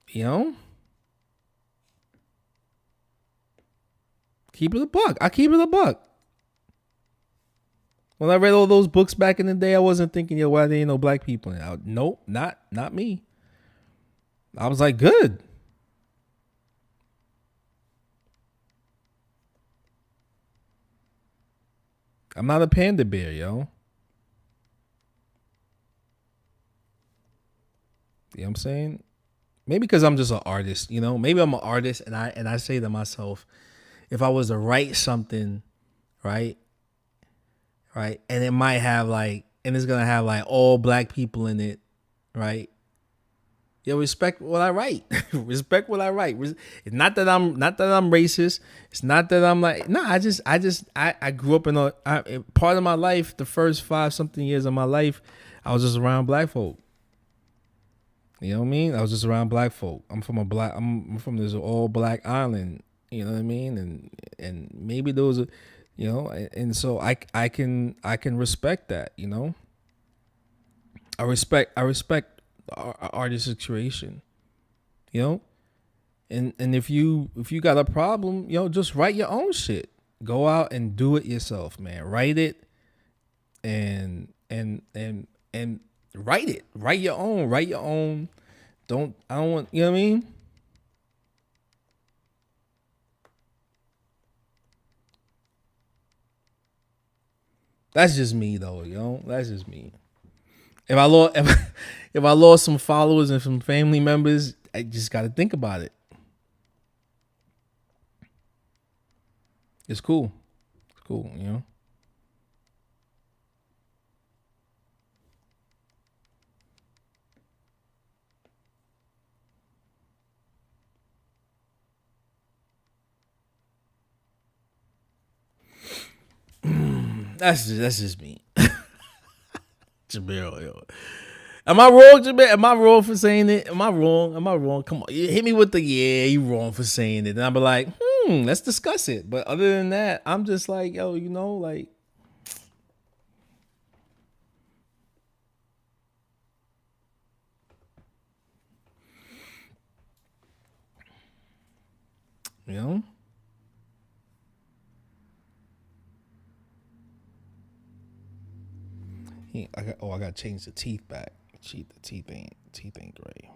you know, keep it a buck. I keep it a buck. When I read all those books back in the day, I wasn't thinking, yo, why there ain't no black people in it? Nope, not me. I was like, good. I'm not a panda bear, yo. You know what I'm saying? Maybe because I'm just an artist, you know? Maybe I'm an artist and I say to myself, if I was to write something, right? Right? And it might have like, and it's gonna have like all black people in it, right? Yo, respect what I write. Respect what I write. It's not that I'm racist. It's not that I'm like, no, I grew up in part of my life, the first 5-something years of my life, I was just around black folk. You know what I mean? I was just around black folk. I'm from this all black island. You know what I mean? And maybe those are, you know, and so I can respect that. You know, I respect our artist situation. You know, and if you got a problem, you know, just write your own shit. Go out and do it yourself, man. Write it, and write it. Write your own. Write your own. I don't want, you know what I mean? That's just me though, you know? That's just me. If I lost if I lost some followers and some family members, I just got to think about it. It's cool. It's cool, you know? That's just me. Jamil, yo. Am I wrong, Jamil? Am I wrong for saying it? Am I wrong? Am I wrong? Come on. You hit me with the, yeah, you wrong for saying it. And I'll be like, let's discuss it. But other than that, I'm just like, yo, you know, like, you know? I got to change the teeth back. The teeth ain't gray.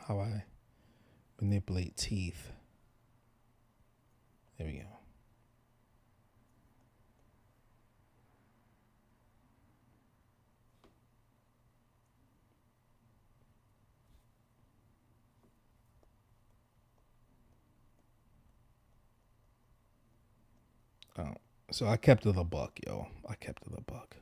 How I manipulate teeth. There we go. Oh, so I kept it a buck, yo. I kept it a buck.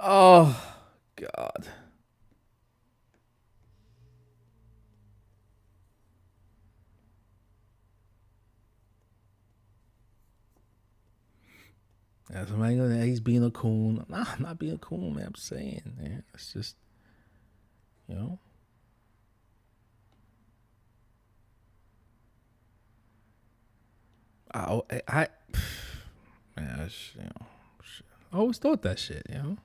Oh God. Yeah, somebody go, he's being a coon. Nah, I'm not being a coon, man. I'm saying, man. It's just, you know. I man, you know, shit. I always thought that shit, you know.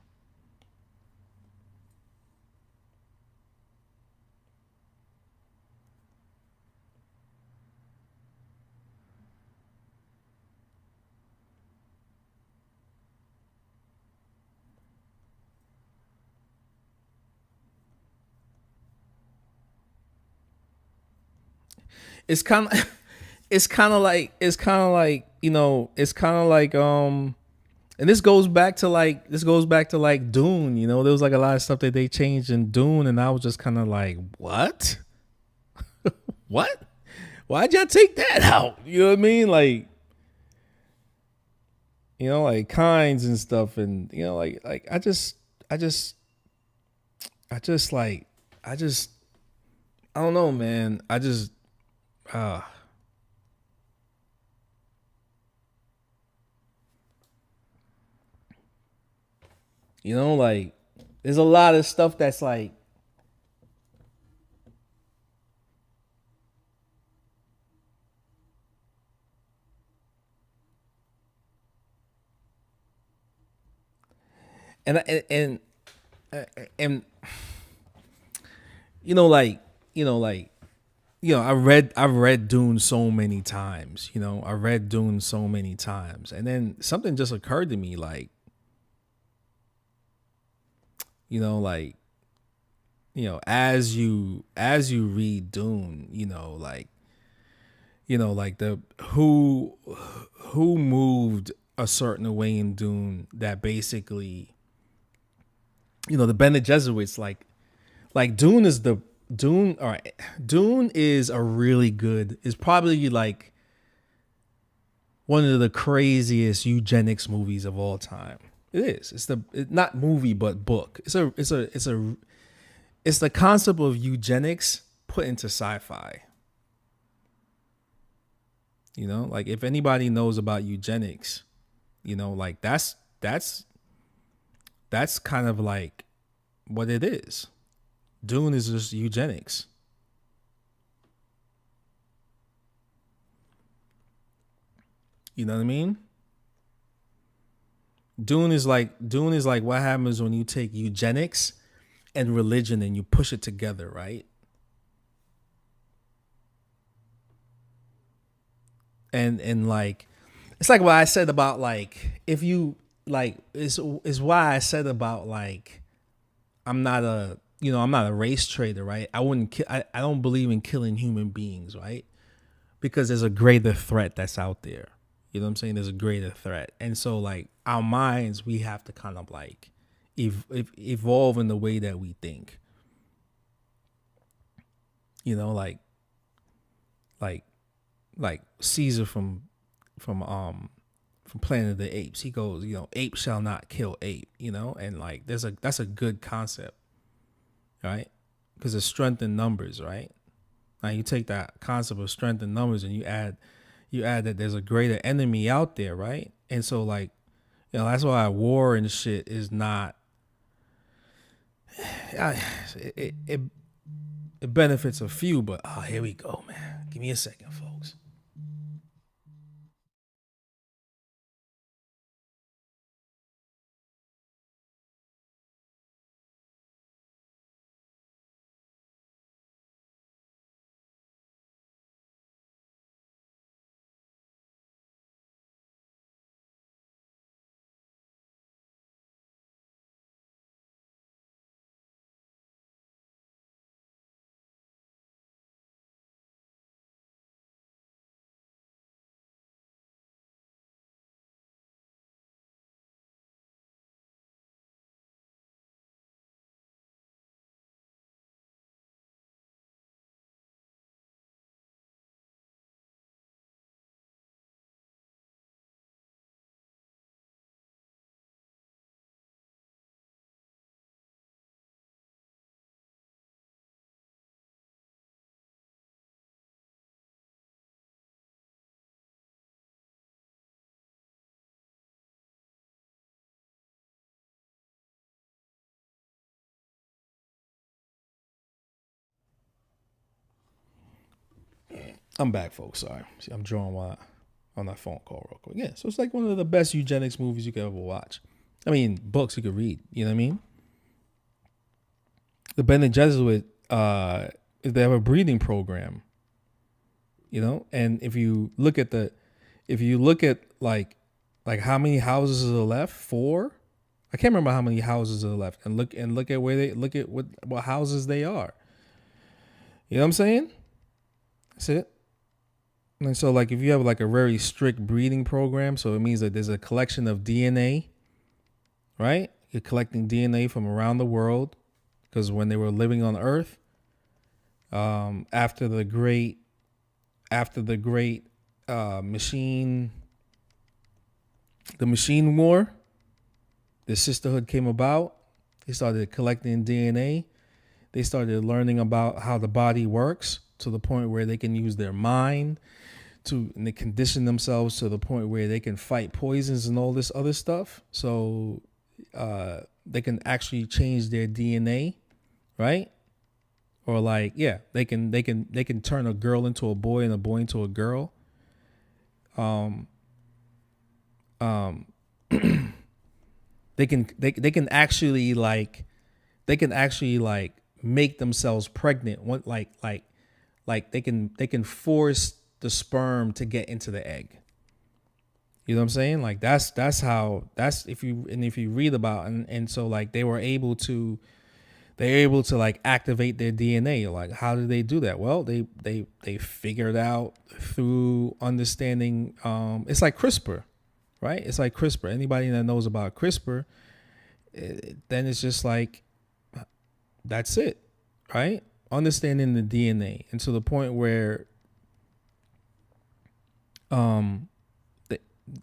it's kind of it's kind of like it's kind of like and this goes back to like Dune. There was like a lot of stuff that they changed in Dune, and I was just kind of like, what? What? Why'd y'all take that out? You know what I mean? Like, like kinds and stuff, and like I don't know, man. Uh like there's a lot of stuff that's like, and and I've read Dune so many times. I read Dune so many times, and then something just occurred to me, like, like, as you read Dune, like the who moved a certain way in Dune that basically, the Bene Gesserit's, like Dune is the Dune. All right, Dune is probably like one of the craziest eugenics movies of all time. It is. It's not movie but book. It's the concept of eugenics put into sci-fi. Like if anybody knows about eugenics, like that's kind of like what it is. Dune is just eugenics. You know what I mean? Dune is like what happens when you take eugenics and religion and you push it together, right? And like it's like what I said about, like, if you like is why I said about, like, I'm not a race trader, right? I don't believe in killing human beings, right? Because there's a greater threat that's out there. You know what I'm saying? There's a greater threat. And so, like, our minds, we have to kind of like evolve in the way that we think. Like Caesar from Planet of the Apes. He goes, ape shall not kill ape, and like that's a good concept, right? Because of strength in numbers, right? Now you take that concept of strength in numbers and you add that there's a greater enemy out there, right? And so, like, that's why war and shit is not. It benefits a few, but here we go, man. Give me a second, folks. I'm back, folks. Sorry. See, I'm drawing while on that phone call real quick. Yeah, so it's like one of the best eugenics movies you could ever watch. I mean, books you could read. You know what I mean? The Bene Gesserit, they have a breeding program. And if you look at like how many houses are left, 4. I can't remember how many houses are left, and look at where they look at what houses they are. You know what I'm saying? That's it. And so like if you have like a very strict breeding program, so it means that there's a collection of DNA, right? You're collecting DNA from around the world, because when they were living on Earth, after the great machine war, the sisterhood came about. They started collecting DNA. They started learning about how the body works to the point where they can use their mind and they condition themselves to the point where they can fight poisons and all this other stuff. So they can actually change their DNA, right? Or like, yeah, they can turn a girl into a boy and a boy into a girl. They can actually like make themselves pregnant. Like they can force the sperm to get into the egg. You know what I'm saying? Like that's if you read about and so like they're able to like activate their DNA. Like how did they do that? Well, they figured out through understanding. It's like CRISPR, right? It's like CRISPR. Anybody that knows about CRISPR, then it's just like that's it, right? Understanding the DNA, and to the point where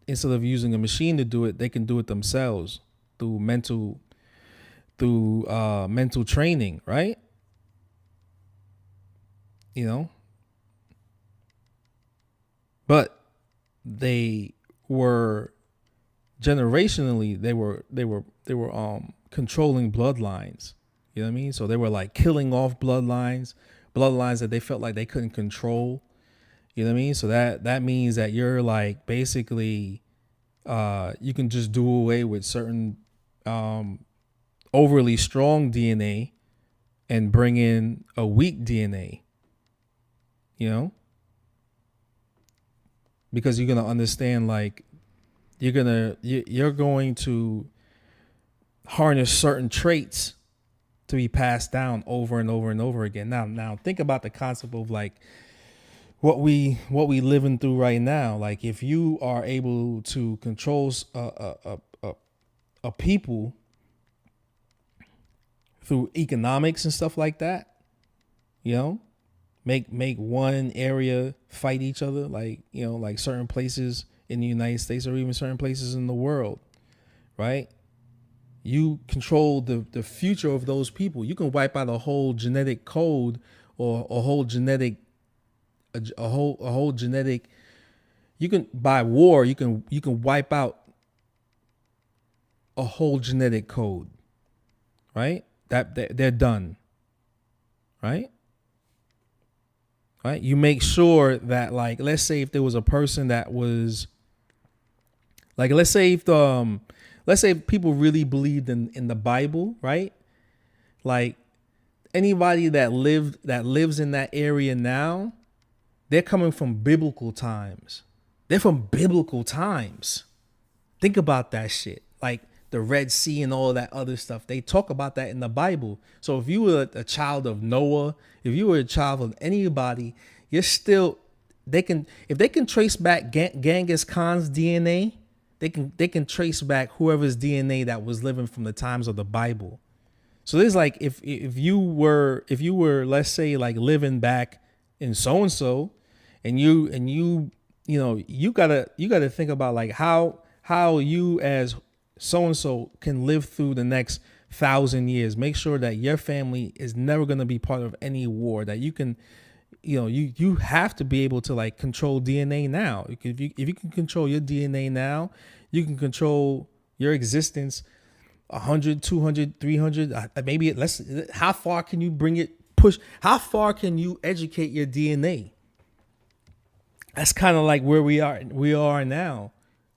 instead of using a machine to do it, they can do it themselves through mental training, right? You know, but they were generationally they were controlling bloodlines. You know what I mean? So they were like killing off bloodlines that they felt like they couldn't control. You know what I mean? So that means that you're like basically you can just do away with certain overly strong DNA and bring in a weak DNA, you know? Because you're going to understand, like, you're going to harness certain traits to be passed down over and over and over again. Now think about the concept of like what we living through right now. Like if you are able to control a people through economics and stuff like that, you know, make one area fight each other, like, you know, like certain places in the United States or even certain places in the world, right? You control the future of those people. You can wipe out a whole genetic code or a whole genetic. You can, by war, you can wipe out a whole genetic code, right? That they're done, right? Right. You make sure that, like, let's say if there was a person that was like, let's say if people really believed in the Bible, right? Like anybody that lives in that area now, they're coming from biblical times. They're from biblical times. Think about that shit. Like the Red Sea and all that other stuff. They talk about that in the Bible. So if you were a child of Noah, if you were a child of anybody, you're still, if they can trace back Genghis Khan's DNA, they can trace back whoever's DNA that was living from the times of the Bible. So there's like, if you were, let's say, like living back in so-and-so, and you gotta think about like how you as so-and-so can live through the next 1,000 years. Make sure that your family is never going to be part of any war, that you can, you have to be able to like control DNA now. If you can control your DNA now, you can control your existence 100, 200, 300, maybe how far can you bring it, push? How far can you educate your DNA? That's kind of like where we are now.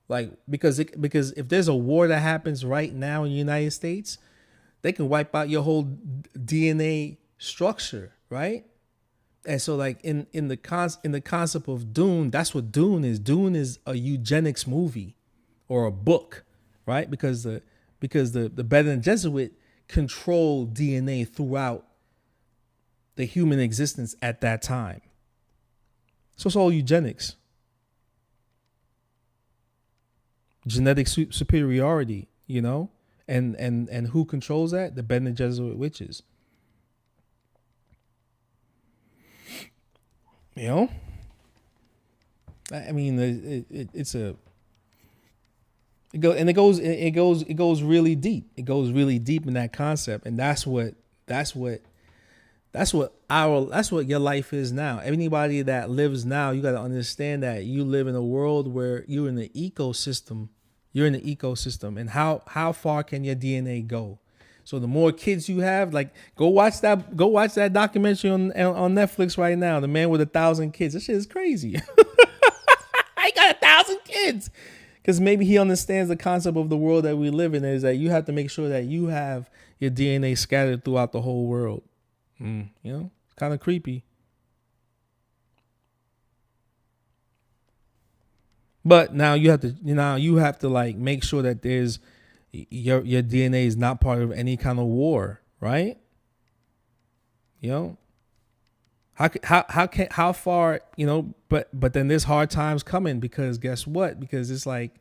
Like, because if there's a war that happens right now in the United States, they can wipe out your whole DNA structure, right? And so like in the concept of Dune, that's what Dune is. Dune is a eugenics movie or a book, right? Because the Bene Gesserit controlled DNA throughout the human existence at that time. So it's all eugenics. Genetic superiority, you know? And who controls that? The Bene Gesserit witches. You know? I mean, it goes really deep. It goes really deep in that concept, and that's what your life is now. Anybody that lives now, you got to understand that you live in a world where you're in the ecosystem. You're in the ecosystem, and how far can your DNA go? So the more kids you have, like go watch that documentary on Netflix right now. The Man with 1,000 Kids. That shit is crazy. I got 1,000 kids. Because maybe he understands the concept of the world that we live in is that you have to make sure that you have your DNA scattered throughout the whole world. You know, it's kind of creepy. But now you have to like make sure that there's your DNA is not part of any kind of war, right? You know, how far, you know, but then there's hard times coming because guess what? Because it's like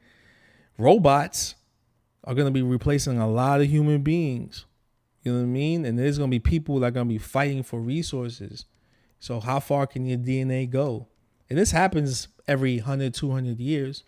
robots are going to be replacing a lot of human beings. You know what I mean? And there's going to be people that are going to be fighting for resources. So how far can your DNA go? And this happens every 100, 200 years.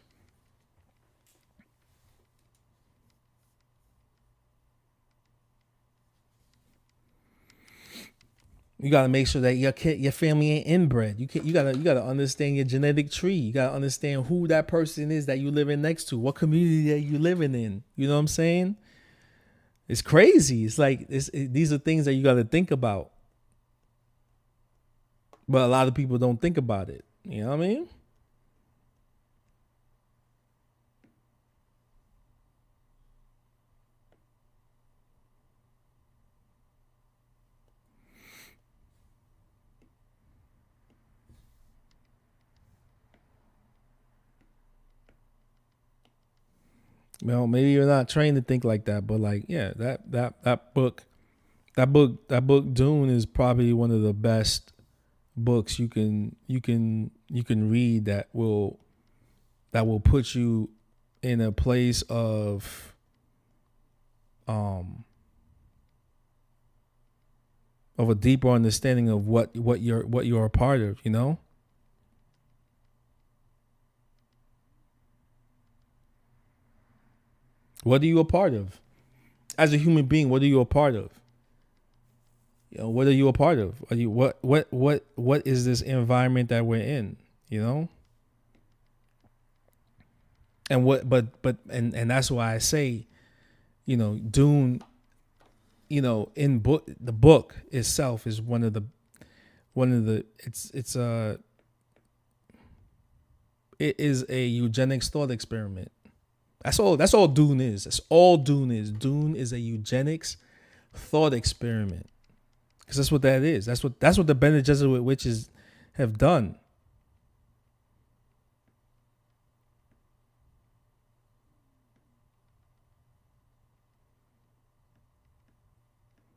You got to make sure that your family ain't inbred. You got to understand your genetic tree. You got to understand who that person is that you living next to, what community that you living in. You know what I'm saying? It's crazy. It's like these are things that you got to think about. But a lot of people don't think about it. You know what I mean? Well, maybe you're not trained to think like that, but like, yeah, that book Dune is probably one of the best books you can read that will put you in a place of a deeper understanding of what you're a part of, you know? What are you a part of? As a human being, what are you a part of? You know, what are you a part of? Are you what is this environment that we're in? You know? And and that's why I say, you know, Dune, you know, the book itself is one of the it is a eugenics thought experiment. That's all Dune is. That's all Dune is. Dune is a eugenics thought experiment. Because that's what that is. That's what the Bene Gesserit witches have done.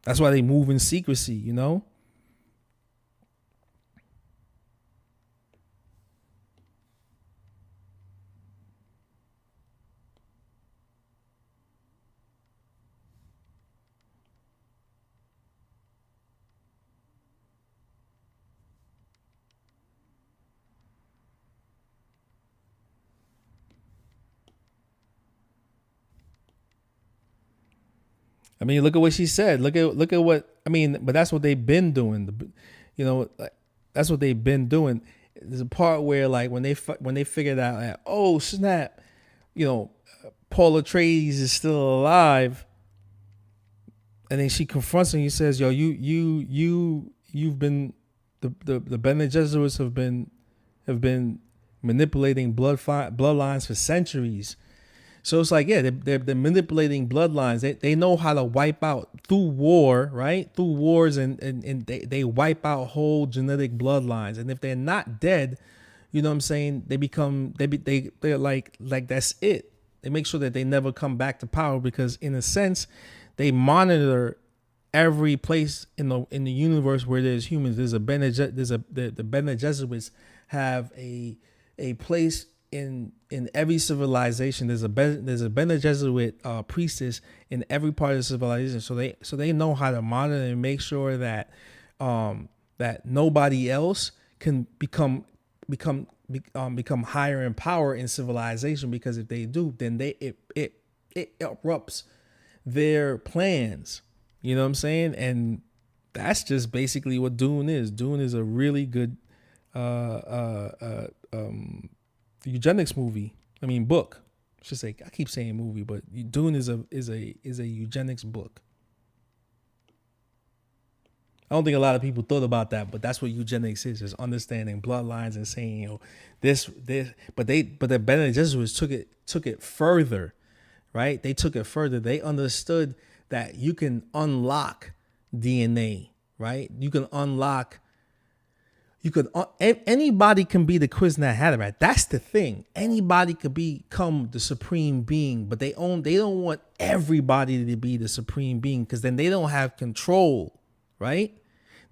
That's why they move in secrecy, you know? I mean, look at what she said. Look at what I mean. But that's what they've been doing. You know, that's what they've been doing. There's a part where, like, when they figured out, like, oh snap, you know, Paul Atreides is still alive, and then she confronts him. He says, "Yo, you've been the Bene Gesserits have been manipulating bloodlines for centuries." So it's like, yeah, they're manipulating bloodlines. They know how to wipe out through war, right? Through wars, and they wipe out whole genetic bloodlines. And if they're not dead, you know what I'm saying, they're like that's it. They make sure that they never come back to power because, in a sense, they monitor every place in the universe where there's humans, there's a the Bene Gesserit have a place in every civilization. There's a Bene Gesserit priestess in every part of the civilization. So they know how to monitor and make sure that that nobody else can become higher in power in civilization, because if they do, then it erupts their plans. You know what I'm saying? And that's just basically what Dune is. Dune is a really good eugenics movie. I mean, book. I should say. I keep saying movie, but Dune is a eugenics book. I don't think a lot of people thought about that, but that's what eugenics is understanding bloodlines and saying, you know, this, but the Bene Gesserits took it further, right? They took it further. They understood that you can unlock DNA, right? Anybody can be the Kwisatz Haderach. That's the thing. Anybody could become the supreme being, but they don't want everybody to be the supreme being, because then they don't have control, right?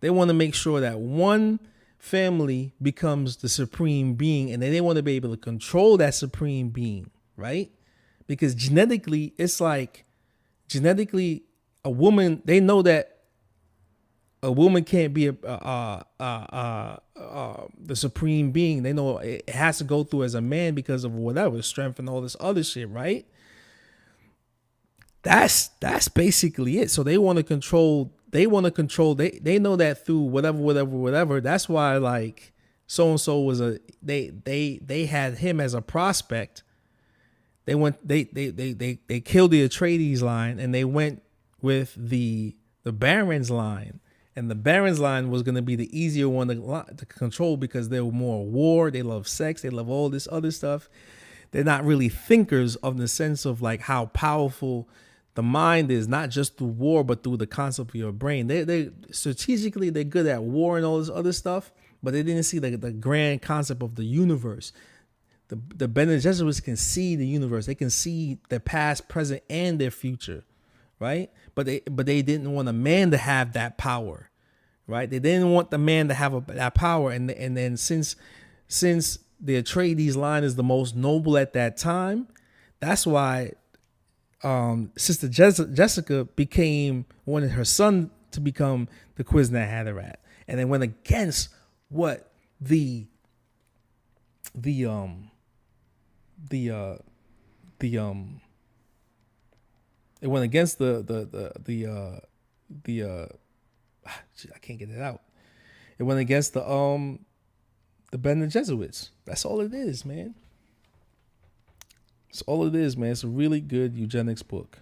They want to make sure that one family becomes the supreme being, and then they want to be able to control that supreme being, right? Because genetically, it's like a woman, they know that a woman can't be the supreme being. They know it has to go through as a man because of whatever strength and all this other shit, right? That's basically it. So they want to control. They know that through whatever. That's why, like, so and so was they had him as a prospect. They killed the Atreides line, and they went with the Barons line, and the Barons line was going to be the easier one to control, because they were more war. They love sex. They love all this other stuff. They're not really thinkers of the sense of like how powerful the mind is, not just through war, but through the concept of your brain. They strategically, they're good at war and all this other stuff, but they didn't see the grand concept of the universe. The Bene Gesserits can see the universe. They can see their past, present, and their future, right? But they didn't want a man to have that power, right? They didn't want the man to have that power. And then since the Atreides line is the most noble at that time, that's why Sister Jessica wanted her son to become the Kwisatz Haderach, and then went against what it went against the I can't get it out. It went against the Bene Gesserits. That's all it is, man. That's all it is, man. It's a really good eugenics book.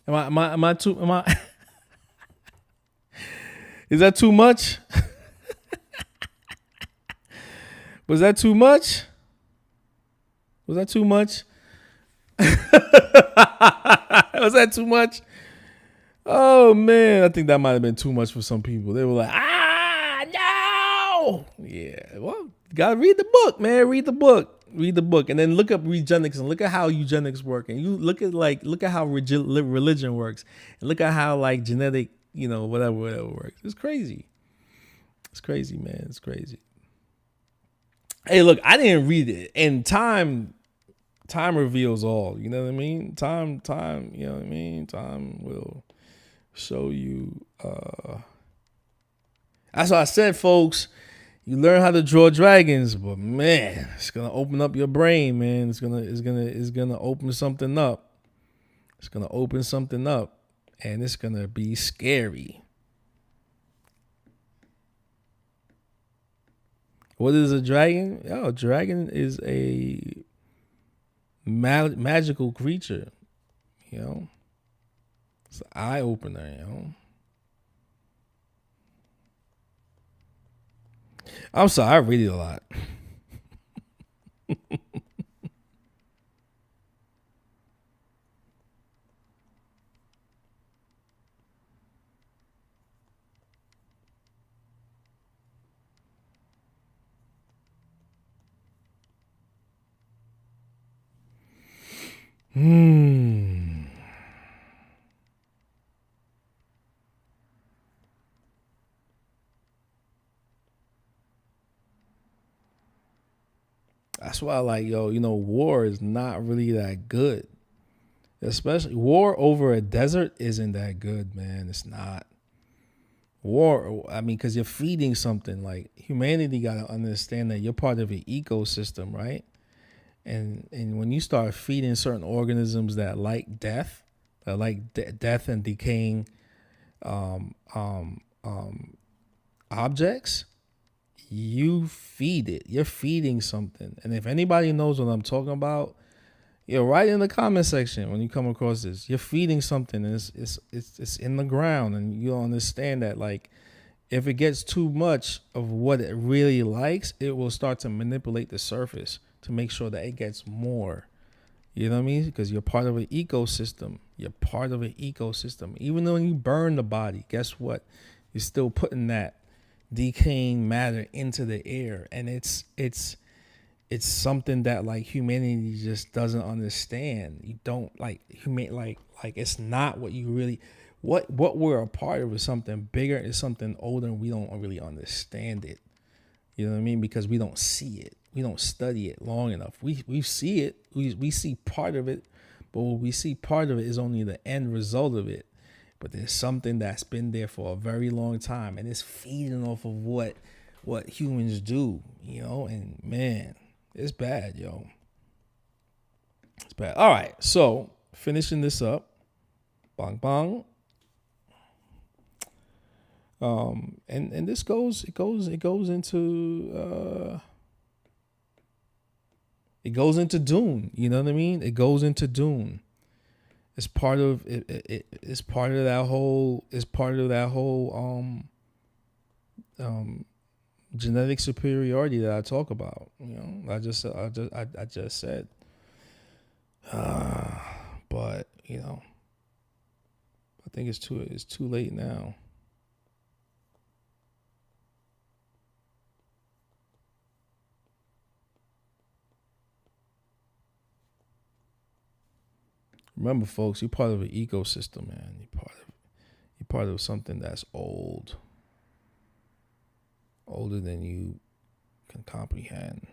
Am I is that too much? Was that too much? Was that too much? Was that too much? Oh man, I think that might have been too much for some people. They were like, no. Yeah, well, you gotta read the book, man. Read the book, and then look up eugenics and look at how eugenics work, and you look at how religion works, and look at how like genetic, whatever works. It's crazy. It's crazy, man. It's crazy. Hey, look, I didn't read it, and time reveals all. You know what I mean? Time. You know what I mean? Time will show you. That's what I said, folks. You learn how to draw dragons, but man, it's gonna open up your brain, man. It's gonna open something up. It's gonna open something up, and it's gonna be scary. What is a dragon? Oh, a dragon is a magical creature. You know, it's an eye opener. You know. I'm sorry, I read it a lot. That's why, like, yo, war is not really that good. Especially war over a desert isn't that good, man. It's not. War, I mean, because you're feeding something. Like, humanity got to understand that you're part of an ecosystem, right? And when you start feeding certain organisms that like death, that like death and decaying um, um, um, objects, you feed it. You're feeding something. And if anybody knows what I'm talking about, write in the comment section when you come across this. You're feeding something, and it's in the ground, and you'll understand that, like, if it gets too much of what it really likes, it will start to manipulate the surface to make sure that it gets more. You know what I mean? Because you're part of an ecosystem. You're part of an ecosystem. Even though when you burn the body, guess what? You're still putting that decaying matter into the air, and it's something that, like, humanity just doesn't understand. You don't like it's not what you really what we're a part of is something bigger, is something older, and we don't really understand it. You know what I mean? Because we don't see it. We don't study it long enough. We see it. We see part of it, but when we see part of it is only the end result of it. But there's something that's been there for a very long time, and it's feeding off of what humans do, and man, it's bad, yo. It's bad. All right, so finishing this up. Bang bang. And this goes into Dune. You know what I mean? It goes into Dune. It's part of it. It's part of that whole. It's part of that whole genetic superiority that I talk about. I just said. But I think it's too late now. Remember, folks, you're part of an ecosystem, man. You're part of something that's older than you can comprehend.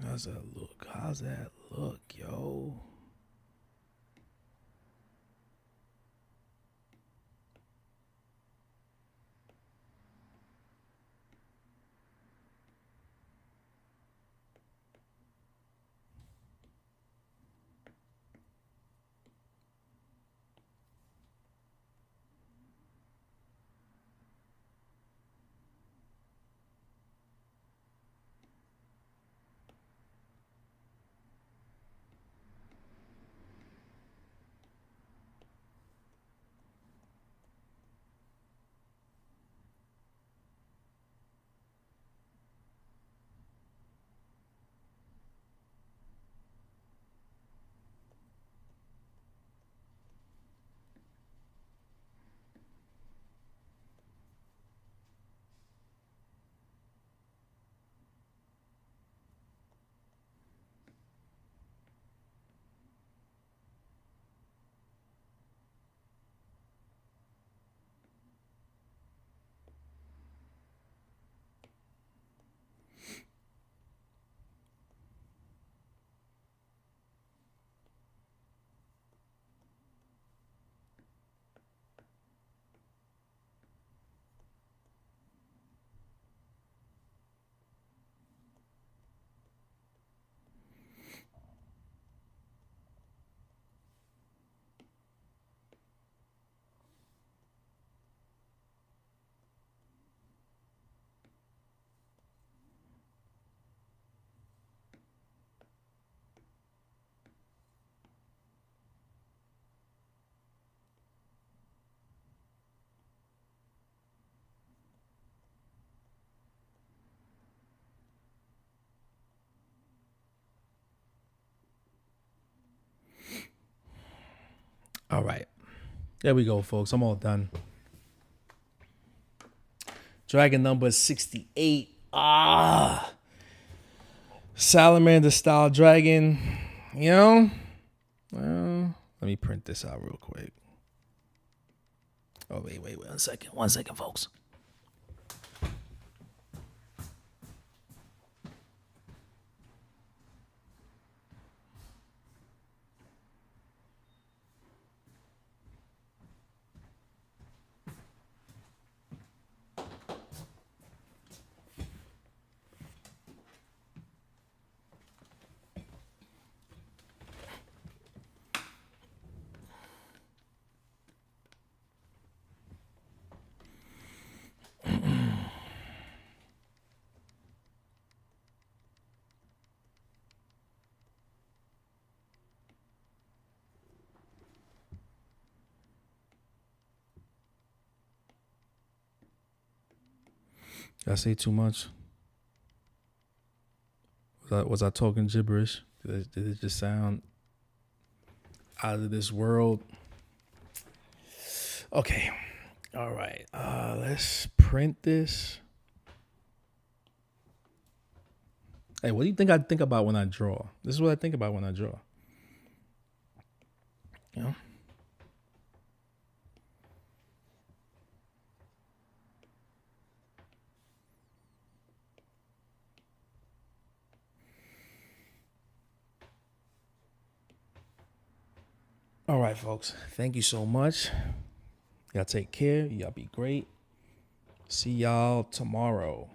How's that look? How's that look, yo? All right. There we go, folks. I'm all done. Dragon number 68. Salamander style dragon. You know? Well, let me print this out real quick. Oh, wait. 1 second. 1 second, folks. Did I say too much? Was I talking gibberish? Did it just sound out of this world? Okay. All right. Let's print this. Hey, what do you think I think about when I draw? This is what I think about when I draw. You know? All right, folks. Thank you so much. Y'all take care. Y'all be great. See y'all tomorrow.